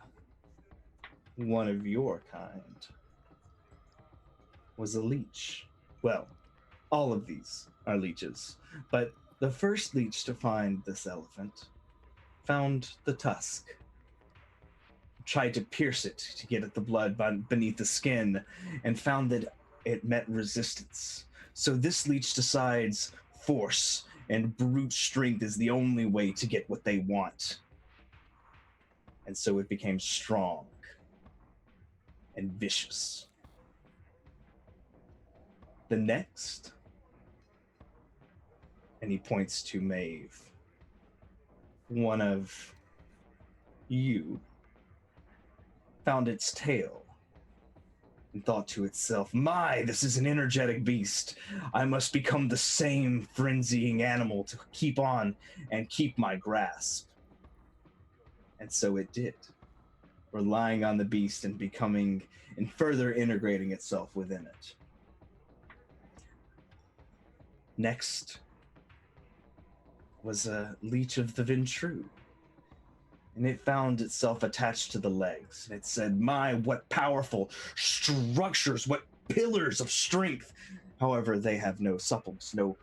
One of your kind was a leech. Well, all of these are leeches, but the first leech to find this elephant found the tusk, tried to pierce it to get at the blood beneath the skin, and found that it met resistance. So this leech decides force and brute strength is the only way to get what they want. And so it became strong and vicious. The next, and he points to Maeve, one of you found its tail and thought to itself, my, this is an energetic beast. I must become the same frenzying animal to keep on and keep my grasp. And so it did, relying on the beast and becoming and further integrating itself within it. Next was a leech of the Ventru, and it found itself attached to the legs. And it said, my, what powerful structures, what pillars of strength. However, they have no suppleness, no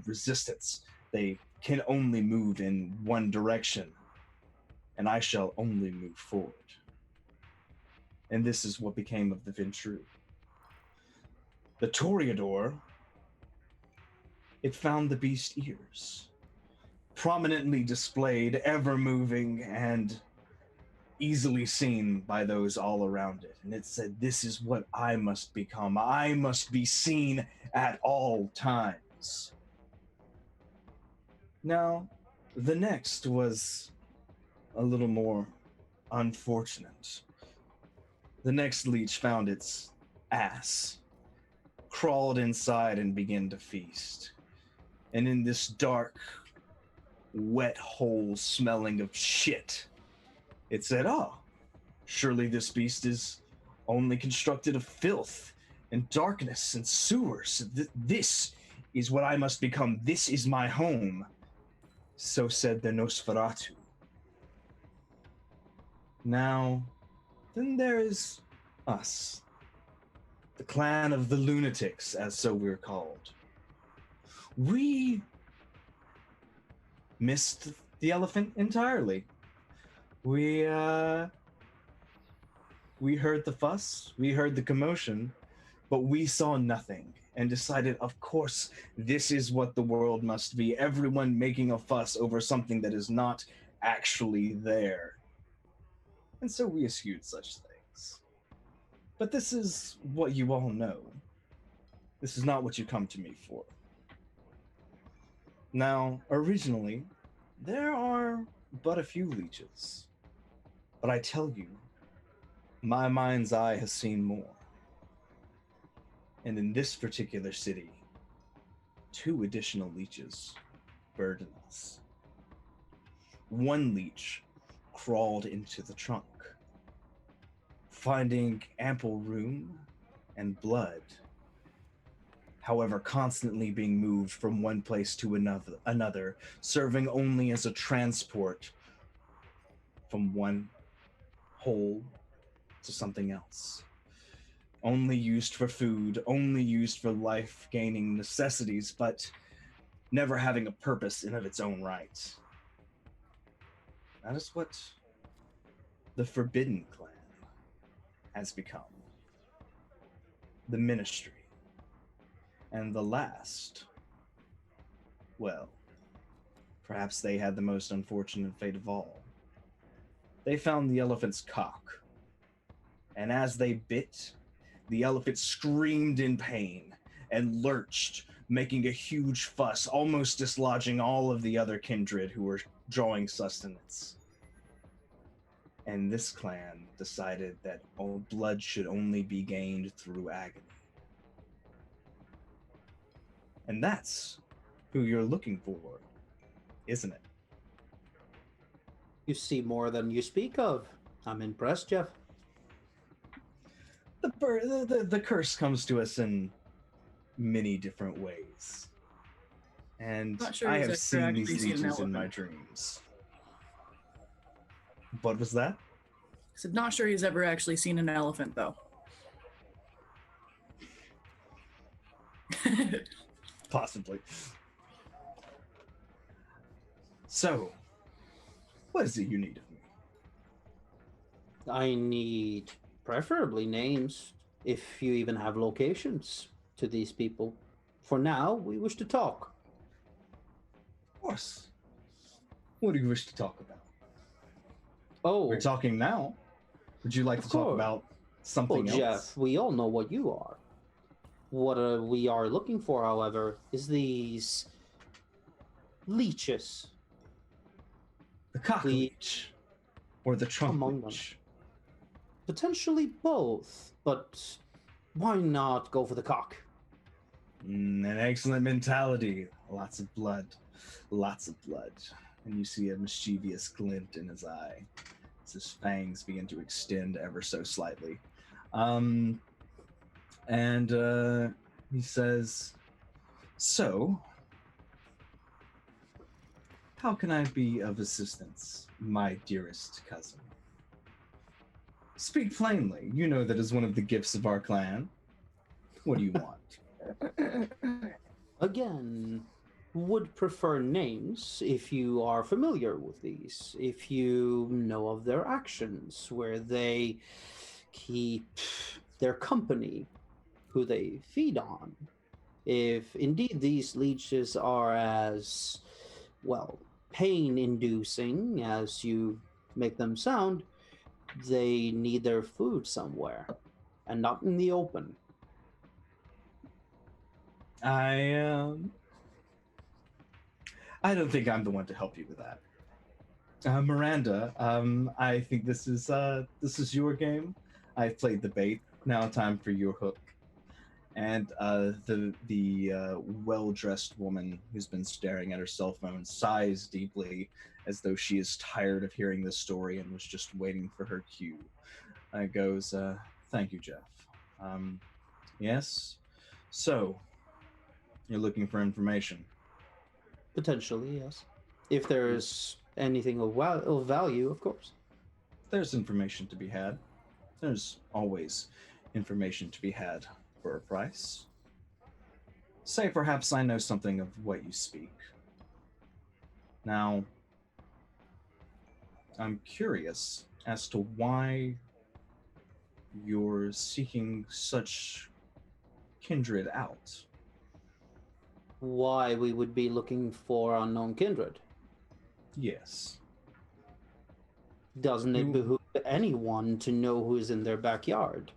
resistance. They can only move in one direction, and I shall only move forward. And this is what became of the Ventru. The Toreador, it found the beast ears, prominently displayed, ever moving, and easily seen by those all around it. And it said, this is what I must become. I must be seen at all times. Now, the next was a little more unfortunate. The next leech found its ass, crawled inside and began to feast. And in this dark, wet hole smelling of shit, it said, oh, surely this beast is only constructed of filth and darkness and sewers. This is what I must become. This is my home. So said the Nosferatu. Now, then there is us, the clan of the lunatics, as so we're called. We missed the elephant entirely. We heard the fuss, we heard the commotion, but we saw nothing and decided, of course, this is what the world must be. Everyone making a fuss over something that is not actually there. And so we eschewed such things. But this is what you all know. This is not what you come to me for. Now, originally, there are but a few leeches. But I tell you, my mind's eye has seen more. And in this particular city, 2 additional leeches burden us. One leech crawled into the trunk, finding ample room and blood, however constantly being moved from one place to another, serving only as a transport from one hole to something else. Only used for food, only used for life-gaining necessities, but never having a purpose in of its own right. That is what the Forbidden Clan has become. The Ministry. And the last, well, perhaps they had the most unfortunate fate of all. They found the elephant's cock. And as they bit, the elephant screamed in pain and lurched, making a huge fuss, almost dislodging all of the other kindred who were drawing sustenance. And this clan decided that all blood should only be gained through agony. And that's who you're looking for, isn't it?
You see more than you speak of. I'm impressed, Jeff.
The curse comes to us in many different ways. And
Not sure
I
he's
have
ever
seen
actually
these
seen an
leeches in my
elephant.
dreams. What was that?
I said, not sure he's ever actually seen an elephant, though.
Possibly. So, what is it you need of me?
I need preferably names, if you even have locations to these people. For now, we wish to talk.
Of course. What do you wish to talk about?
Oh,
We're talking now. Would you like
Of
to talk
course.
about something
well,
else?
Jeff, we all know what you are. What we are looking for, however, is these leeches.
The cock
we-
leech. Or the trunk
Among them.
leech.
Potentially both, but why not go for the cock?
An excellent mentality. Lots of blood. Lots of blood. And you see a mischievous glint in his eye as his fangs begin to extend ever so slightly. He says, so, how can I be of assistance, my dearest cousin? Speak plainly. You know that is one of the gifts of our clan. What do you want?
Again, would prefer names if you are familiar with these, if you know of their actions, where they keep their company, who they feed on. If indeed these leeches are as, well, pain-inducing as you make them sound, they need their food somewhere, and not in the open.
I don't think I'm the one to help you with that. Miranda, I think this is your game. I've played the bait. Now time for your hook. And the well-dressed woman who's been staring at her cell phone sighs deeply, as though she is tired of hearing this story and was just waiting for her cue. Goes, thank you, Jeff. Yes. So, you're looking for information.
Potentially, yes. If there's anything of value, of course.
There's information to be had. There's always information to be had for a price. Say perhaps I know something of what you speak. Now, I'm curious as to why you're seeking such kindred out.
Why we would be looking for unknown kindred?
Yes.
Doesn't it behoove anyone to know who is in their backyard?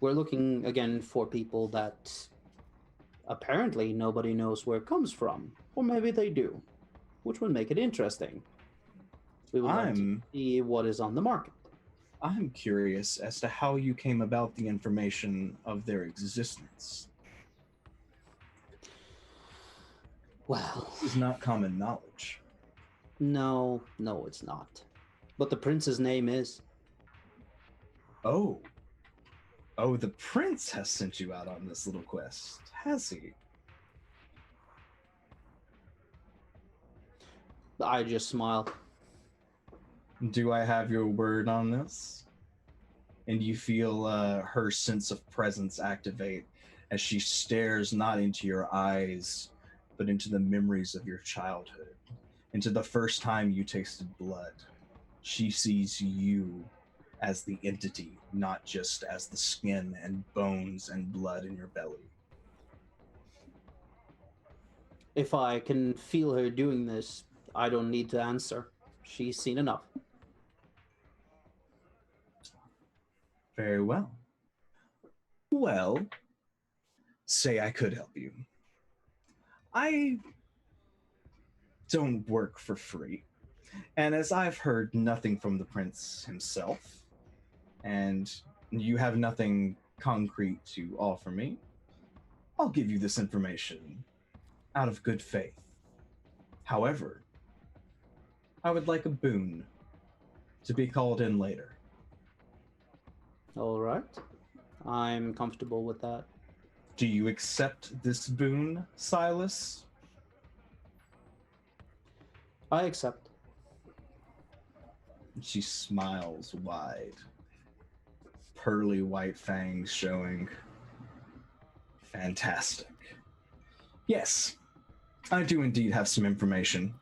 We're looking again for people that apparently nobody knows where it comes from, or maybe they do, which would make it interesting. We would like to see what is on the market.
I'm curious as to how you came about the information of their existence.
Well,
This is not common knowledge.
no, it's not. But the prince's name is.
Oh, the prince has sent you out on this little quest, has he?
I just smile.
Do I have your word on this? And you feel her sense of presence activate as she stares not into your eyes, but into the memories of your childhood, into the first time you tasted blood, She sees you as the entity, not just as the skin and bones and blood in your belly.
If I can feel her doing this, I don't need to answer. She's seen enough.
Very well. Well, say I could help you. I don't work for free. And as I've heard nothing from the prince himself, and you have nothing concrete to offer me, I'll give you this information out of good faith. However, I would like a boon to be called in later.
All right. I'm comfortable with that.
Do you accept this boon, Silas?
I accept.
She smiles wide. Pearly white fangs showing. Fantastic. Yes, I do indeed have some information.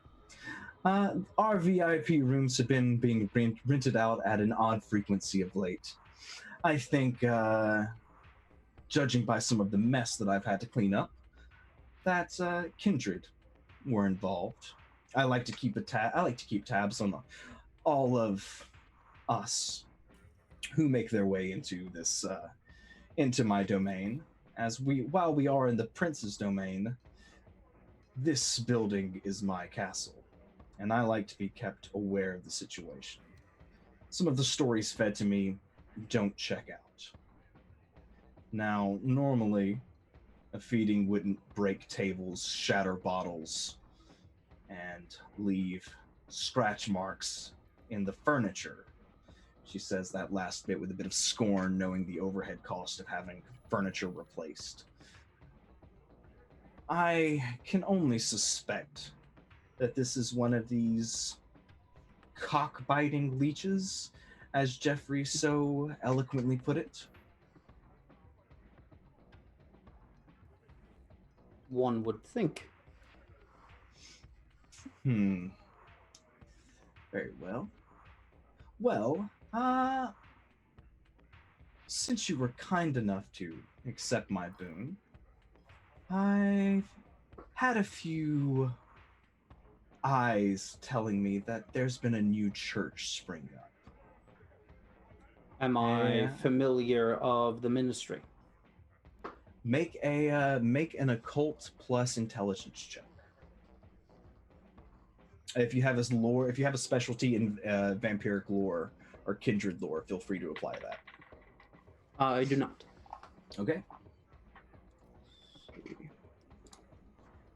Our VIP rooms have been being rented out at an odd frequency of late. I think, judging by some of the mess that I've had to clean up, that kindred were involved. I like to keep tabs on all of us who make their way into this into my domain. While we are in the prince's domain, this building is my castle, and I like to be kept aware of the situation. Some of the stories fed to me don't check out. Now, normally, a feeding wouldn't break tables, shatter bottles, and leave scratch marks in the furniture. She says that last bit with a bit of scorn, knowing the overhead cost of having furniture replaced. I can only suspect that this is one of these cock-biting leeches, as Jeffrey so eloquently put it.
One would think.
Very well. Well, since you were kind enough to accept my boon, I've had a few eyes telling me that there's been a new church spring up.
Am I familiar of the ministry?
Make an occult plus intelligence check. If you have a specialty in vampiric lore or kindred lore, feel free to apply that.
I do not.
Okay.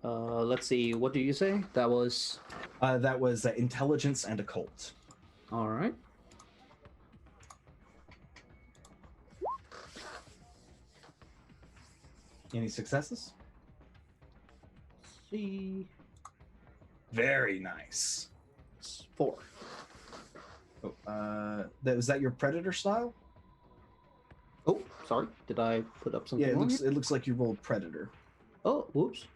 Let's see. What do you say? That was
intelligence and occult.
all right.
Any successes?
See.
Very nice.
It's 4.
Oh, was that your predator style?
Oh, sorry. Did I put up something?
Yeah,
wrong
it looks like you rolled predator.
Oh, whoops.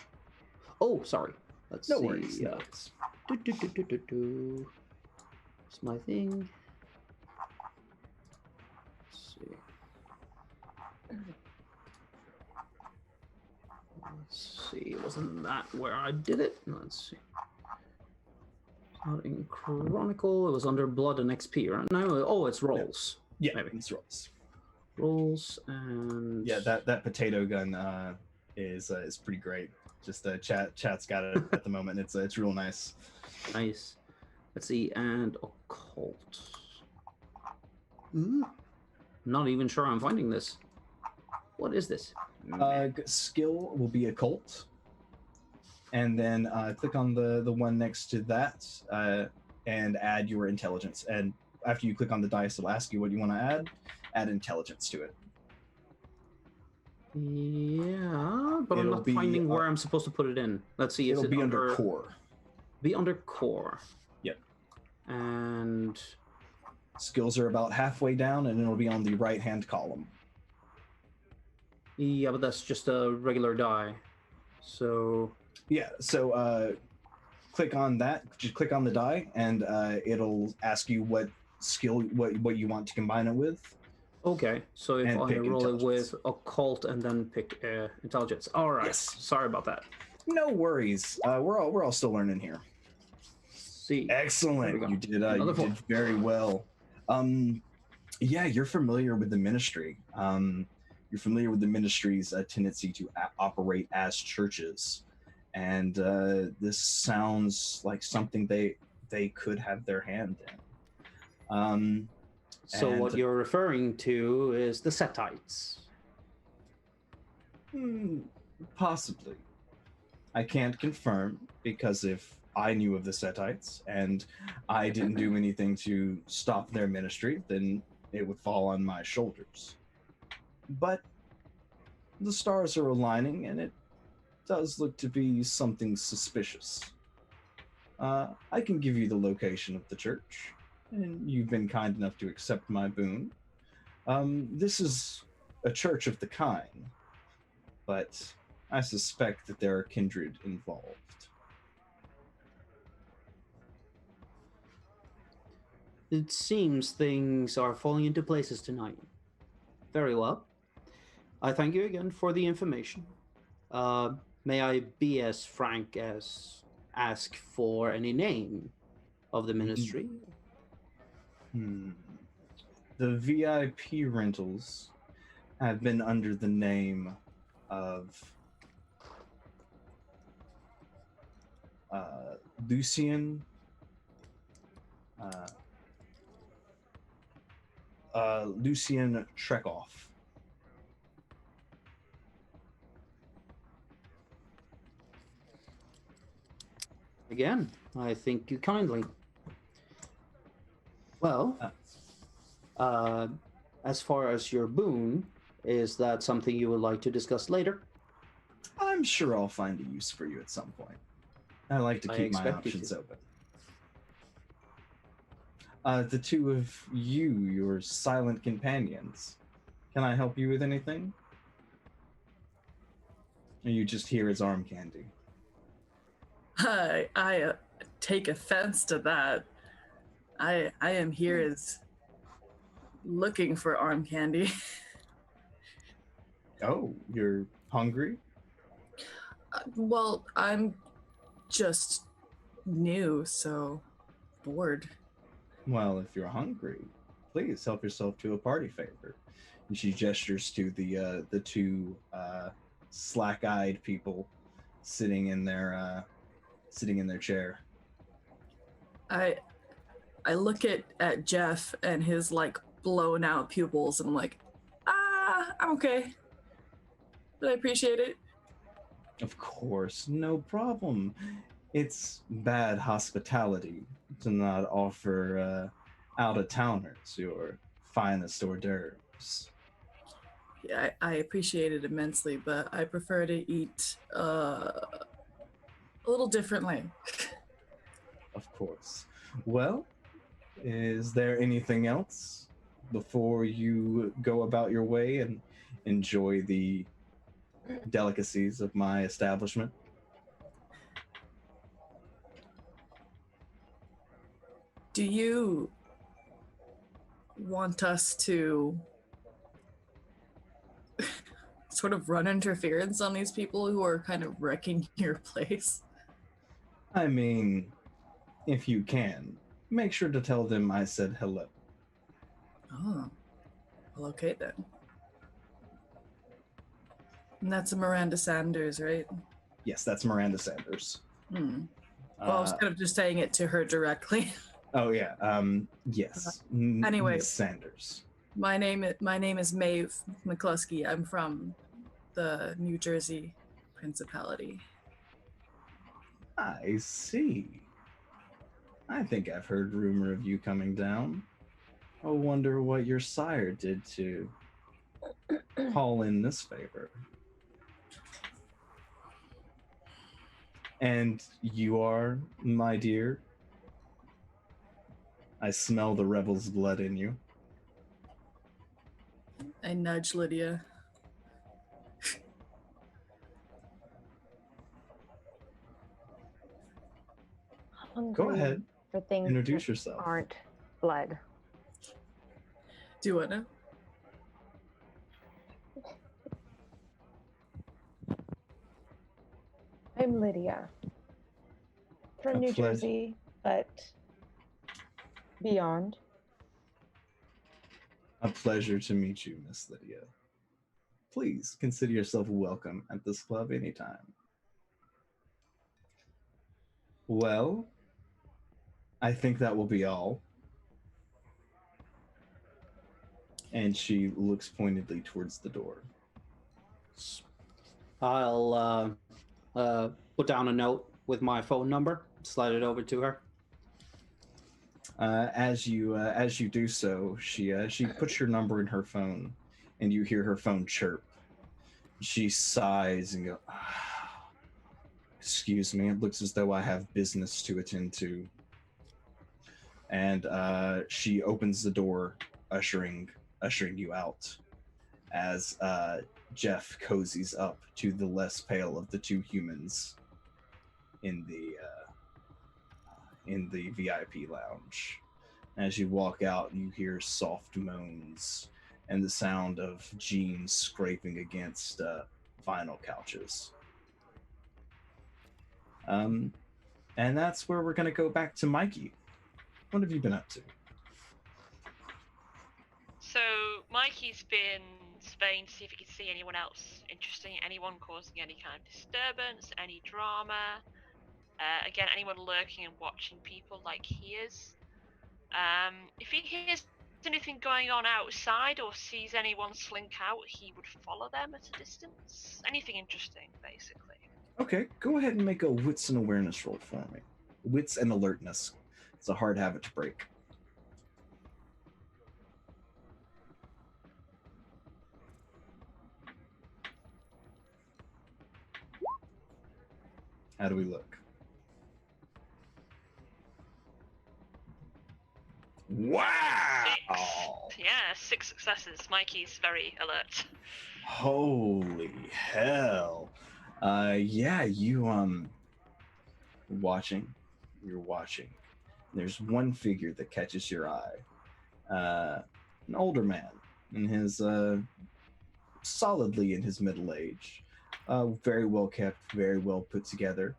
Oh, sorry. Let's see.
No worries. No worries.
It's my thing. Let's see. Let's see. Wasn't that where I did it? Let's see. Not in Chronicle. It was under Blood and XP, right? No. Oh, it's rolls.
Yeah,
maybe
it's rolls.
Rolls and
yeah, that potato gun is pretty great. Just chat's got it at the moment. It's real nice.
Nice. Let's see, and occult. Ooh. Not even sure I'm finding this. What is this?
Skill will be occult, and then click on the one next to that and add your intelligence. And after you click on the dice, it'll ask you what you want to add. Add intelligence to it.
Yeah, but I'm
It'll
not
be,
finding where I'm supposed to put it in. Let's see.
It'll be under core.
Be under core.
Yep.
And
skills are about halfway down, and it'll be on the right-hand column.
Yeah, but that's just a regular die. So
yeah. So click on that. Just click on the die, and it'll ask you what skill, what you want to combine it with.
Okay, so if
And
I
pick
roll it
intelligence.
with occult and then pick intelligence. All right.
Yes.
Sorry about that.
No worries. We're all still learning here.
See. There we
Excellent.
go.
You did
Another four.
very well. Yeah, you're familiar with the ministry. You're familiar with the ministry's tendency to operate as churches, and this sounds like something they could have their hand in.
So what
and-
you're referring to is the Setites.
Possibly. I can't confirm, because if I knew of the Setites and I didn't do anything to stop their ministry, then it would fall on my shoulders. But the stars are aligning, and it does look to be something suspicious. I can give you the location of the church, and you've been kind enough to accept my boon. This is a church of the kind, but I suspect that there are kindred involved.
It seems things are falling into places tonight. Very well. I thank you again for the information. May I be as frank as ask for any name of the ministry?
The VIP rentals have been under the name of Lucian Lucian Trekoff.
Again, I thank you kindly. Well, as far as your boon, is that something you would like to discuss later?
I'm sure I'll find a use for you at some point. I like to
I
keep my
expect you
options
to.
open. The two of you, your silent companions, can I help you with anything? Or you just hear his arm candy?
I take offense to that. I am here as looking for arm candy.
Oh, you're hungry?
Well, I'm just new, so bored.
Well, if you're hungry, please help yourself to a party favor. And she gestures to the two slack-eyed people sitting in their chair.
I look at Jeff and his like blown out pupils, and I'm like, I'm okay. But I appreciate it.
Of course, no problem. It's bad hospitality to not offer out-of-towners your finest hors d'oeuvres.
Yeah, I appreciate it immensely, but I prefer to eat a little differently.
Of course. Well, is there anything else before you go about your way and enjoy the delicacies of my establishment?
Do you want us to sort of run interference on these people who are kind of wrecking your place?
I mean, if you can, make sure to tell them I said hello.
Oh, well, okay then. And that's a Miranda Sanders, right?
Yes, that's Miranda Sanders.
Well, I was kind of just saying it to her directly.
Oh yeah. Yes.
Anyway.
Miss Sanders.
My name is Maeve McCluskey. I'm from the New Jersey Principality.
I see. I think I've heard rumor of you coming down. I wonder what your sire did to call in this favor. And you are, my dear? I smell the rebel's blood in you.
I nudge Lydia.
hungry
Go ahead.
for things
Introduce
that
yourself.
aren't blood.
Do you want to?
I'm Lydia from
A
New
pleasure.
Jersey, but beyond.
A pleasure to meet you, Miss Lydia. Please consider yourself welcome at this club anytime. Well, I think that will be all. And she looks pointedly towards the door.
I'll put down a note with my phone number, slide it over to her.
As you do so, she puts your number in her phone, and you hear her phone chirp. She sighs and goes, "Excuse me, it looks as though I have business to attend to." And she opens the door, ushering you out, as Jeff cozies up to the less pale of the two humans in the VIP lounge. As you walk out, you hear soft moans and the sound of jeans scraping against vinyl couches. And that's where we're going to go back to Mikey. What have you been up to?
So Mikey's been surveying to see if he can see anyone else interesting, anyone causing any kind of disturbance, any drama. Again, anyone lurking and watching people like he is. If he hears anything going on outside or sees anyone slink out, he would follow them at a distance. Anything interesting, basically.
Okay, go ahead and make a wits and awareness roll for me. Wits and alertness. It's a hard habit to break. How do we look? Wow!
6. Yeah, 6 successes. Mikey's very alert.
Holy hell. Yeah, watching. You're watching. There's one figure that catches your eye. An older man in his solidly in his middle age. Very well kept, very well put together.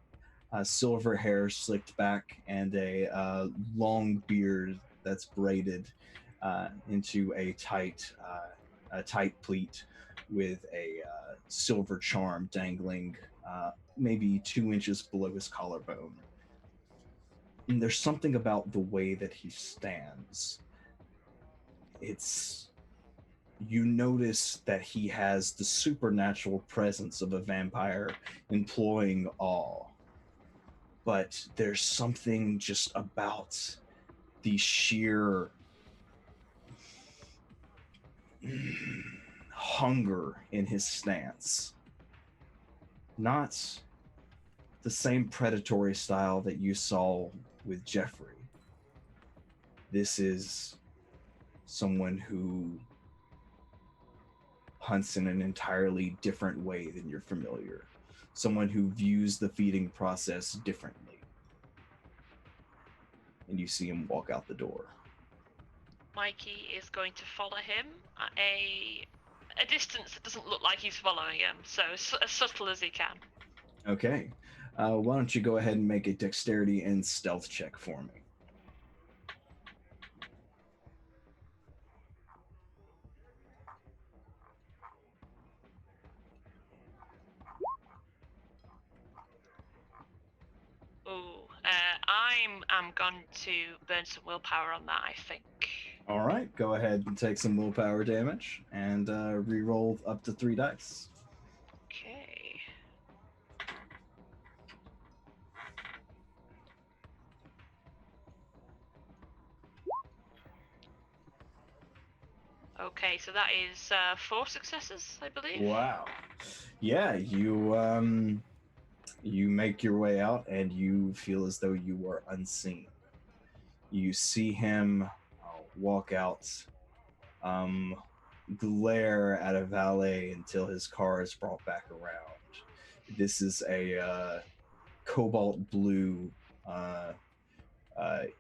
Silver hair slicked back and a long beard that's braided into a tight pleat with a silver charm dangling maybe 2 inches below his collarbone. And there's something about the way that he stands. You notice that he has the supernatural presence of a vampire employing awe. But there's something just about the sheer hunger in his stance. Not the same predatory style that you saw with Jeffrey. This is someone who hunts in an entirely different way than you're familiar. Someone who views the feeding process differently. And you see him walk out the door.
Mikey is going to follow him at a distance that doesn't look like he's following him, so as subtle as he can.
Okay. Why don't you go ahead and make a dexterity and stealth check for me?
Ooh, I'm going to burn some willpower on that, I think.
All right, go ahead and take some willpower damage and re-roll up to 3 dice.
Okay. Okay, so that is 4 successes, I believe.
Wow. Yeah, you make your way out and you feel as though you are unseen. You see him walk out, glare at a valet until his car is brought back around. This is a cobalt blue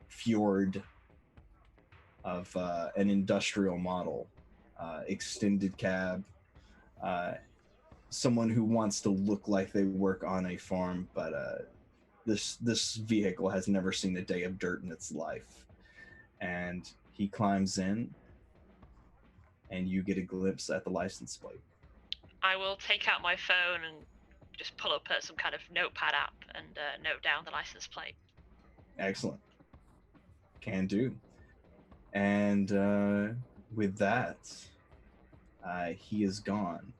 fjord of an industrial model, extended cab, someone who wants to look like they work on a farm, but this vehicle has never seen a day of dirt in its life. And he climbs in, and you get a glimpse at the license plate.
I will take out my phone and just pull up some kind of notepad app and note down the license plate.
Excellent. Can do. And with that, he is gone,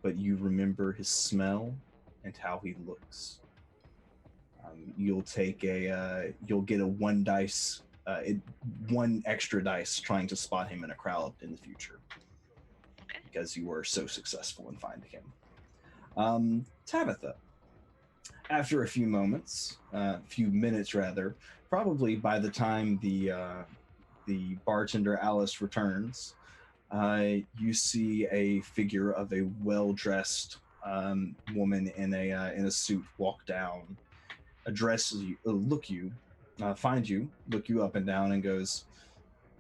but you remember his smell and how he looks. You'll get a one extra dice trying to spot him in a crowd in the future.
Okay.
Because you were so successful in finding him. Tabitha, after a few minutes rather, probably by the time the bartender Alice returns, you see a figure of a well-dressed woman in a suit walk down, addresses you, find you, look you up and down, and goes,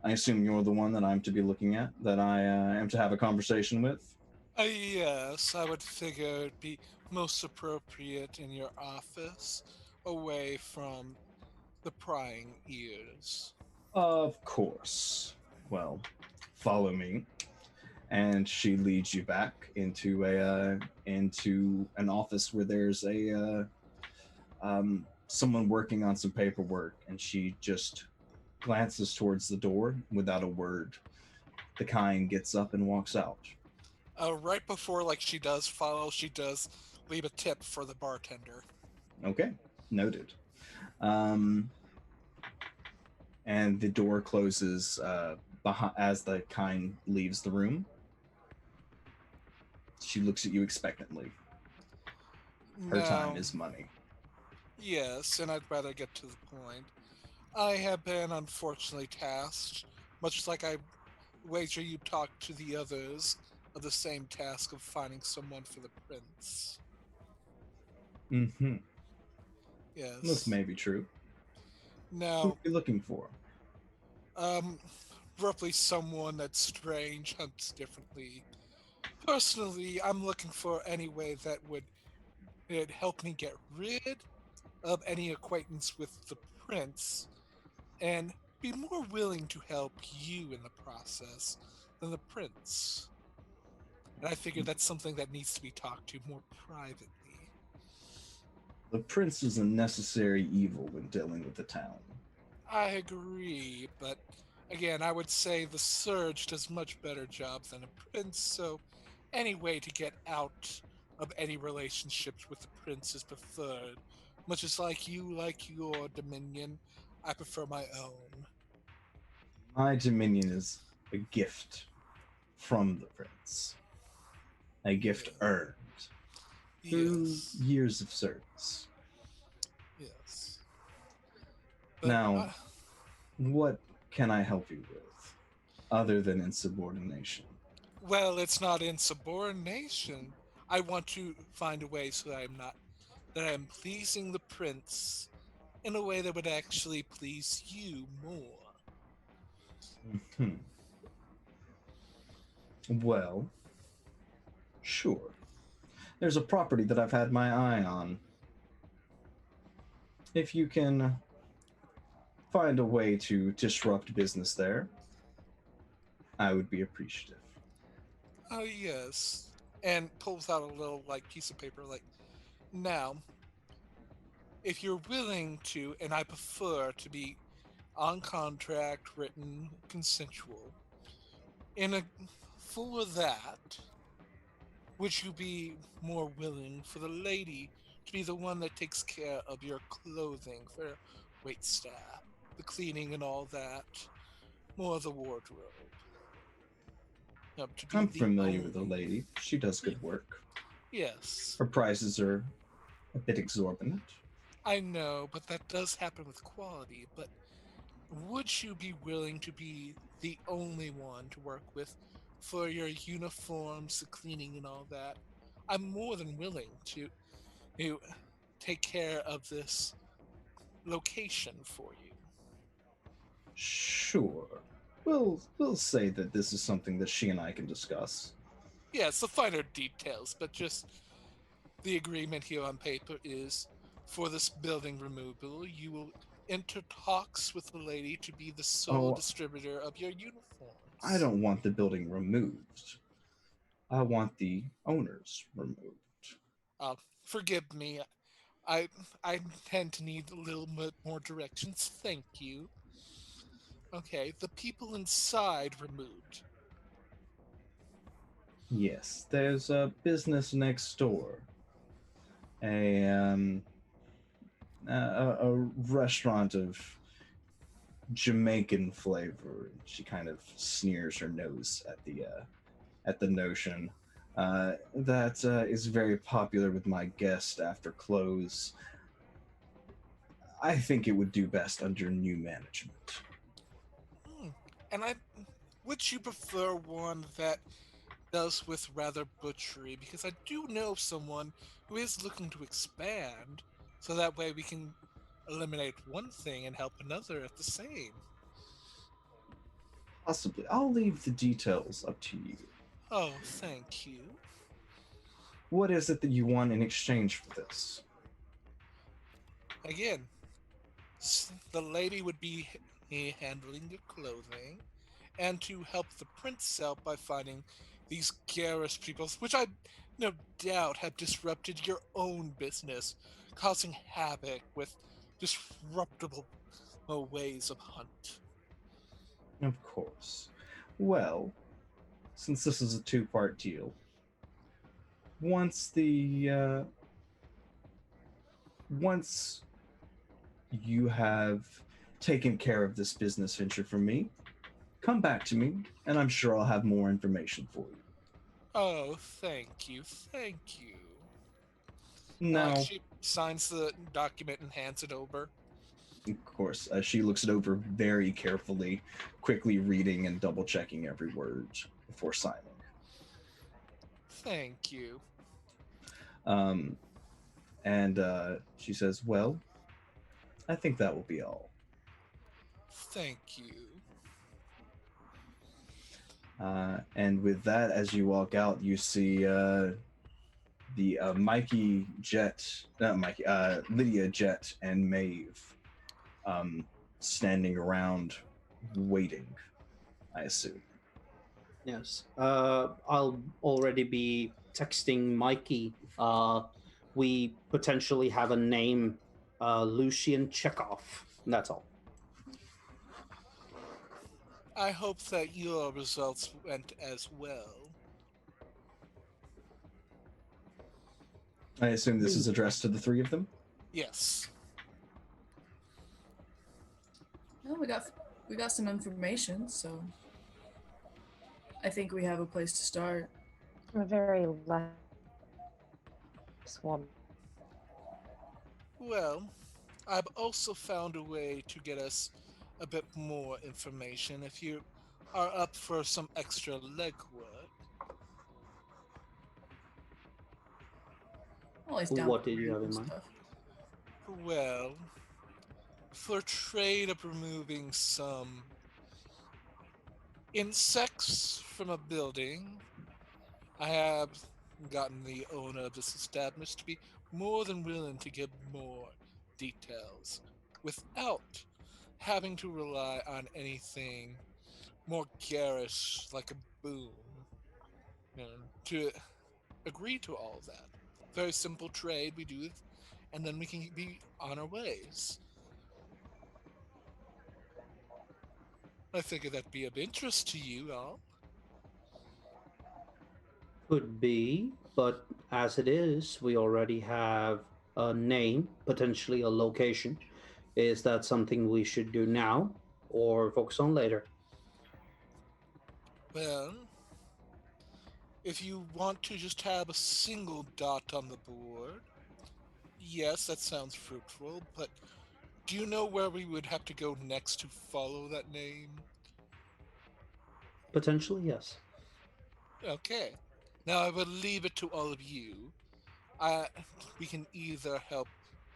"I assume you're the one that I'm to be looking at, that I am to have a conversation with."
Yes, I would figure it'd be most appropriate in your office, away from the prying ears.
Of course. Well, follow me. And she leads you back into an office where there's someone working on some paperwork, and she just glances towards the door without a word. The kind gets up and walks out.
Right before she does follow, she does leave a tip for the bartender.
Okay, noted. And the door closes as the kind leaves the room. She looks at you expectantly. Her time is money.
Yes, and I'd rather get to the point. I have been unfortunately tasked, much like I wager you talked to the others, of the same task of finding someone for the prince.
Mm-hmm.
Yes.
This may be true. Who
Now,
are you looking for?
roughly someone that's strange, hunts differently. Personally, I'm looking for any way that would help me get rid of any acquaintance with the prince, and be more willing to help you in the process than the prince. And I figure that's something that needs to be talked to more privately.
The prince is a necessary evil when dealing with the town.
I agree, but again, I would say the Surge does much better job than a prince, so any way to get out of any relationships with the prince is preferred. Much as like your dominion, I prefer my own.
My dominion is a gift from the prince. A gift earned through
Yes.
years of service.
Yes. But,
Now, what can I help you with, other than insubordination?
well, it's not insubordination. I want to find a way so that I'm pleasing the prince in a way that would actually please you more.
Hmm. Well, sure. There's a property that I've had my eye on. If you can find a way to disrupt business there, I would be appreciative.
Oh yes, and pulls out a little piece of paper. Now, if you're willing to, and I prefer to be on contract, written, consensual. In a For that, would you be more willing for the lady to be the one that takes care of your clothing, for wait staff, the cleaning and all that, more of the wardrobe? To be
I'm
the
familiar with the
only.
lady. She does good work.
Yes,
Her prices are a bit exorbitant.
I know, but that does happen with quality. But would you be willing to be the only one to work with for your uniforms, the cleaning, and all that? I'm more than willing to take care of this location for you.
Sure. We'll say that this is something that she and I can discuss.
Yes, the finer details, but just the agreement here on paper is for this building removal, you will enter talks with the lady to be the sole
Oh,
distributor of your
I
uniforms.
don't want the building removed. I want the owners removed.
Forgive me, I I tend to need a little bit more directions. Thank you. Okay, the people inside removed.
Yes, there's a business next door. A a restaurant of Jamaican flavor. She kind of sneers her nose at the notion. That is very popular with my guest after close. I think it would do best under new management.
Hmm. And I would you prefer one that does with rather butchery? Because I do know someone who is looking to expand, so that way we can eliminate one thing and help another at the same.
Possibly. I'll leave the details up to you.
Oh, thank you.
What is it that you want in exchange for this?
Again, the lady would be handling the clothing, and to help the prince out by finding these garish peoples, which I no doubt have disrupted your own business, causing havoc with disruptible ways of hunt.
Of course. Well, since this is a two-part deal, once the once you have taken care of this business venture for me, come back to me, and I'm sure I'll have more information for you.
Oh, thank you, thank you.
Now,
She signs the document and hands it over.
of course, she looks it over very carefully, quickly reading and double checking every word before signing.
Thank you.
Um, and she says, "Well, I think that will be all."
Thank you.
And with that, as you walk out, you see the Mikey Jet, not Mikey, Lydia Jet and Maeve um, standing around waiting, I assume.
Yes. I'll already be texting Mikey. We potentially have a name, Lucian Chekhov. That's all.
I hope that your results went as well.
I assume this is addressed to the three of them.
Yes.
Well, we got some information, so I think we have a place to start.
A very less woman.
Well, I've also found a way to get us a bit more information if you are up for some extra legwork.
Always down
What
for
did you have in
random
mind?
stuff.
Well, for trade of removing some insects from a building, I have gotten the owner of this establishment to be more than willing to give more details without having to rely on anything more garish like a boom, you know, to agree to all of that. Very simple trade we do, and then we can be on our ways. I figure that'd be of interest to you all.
Could be, but as it is, we already have a name, potentially a location. Is that something we should do now or focus on later?
Well, if you want to just have a single dot on the board, yes, that sounds fruitful, but do you know where we would have to go next to follow that name?
Potentially, yes.
Okay. Now I will leave it to all of you. I, we can either help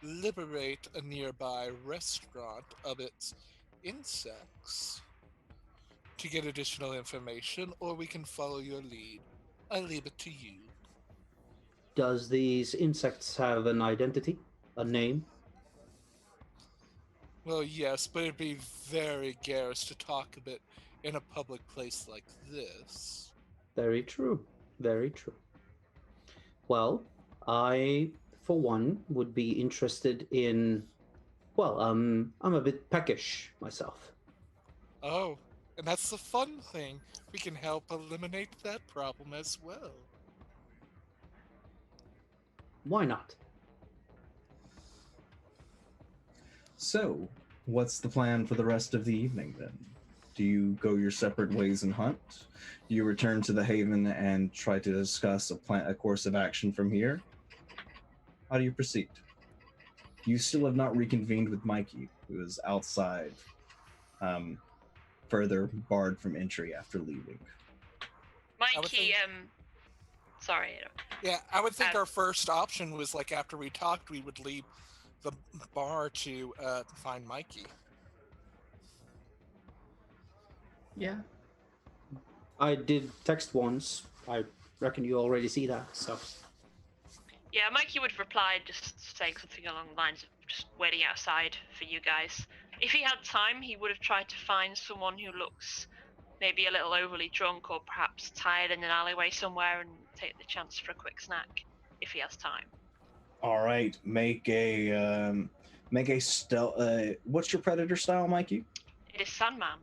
liberate a nearby restaurant of its insects to get additional information, or we can follow your lead. I leave it to you.
Does these insects have an identity, a name?
Well, yes, but it'd be very garish to talk of it in a public place like this.
Very true. Very true. Well, I, for one, would be interested in. Well, I'm a bit peckish myself.
Oh, and that's the fun thing. We can help eliminate that problem as well.
Why not?
So, what's the plan for the rest of the evening then? Do you go your separate ways and hunt? Do you return to the Haven and try to discuss a course of action from here? How do you proceed? You still have not reconvened with Mikey, who is outside, further barred from entry after leaving.
Mikey, sorry.
Yeah, I would think our first option was like after we talked, we would leave the bar to find Mikey.
Yeah.
I did text once. I reckon you already see that, so.
Yeah, Mikey would reply just saying something along the lines of just waiting outside for you guys. If he had time, he would have tried to find someone who looks maybe a little overly drunk or perhaps tired in an alleyway somewhere and take the chance for a quick snack if he has time.
All right, make a stealth. What's your predator style, Mikey?
It is Sandman.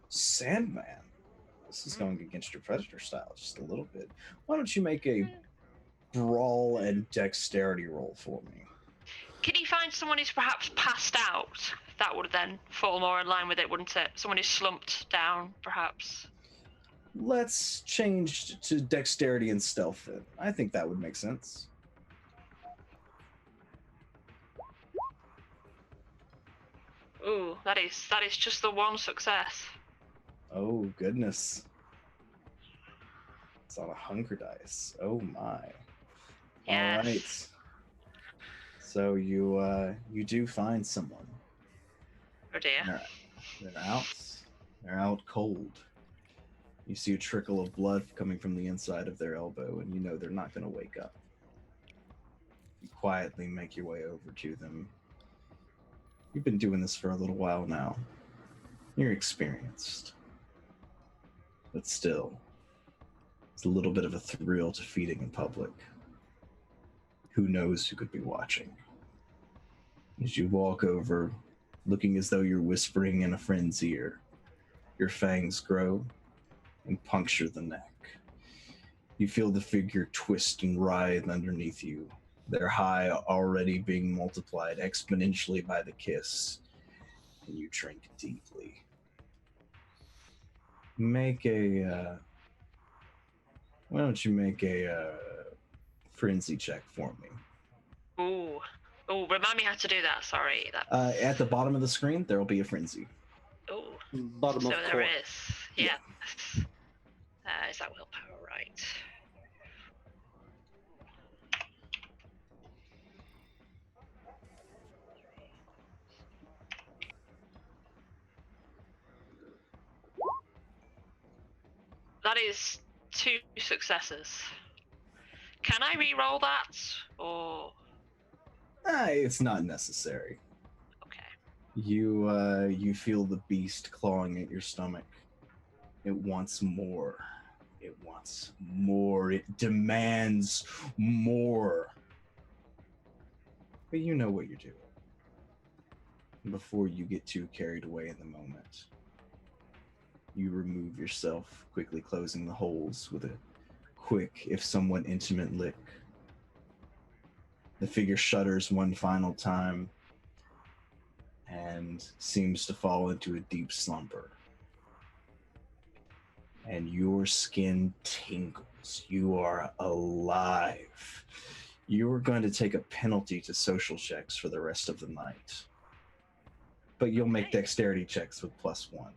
Sandman. This is going against your predator style just a little bit. Why don't you make a brawl and dexterity roll for me?
Can he find someone who's perhaps passed out? That would then fall more in line with it, wouldn't it? Someone who's slumped down, perhaps.
Let's change to dexterity and stealth then. I think that would make sense.
Ooh, that is just the one success.
Oh goodness. It's on a hunger dice. Oh my.
Yes.
All right. So you do find someone.
Oh dear.
They're out cold. You see a trickle of blood coming from the inside of their elbow, and you know they're not going to wake up. You quietly make your way over to them. You've been doing this for a little while now. You're experienced. But still, it's a little bit of a thrill to feeding in public. Who knows who could be watching? As you walk over, looking as though you're whispering in a friend's ear, your fangs grow and puncture the neck. You feel the figure twist and writhe underneath you, their high already being multiplied exponentially by the kiss, and you drink deeply. Make a, why don't you make a frenzy check for me?
Ooh, remind me how to do that. Sorry,
At the bottom of the screen, there will be a frenzy.
Ooh,
Bottom
so
of
there
court.
is. Yes. Is that willpower right? That is 2 successes. Can I re-roll that, or?
It's not necessary.
Okay.
You feel the beast clawing at your stomach. It wants more. It wants more. It demands more. But you know what you're doing. Before you get too carried away in the moment, you remove yourself, quickly closing the holes with a quick, if somewhat intimate lick. The figure shudders one final time and seems to fall into a deep slumber. And your skin tingles. You are alive. You are going to take a penalty to social checks for the rest of the night. But you'll make dexterity checks with +1.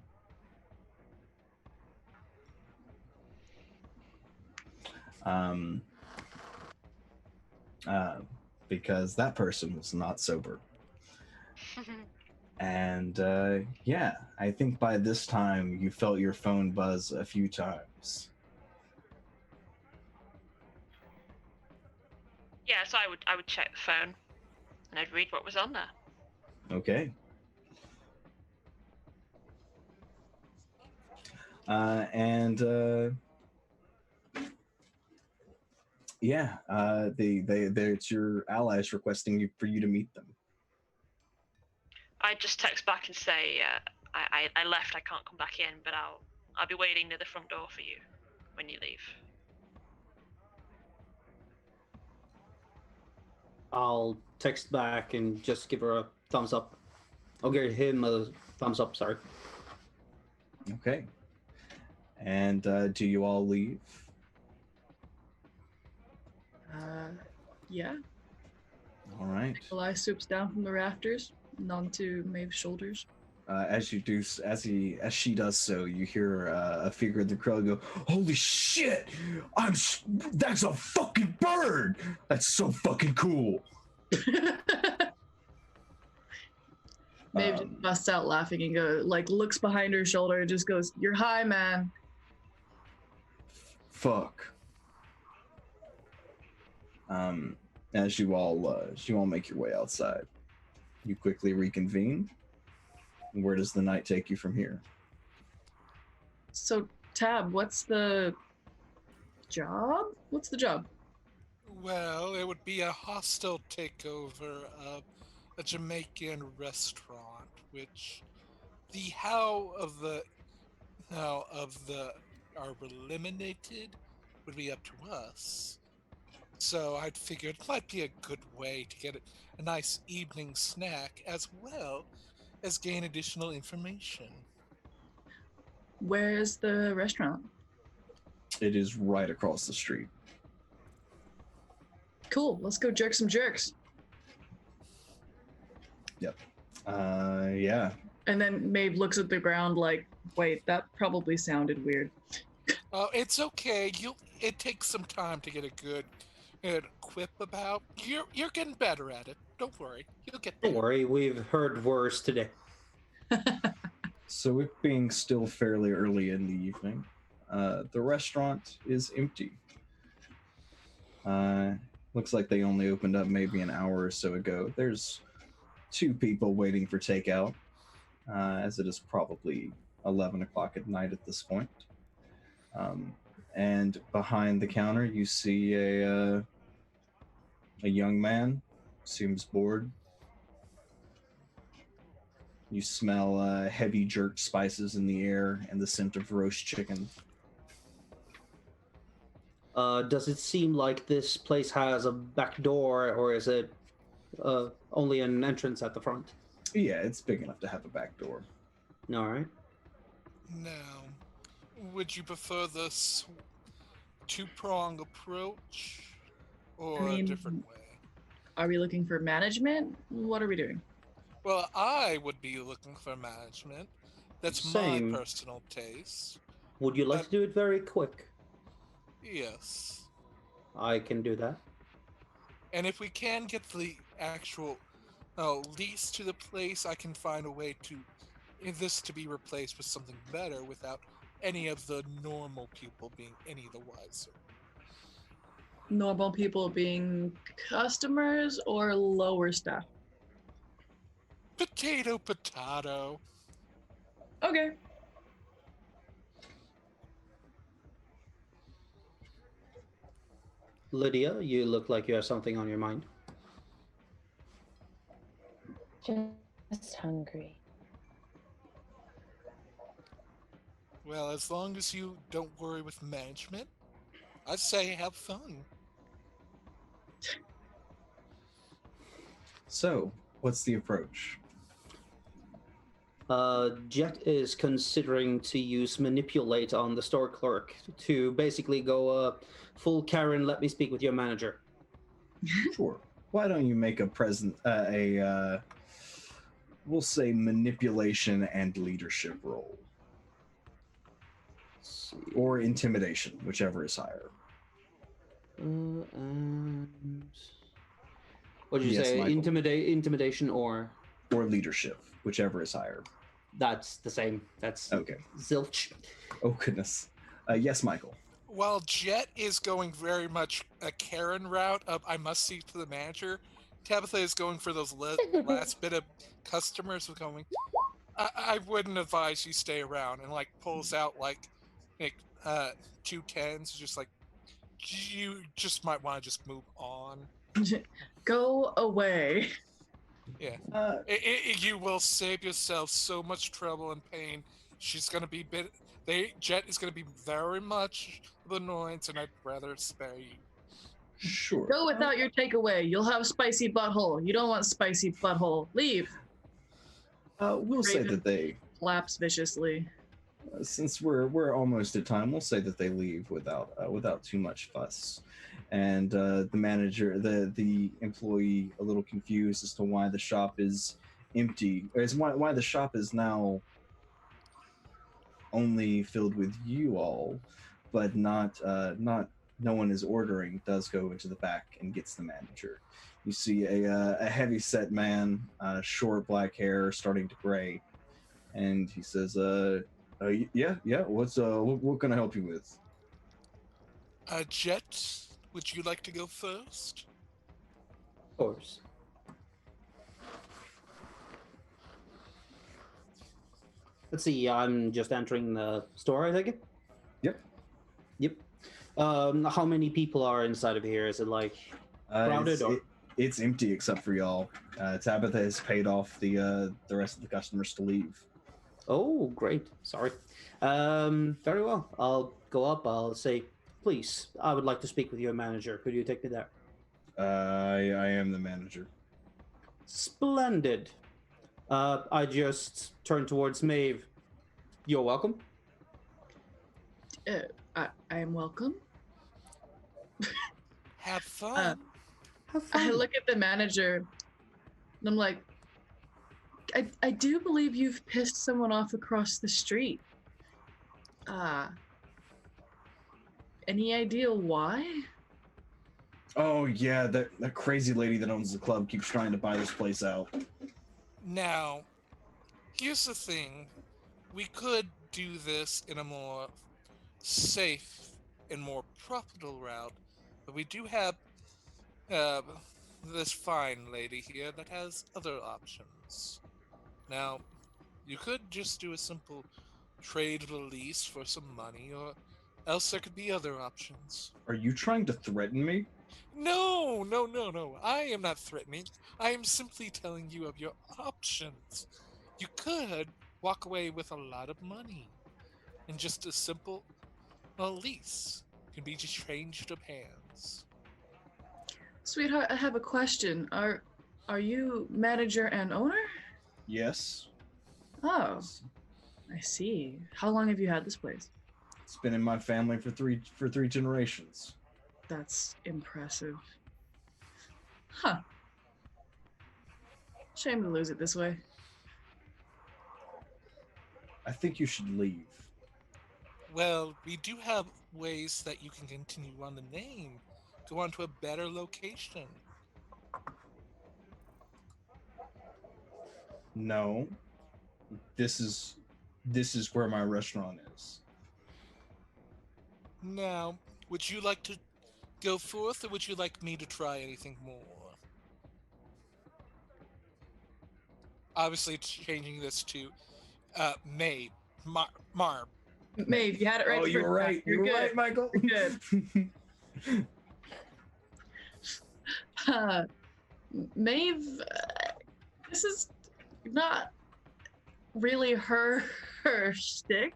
Because that person was not sober. And yeah, I think by this time you felt your phone buzz a few times.
Yeah, so I would check the phone and I'd read what was on there.
Okay. And yeah, it's your allies requesting you for you to meet them.
I just text back and say, I left, I can't come back in, but I'll be waiting near the front door for you when you leave.
I'll text back and just give her a thumbs up. I'll give him a thumbs up, sorry.
Okay. And do you all leave?
Yeah.
All right.
Eli swoops down from the rafters and onto Maeve's shoulders.
As she does so, you hear a figure in the crowd go, "Holy shit! That's a fucking bird! That's so fucking cool!"
Maeve just busts out laughing and looks behind her shoulder and just goes, "You're high, man."
Fuck. As you all make your way outside, you quickly reconvene. Where does the night take you from here?
So, Tab, what's the job? What's the job?
Well, it would be a hostile takeover of a Jamaican restaurant, which the how of the are eliminated would be up to us. So I'd figured it might be a good way to get a nice evening snack as well as gain additional information.
Where's the restaurant?
It is right across the street.
Cool, let's go jerk some jerks.
Yep. Yeah.
And then Maeve looks at the ground like, wait, that probably sounded weird.
It's okay. It takes some time to get a good quip about. You're getting better at it. Don't worry. You'll get there.
Don't worry, we've heard worse today.
So it being still fairly early in the evening, the restaurant is empty. Looks like they only opened up maybe an hour or so ago. There's 2 people waiting for takeout, as it is probably 11 o'clock at night at this point. And behind the counter, you see a young man, seems bored. You smell heavy jerk spices in the air and the scent of roast chicken.
Does it seem like this place has a back door, or is it only an entrance at the front?
Yeah, it's big enough to have a back door.
All right.
Now, would you prefer this two-prong approach or a different way?
Are we looking for management? What are we doing?
Well, I would be looking for management. That's
Same.
my personal taste.
Would you like to do it very quick?
Yes.
I can do that.
And if we can get the actual lease to the place, I can find a way to this to be replaced with something better without any of the normal people being any the wiser.
Normal people being customers or lower staff?
Potato, potato.
Okay.
Lydia, you look like you have something on your mind.
Just hungry.
Well, as long as you don't worry with management, I'd say have fun.
So, what's the approach?
Jet is considering to use manipulate on the store clerk to basically go full Karen, let me speak with your manager.
Sure. Why don't you make we'll say manipulation and leadership role. Or intimidation, whichever is higher.
And... What did you say?
Michael.
Intimidation or?
or leadership, whichever is higher?
That's the same. That's
Okay.
zilch.
Oh goodness. Yes, Michael.
While Jet is going very much a Karen route of I must speak to the manager, Tabitha is going for those last bit of customers who going, I wouldn't advise you stay around, and like pulls out like two tens, just like you just might want to just move on.
Go away.
Yeah.
Uh,
You will save yourself so much trouble and pain. She's gonna be Jet is gonna be very much of annoyance, and I'd rather spare you.
sure.
Go without your takeaway. You'll have spicy butthole. You don't want spicy butthole. Leave.
We'll say
Raven
that they,
flaps viciously.
since we're almost at time, we'll say that they leave without too much fuss. And the manager, the employee, a little confused as to why the shop is empty, or is why the shop is now only filled with you all, but not no one is ordering. Does go into the back and gets the manager. You see a heavy set man, short black hair starting to gray, and he says, yeah, what can I help you with?
Jet, would you like to go first?
Of course. Let's see. I'm just entering the store. I think.
Yep.
Yep. How many people are inside of here? Is it like crowded or?
It's empty except for y'all. Tabitha has paid off the rest of the customers to leave.
Oh, great. Sorry. Very well. I'll go up. I'll say, please, I would like to speak with your manager. Could you take me there?
I am the manager.
Splendid. I just turn towards Maeve. You're welcome.
I am welcome.
Have fun.
Have
I
fun.
look at the manager and I'm like, I do believe you've pissed someone off across the street. Any idea why?
Oh yeah, that crazy lady that owns the club keeps trying to buy this place out.
Now, here's the thing. We could do this in a more safe and more profitable route, but we do have uh, this fine lady here that has other options. Now, you could just do a simple trade release for some money, or else there could be other options.
Are you trying to threaten me?
No, no, no, no. I am not threatening. I am simply telling you of your options. You could walk away with a lot of money, and just a simple lease can be just changed of hands.
Sweetheart, I have a question. Are you manager and owner?
Yes.
Oh, I see. How long have you had this place?
It's been in my family for three generations.
That's impressive. Huh. Shame to lose it this way.
I think you should leave.
Well, we do have ways that you can continue on the name. Go on to a better location.
No. This is where my restaurant is.
Now, would you like to go forth, or would you like me to try anything more? Obviously, changing this to May, Marb.
Maeve, you had it right.
Oh,
the
you
first
were
time.
right.
You're
You were
good.
right, Michael.
You're good. Maeve, this is not really her shtick.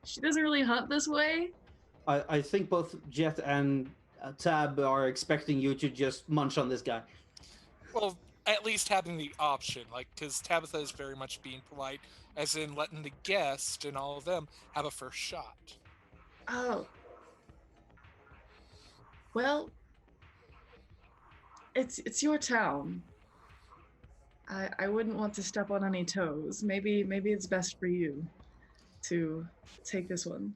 She doesn't really hunt this way.
I think both Jet and Tab are expecting you to just munch on this guy.
Well, at least having the option, like, because Tabitha is very much being polite, as in letting the guest and all of them have a first shot.
Oh. Well, it's your town. I wouldn't want to step on any toes. Maybe it's best for you to take this one,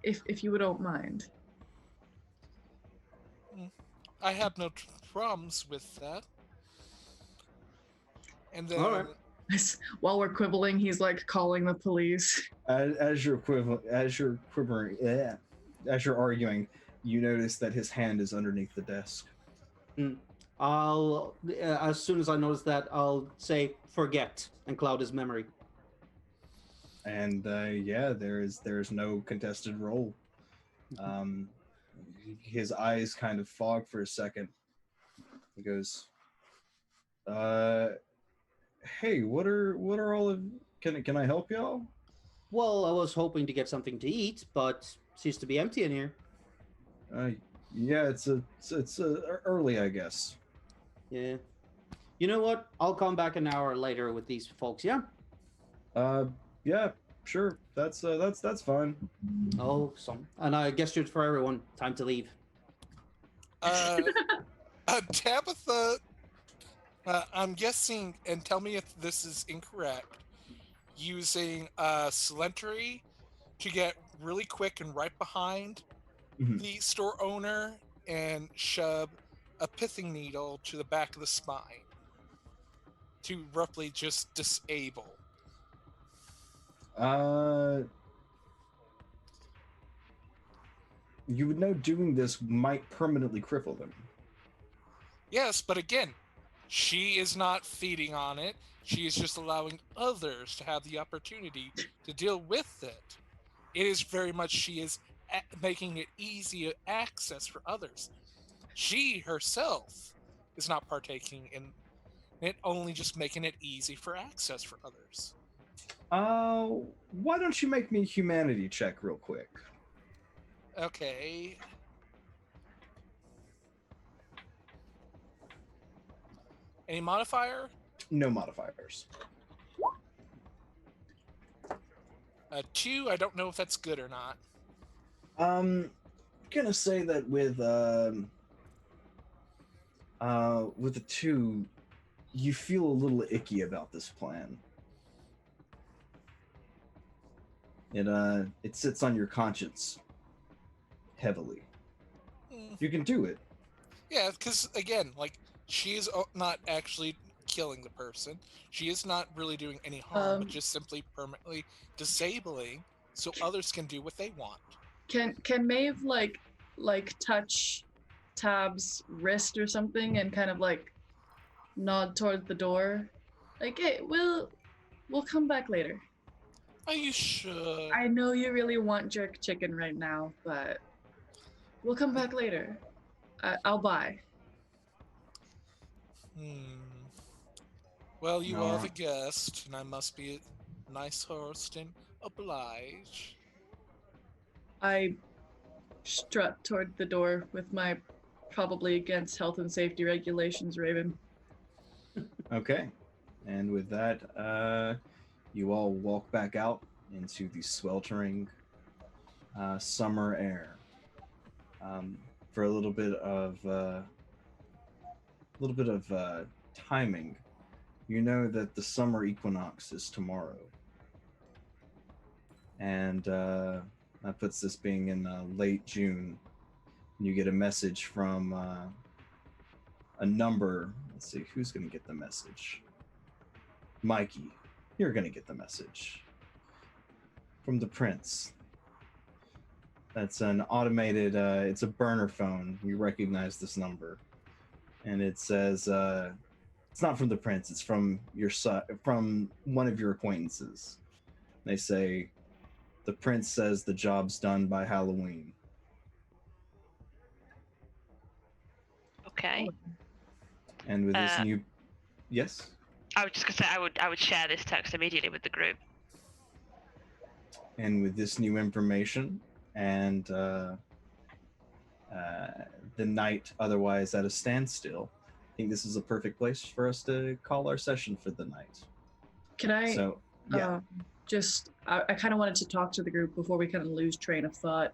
if you don't mind.
I have no problems with that. And then
All right.
While we're quibbling, he's like calling the police.
As you're arguing, you notice that his hand is underneath the desk.
I'll, as soon as I notice that, I'll say forget and cloud his memory.
And there's no contested roll. His eyes kind of fog for a second. He goes, "Hey, what are all of? Can I help y'all?"
Well, I was hoping to get something to eat, but seems to be empty in here.
Yeah, it's early, I guess.
Yeah. You know what? I'll come back an hour later with these folks. Yeah.
Yeah, sure. That's fine.
Oh, and I gestured for everyone. Time to leave.
Tabitha, I'm guessing, and tell me if this is incorrect, using Slentery to get really quick and right behind the store owner and shove a pithing needle to the back of the spine to roughly just disable.
You would know doing this might permanently cripple them.
Yes, but again, she is not feeding on it. She is just allowing others to have the opportunity to deal with it. It is very much she is making it easy access for others. She herself is not partaking in it, only just making it easy for access for others.
Why don't you make me a humanity check real quick?
Okay. Any modifier?
No modifiers.
2, I don't know if that's good or not.
Gonna say that with the 2, you feel a little icky about this plan. It sits on your conscience heavily. You can do it.
Yeah, because again, like, she is not actually killing the person. She is not really doing any harm, but just simply permanently disabling so others can do what they want.
Can Maeve like touch Tab's wrist or something and kind of like nod towards the door? Like, hey, we'll come back later.
Are you sure?
I know you really want jerk chicken right now, but we'll come back later. I'll buy.
Well, you are the guest, and I must be a nice host and oblige.
I strut toward the door with my probably against health and safety regulations raven.
Okay. And with that, you all walk back out into the sweltering summer air. For a little bit of timing, you know that the summer equinox is tomorrow, and that puts this being in late June. You get a message from a number. Let's see who's going to get the message. Mikey, you're going to get the message from the prince. That's an automated, it's a burner phone. You recognize this number. And it says, it's not from the prince, it's from from one of your acquaintances. They say, the prince says the job's done by Halloween.
Okay.
And with this new... Yes?
I was just going to say, I would share this text immediately with the group.
And with this new information, and the night otherwise at a standstill, I think this is a perfect place for us to call our session for the night.
Can I
yeah.
I kind of wanted to talk to the group before we kind of lose train of thought.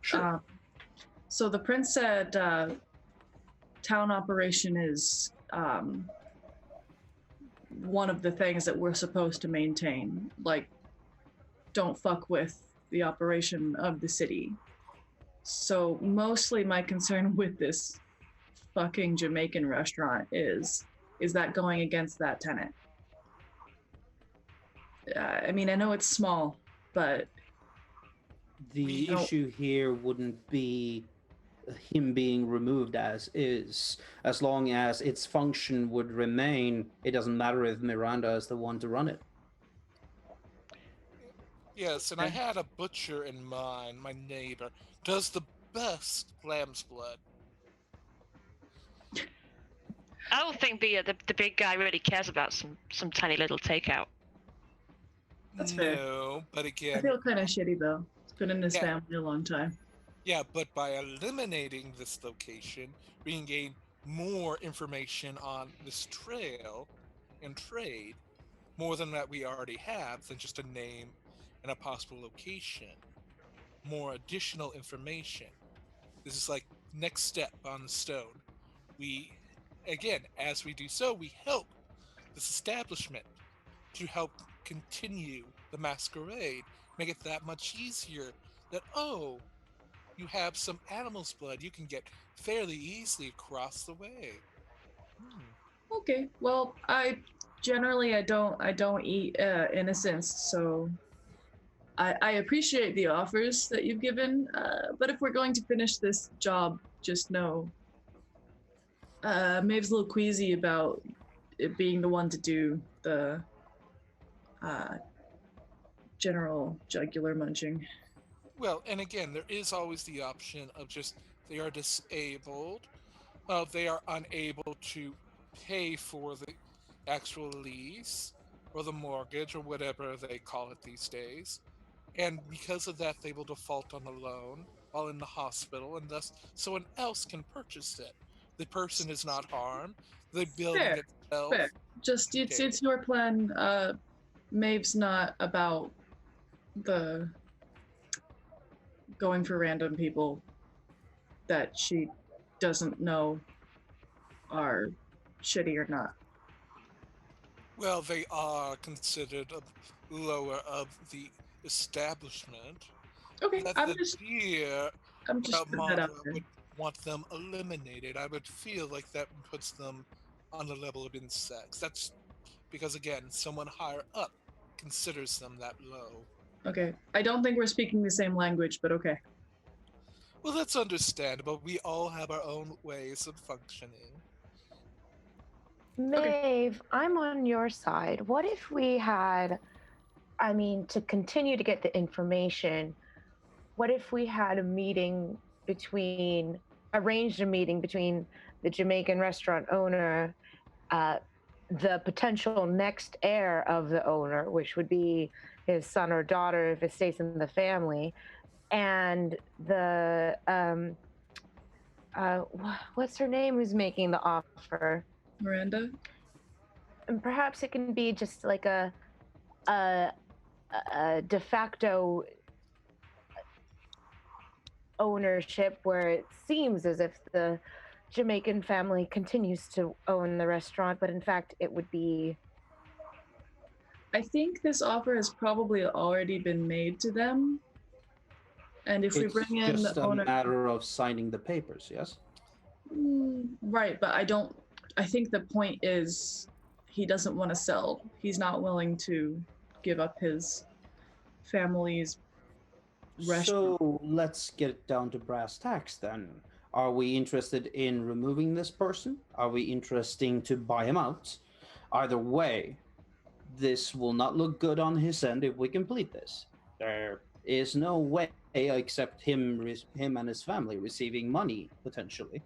Sure.
So the prince said town operation is one of the things that we're supposed to maintain. Like, don't fuck with the operation of the city. So mostly my concern with this fucking Jamaican restaurant is that going against that tenet? I mean, I know it's small, but
The
No.
issue here wouldn't be him being removed as is. As long as its function would remain, it doesn't matter if Miranda is the one to run it.
Yes, and I
Okay.
had a butcher in mind, my neighbor. Does the best lamb's blood.
I don't think the big guy really cares about some tiny little takeout.
That's fair.
No, but
I
again,
feel kind of shitty though. It's been in his
Yeah.
family a long time.
yeah, but by eliminating this location, we can gain more information on this trail and trade, more than that we already have than just a name and a possible location. More additional information. This is like next step on the stone. We, again, as we do so, we help this establishment to help continue the masquerade, make it that much easier that, oh, you have some animal's blood you can get fairly easily across the way.
Okay. Well, I don't eat innocents, so I appreciate the offers that you've given. But if we're going to finish this job, just know Maeve's a little queasy about it being the one to do the uh, general jugular munching.
Well, and again, there is always the option of just they are disabled, they are unable to pay for the actual lease or the mortgage or whatever they call it these days. And because of that, they will default on the loan while in the hospital, and thus someone else can purchase it. The person is not harmed. The building
Fair,
itself.
fair. Just
Okay.
it's your plan. Maeve's not about the going for random people that she doesn't know are shitty or not.
Well, they are considered a lower of the establishment.
Okay,
That's
I'm
the
just
fear.
I'm just putting that out
Mara
there.
would want them eliminated. I would feel like that puts them on the level of insects. That's because, again, someone higher up considers them that low.
Okay, I don't think we're speaking the same language, but okay.
Well, that's understandable. We all have our own ways of functioning.
Maeve, I'm on your side. What if we had, I mean, to continue to get the information, what if we had a meeting between, arranged a meeting between the Jamaican restaurant owner, uh, the potential next heir of the owner, which would be his son or daughter if it stays in the family, and the, what's her name who's making the offer?
Miranda?
And perhaps it can be just like a, a de facto ownership where it seems as if the Jamaican family continues to own the restaurant, but in fact it would be.
I think this offer has probably already been made to them. And if we
It's
bring in
just
the
a
owner,
matter of signing the papers, yes?
Right, but I think the point is he doesn't want to sell. He's not willing to give up his family's restaurant.
So let's get it down to brass tacks then. Are we interested in removing this person? Are we interested to buy him out? Either way, this will not look good on his end if we complete this. There is no way except him and his family receiving money potentially.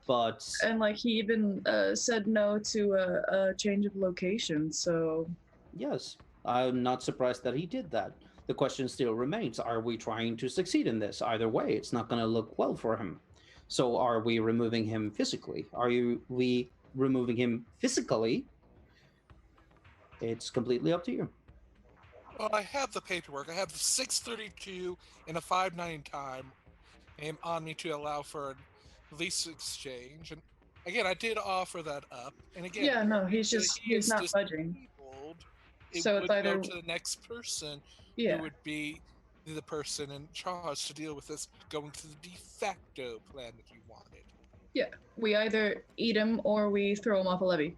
But
And like he even said no to a change of location. So
yes, I'm not surprised that he did that. The question still remains, are we trying to succeed in this? Either way, it's not going to look well for him. So are we removing him physically? We removing him physically? It's completely up to you.
Well, I have the paperwork. I have the 632 and a 590 time on me to allow for a lease exchange. And again, I did offer that up. And again,
yeah, no, he's
he is
not budging.
disabled. It
So
would
it's either
go to the next person
yeah.
who would be the person in charge to deal with this, going to the de facto plan that you wanted.
Yeah, we either eat him or we throw him off a levee.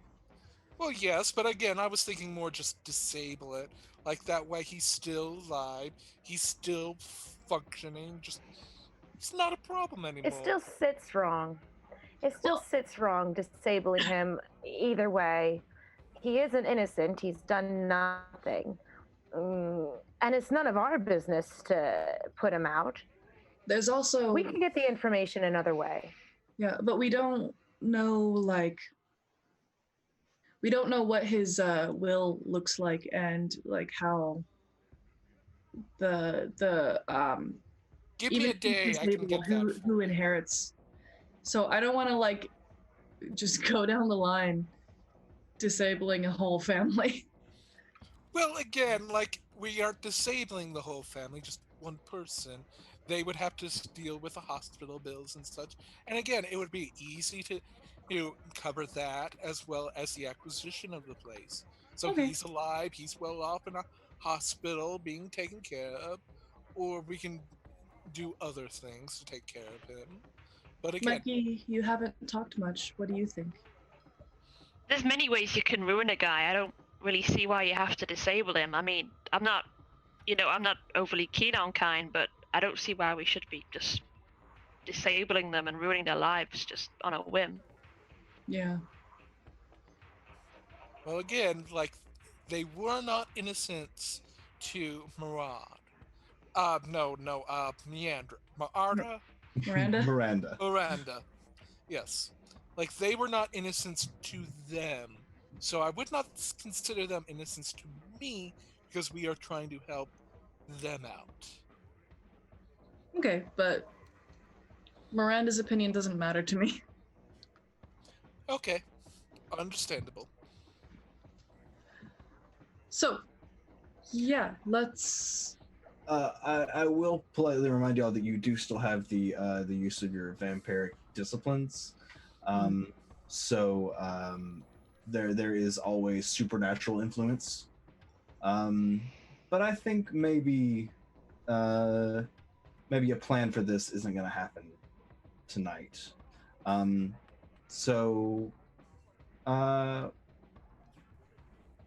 Well, yes, but again, I was thinking more just disable it. Like that way he's still alive, he's still functioning, just it's not a problem
It
anymore.
still sits wrong. It still
Well,
sits wrong disabling him either way. He isn't innocent. He's done nothing. And it's none of our business to put him out.
there's also
We can get the information another way.
yeah, but we don't know like we don't know what his will looks like and like how the
Give me
even
a day, I can
disable
get that
who
for you.
inherits. So I don't want to like just go down the line disabling a whole family.
Well, again, like, we aren't disabling the whole family, just one person. They would have to deal with the hospital bills and such. And again, it would be easy to, cover that as well as the acquisition of the place. So
Okay.
he's alive, he's well off in a hospital being taken care of, or we can do other things to take care of him. But again,
Mikey, you haven't talked much. What do you think?
There's many ways you can ruin a guy. I don't really see why you have to disable him. I mean, I'm not overly keen on kind, but I don't see why we should be just disabling them and ruining their lives just on a whim.
Yeah.
well, again, like, they were not innocents to Murad. Meandra. Marta?
Miranda?
Miranda. Yes. Like, they were not innocents to them. So I would not consider them innocents to me because we are trying to help them out.
Okay, but Miranda's opinion doesn't matter to me.
Okay. Understandable.
So, yeah, let's.
I will politely remind y'all that you do still have the use of your vampiric disciplines. There is always supernatural influence. But I think maybe a plan for this isn't going to happen tonight.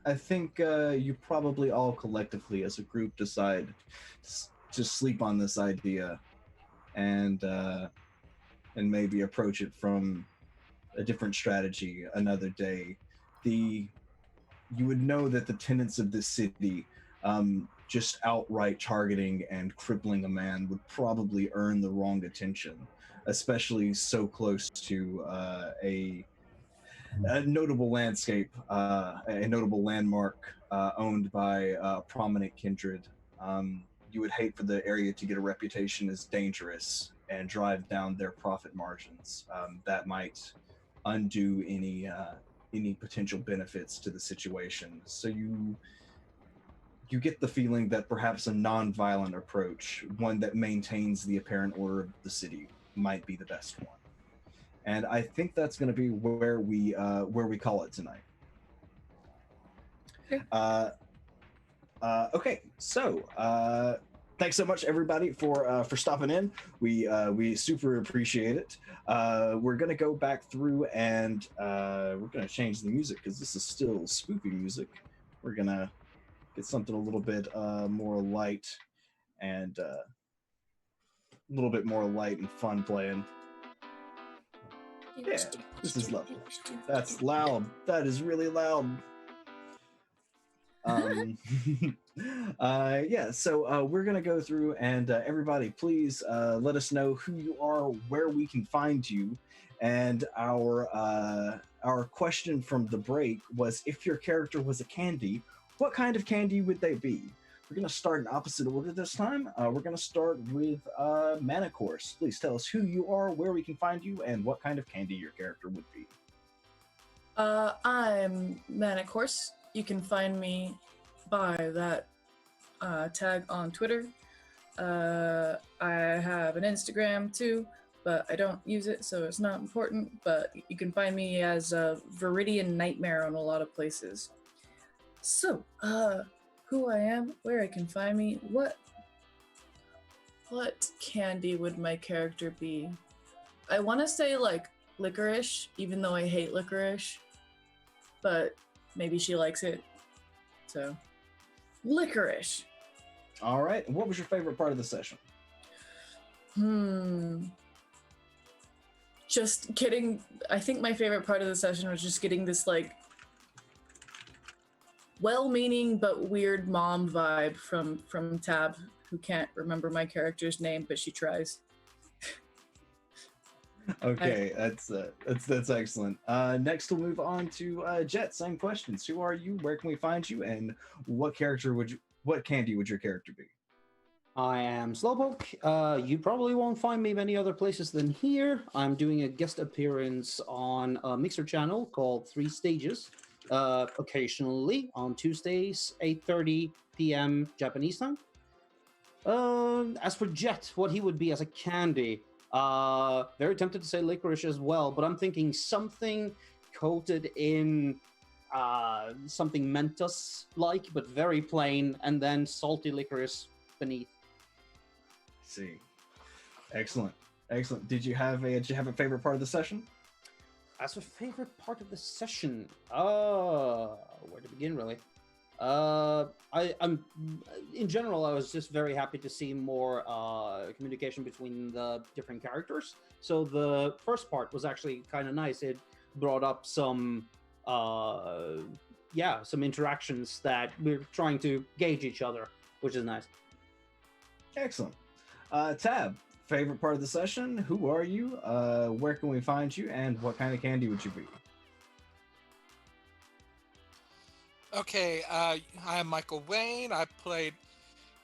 I think you probably all collectively as a group decide to sleep on this idea and maybe approach it from a different strategy another day. You would know that the tenants of this city, just outright targeting and crippling a man would probably earn the wrong attention, especially so close to a notable landscape, a notable landmark owned by a prominent kindred. You would hate for the area to get a reputation as dangerous and drive down their profit margins. That might undo any potential benefits to the situation. So you get the feeling that perhaps a non-violent approach, one that maintains the apparent order of the city, might be the best one. And I think that's going to be where we call it tonight. Okay, so thanks so much everybody for stopping in. We super appreciate it. We're gonna go back through and we're gonna change the music because this is still spoopy music. We're gonna get something a little bit more light and a little bit more light and fun playing. Yeah, this is lovely. That's loud. That is really loud. So we're gonna go through and everybody please let us know who you are, where we can find you, and our question from the break was, if your character was a candy, what kind of candy would they be? We're gonna start in opposite order this time. We're gonna start with Manicourse. Please tell us who you are, where we can find you, and what kind of candy your character would be.
I'm Manicourse. You can find me by that tag on Twitter. I have an Instagram too, but I don't use it, so it's not important. But you can find me as Viridian Nightmare on a lot of places. So, who I am, where I can find me, what candy would my character be? I want to say like licorice, even though I hate licorice, but maybe she likes it. So, licorice.
All right. And what was your favorite part of the session?
Just getting. I think my favorite part of the session was just getting this like well-meaning but weird mom vibe from Tab, who can't remember my character's name, but she tries.
Okay, that's excellent. Next, we'll move on to Jet. Same questions. Who are you? Where can we find you? And what candy would your character be?
I am Slowpoke. You probably won't find me many other places than here. I'm doing a guest appearance on a Mixer channel called 3 Stages, occasionally on Tuesdays, 8:30 p.m. Japanese time. As for Jet, what he would be as a candy, very tempted to say licorice as well, but I'm thinking something coated in something Mentos-like, but very plain, and then salty licorice beneath.
See, excellent. Did you have a favorite part of the session?
As a favorite part of the session, where to begin, really? I'm in general, I was just very happy to see more communication between the different characters. So the first part was actually kind of nice. It brought up some interactions that we're trying to gauge each other, which is nice.
Excellent. Tab, favorite part of the session? Who are you? Where can we find you? And what kind of candy would you be?
Okay, I'm Michael Wayne. I played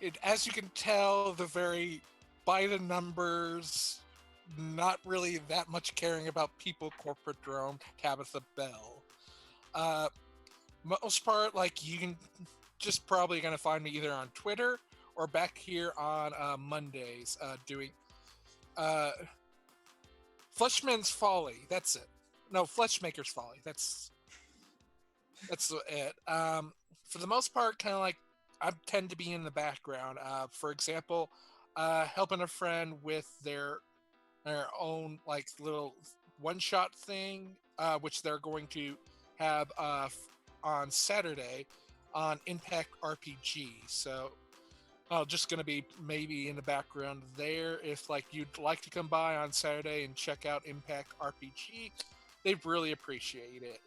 it, as you can tell, the very by the numbers, not really that much caring about people, corporate drone, Tabitha Bell. Most part, like, you can just probably gonna find me either on Twitter or back here on Mondays doing Fleshman's Folly. That's it. No, Fleshmaker's Folly. That's it. For the most part, kind of like I tend to be in the background. For example, helping a friend with their own like little one-shot thing, which they're going to have on Saturday on Impact RPG. So, just going to be maybe in the background there. If like you'd like to come by on Saturday and check out Impact RPG, they'd really appreciate it.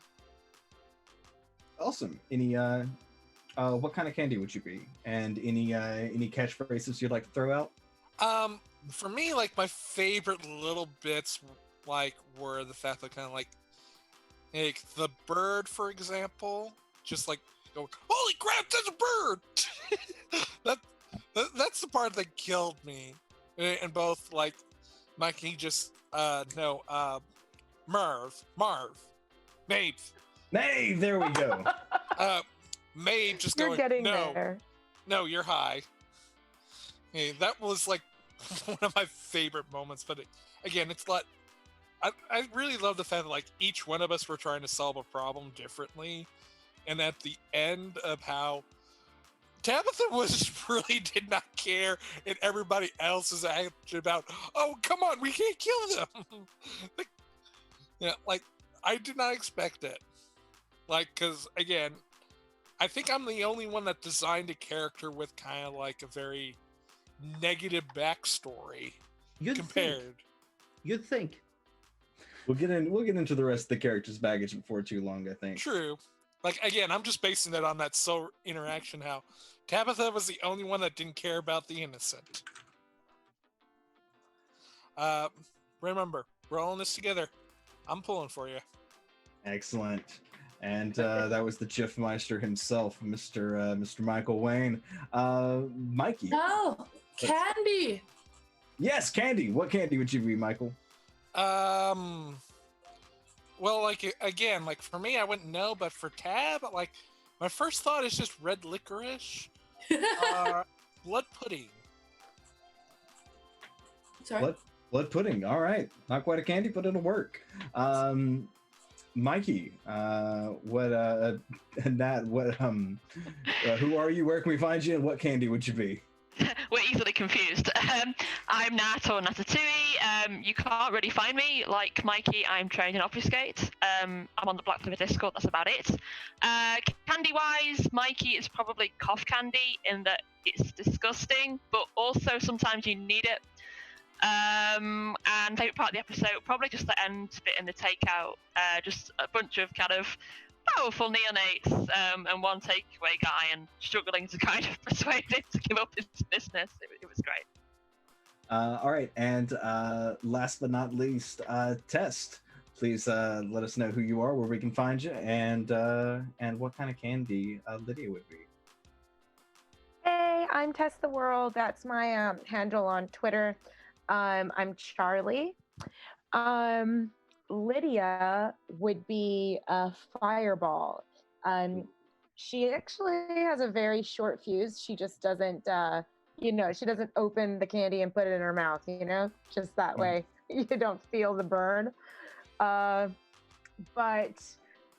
Awesome. Any what kind of candy would you be? And any catchphrases you'd like to throw out?
For me, like my favorite little bits like were the fact that kind of like the bird, for example, just like going, "Holy crap, there's a bird!" That's the part that killed me. And both like Mikey just Maeve,
There we go.
Maeve just
You're
going,
getting
"No,
there.
no, you're high." Hey, that was like one of my favorite moments. But again, it's like I really love the fact that like each one of us were trying to solve a problem differently, and at the end of how Tabitha really did not care, and everybody else is actually about, "Oh, come on, we can't kill them." Like I did not expect it. Like, because again, I think I'm the only one that designed a character with kind of like a very negative backstory compared.
You'd think.
We'll get into the rest of the character's baggage before too long, I think.
True. Like, again, I'm just basing it on that interaction, how Tabitha was the only one that didn't care about the innocent. Remember, we're all in this together. I'm pulling for you.
Excellent. And that was the Jiffmeister himself, Mr. Michael Wayne. Mikey.
No, candy.
Yes, candy. What candy would you be, Michael?
Well, like, again, like, for me, I wouldn't know, but for Tab, like, my first thought is just red licorice. Blood pudding.
Sorry.
Blood pudding. All right. Not quite a candy, but it'll work. Mikey, who are you? Where can we find you? And what candy would you be?
we're easily confused. I'm Nat or Natatui. You can't really find me. Like Mikey, I'm trained in Obfuscate. I'm on the Black Clover Discord, that's about it. Candy-wise, Mikey is probably cough candy in that it's disgusting, but also sometimes you need it. And favourite part of the episode, probably just the end bit in the takeout. Just a bunch of kind of powerful neonates and one takeaway guy and struggling to kind of persuade him to give up his business. It was great.
All right, and last but not least, Test. Please let us know who you are, where we can find you, and what kind of candy Lydia would be.
Hey, I'm Test the World. That's my handle on Twitter. I'm Charlie. Lydia would be a fireball. She actually has a very short fuse. She just doesn't, she doesn't open the candy and put it in her mouth, just that way you don't feel the burn. But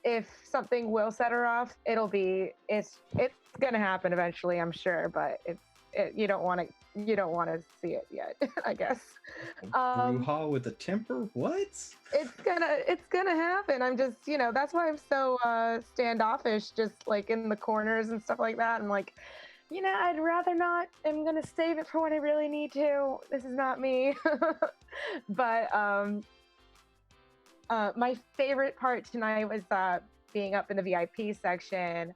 if something will set her off, it's gonna happen eventually, I'm sure, but you don't want to see it yet, I guess.
Bruja with a temper? What?
It's gonna happen. I'm just, that's why I'm so standoffish, just like in the corners and stuff like that. I'm like, I'd rather not. I'm gonna save it for when I really need to. This is not me. But my favorite part tonight was being up in the VIP section.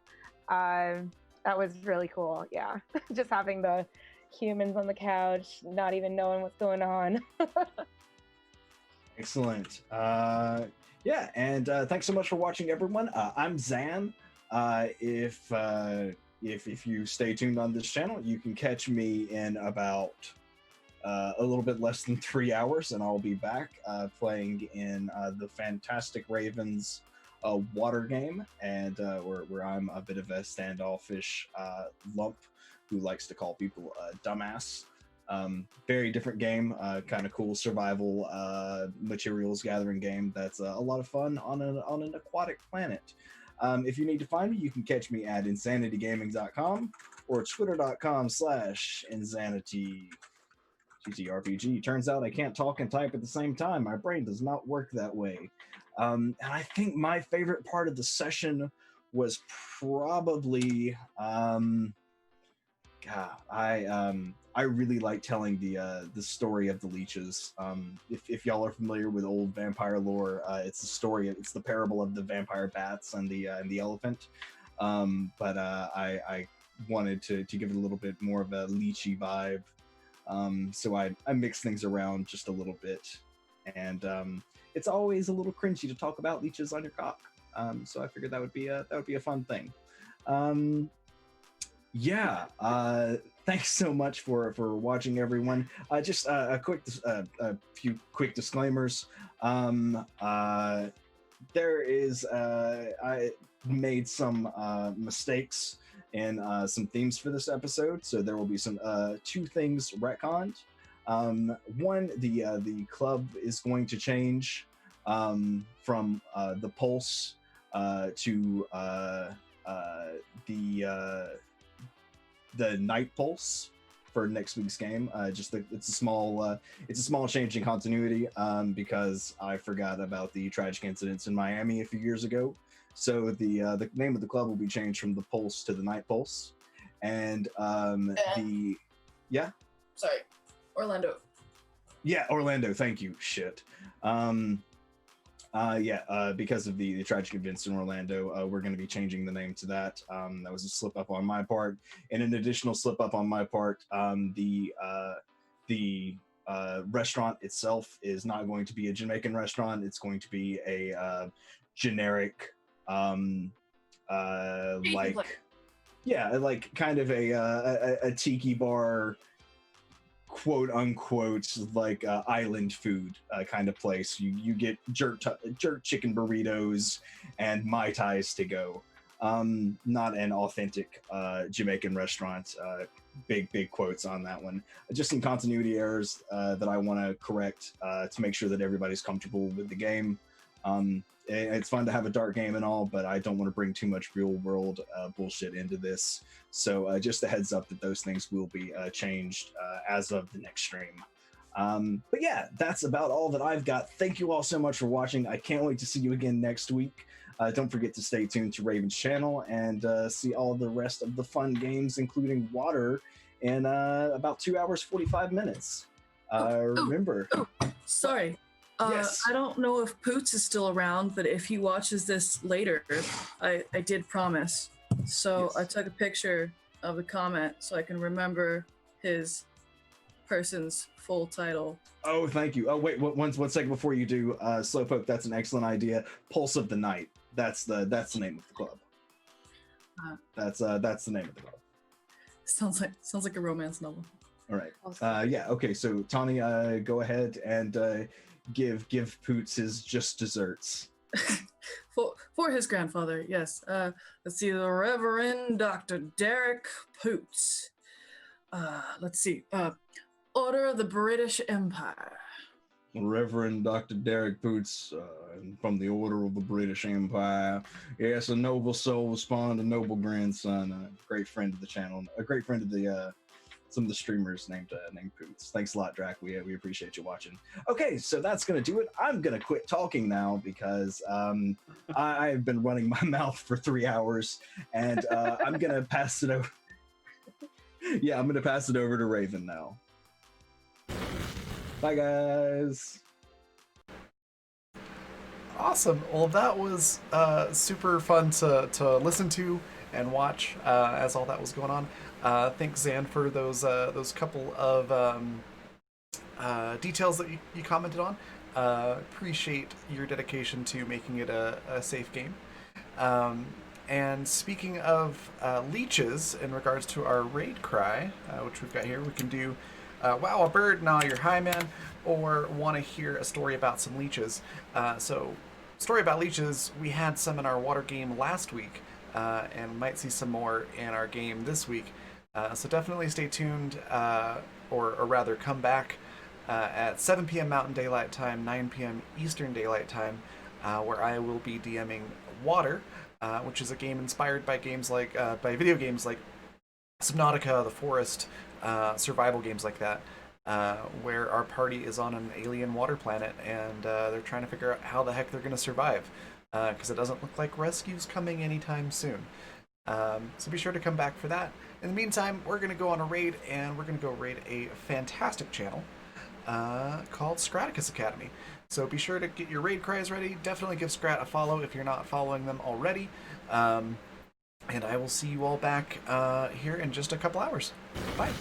That was really cool. Yeah, just having the humans on the couch, not even knowing what's going on.
Excellent. Yeah, and thanks so much for watching, everyone. I'm Zan. If you stay tuned on this channel, you can catch me in about a little bit less than 3 hours, and I'll be back playing in the Fantastic Ravens water game, and where I'm a bit of a standoffish lump who likes to call people dumbass. Very different game, kind of cool survival materials gathering game that's a lot of fun on an aquatic planet. If you need to find me, you can catch me at insanitygaming.com or twitter.com/insanity_TTRPG. Turns out I can't talk and type at the same time. My brain does not work that way. And I think my favorite part of the session was probably I really like telling the story of the leeches. If y'all are familiar with old vampire lore, it's the story. It's the parable of the vampire bats and the elephant. But I wanted to give it a little bit more of a leechy vibe. So I mix things around just a little bit, and it's always a little cringy to talk about leeches on your cock. So I figured that would be a fun thing. Thanks so much for watching, everyone. Just a few quick disclaimers. There is I made some mistakes in some themes for this episode, so there will be some two things retconned. One, the club is going to change from the Pulse to the Night Pulse for next week's game. It's a small change in continuity because I forgot about the tragic incidents in Miami a few years ago. So the name of the club will be changed from the Pulse to the Night Pulse, and
Orlando.
Yeah, Orlando. Thank you. Shit. Because of the tragic events in Orlando, we're going to be changing the name to that. That was a slip up on my part, and an additional slip up on my part. The restaurant itself is not going to be a Jamaican restaurant. It's going to be a generic, kind of a tiki bar, quote unquote, like island food kind of place. You get jerk chicken burritos and Mai Tais to go. Not an authentic Jamaican restaurant. Big quotes on that one. Just some continuity errors that I want to correct to make sure that everybody's comfortable with the game. It's fun to have a dark game and all, but I don't want to bring too much real world bullshit into this. So just a heads up that those things will be changed as of the next stream. But yeah, that's about all that I've got. Thank you all so much for watching. I can't wait to see you again next week. Don't forget to stay tuned to Raven's channel and see all the rest of the fun games, including Water, in about 2 hours, 45 minutes. Remember.
Sorry.
Yes.
I don't know if Poots is still around, but if he watches this later, I did promise. So
Yes.
I took a picture of the comment so I can remember his person's full title.
Oh, thank you. Oh, wait, one second before you do. Slowpoke, that's an excellent idea. Pulse of the Night. That's the name of the club. That's the name of the club.
Sounds like a romance novel.
All right. Yeah. Okay. So Tawny, go ahead and give Poots his just desserts.
For his grandfather, yes. Let's see, the Reverend Dr. Derek Poots. Let's see. Order of the British Empire.
Reverend Dr. Derek Poots, from the Order of the British Empire. Yes, a noble soul spawned a noble grandson. A great friend of the channel. A great friend of the some of the streamers named Poots. Thanks a lot, Drac. We appreciate you watching. Okay, so that's gonna do it. I'm gonna quit talking now because I've been running my mouth for 3 hours, and I'm gonna pass it over. Yeah, I'm gonna pass it over to Raven now. Bye, guys.
Awesome. Well, that was super fun to listen to and watch as all that was going on. Thanks, Zan, for those couple of details that you commented on. Appreciate your dedication to making it a safe game. And speaking of leeches, in regards to our raid cry, which we've got here, we can do wow, a bird, nah, you're high, man, or want to hear a story about some leeches. So, story about leeches, we had some in our water game last week, and might see some more in our game this week. So definitely stay tuned, or rather come back at 7 p.m. Mountain Daylight Time, 9 p.m. Eastern Daylight Time, where I will be DMing Water, which is a game inspired by games like by video games like Subnautica, The Forest, survival games like that, where our party is on an alien water planet and they're trying to figure out how the heck they're going to survive, because it doesn't look like rescue's coming anytime soon. So be sure to come back for that. In the meantime, we're going to go on a raid, and we're going to go raid a fantastic channel called Scraticus Academy. So be sure to get your raid cries ready. Definitely give Scrat a follow if you're not following them already. And I will see you all back here in just a couple hours. Bye.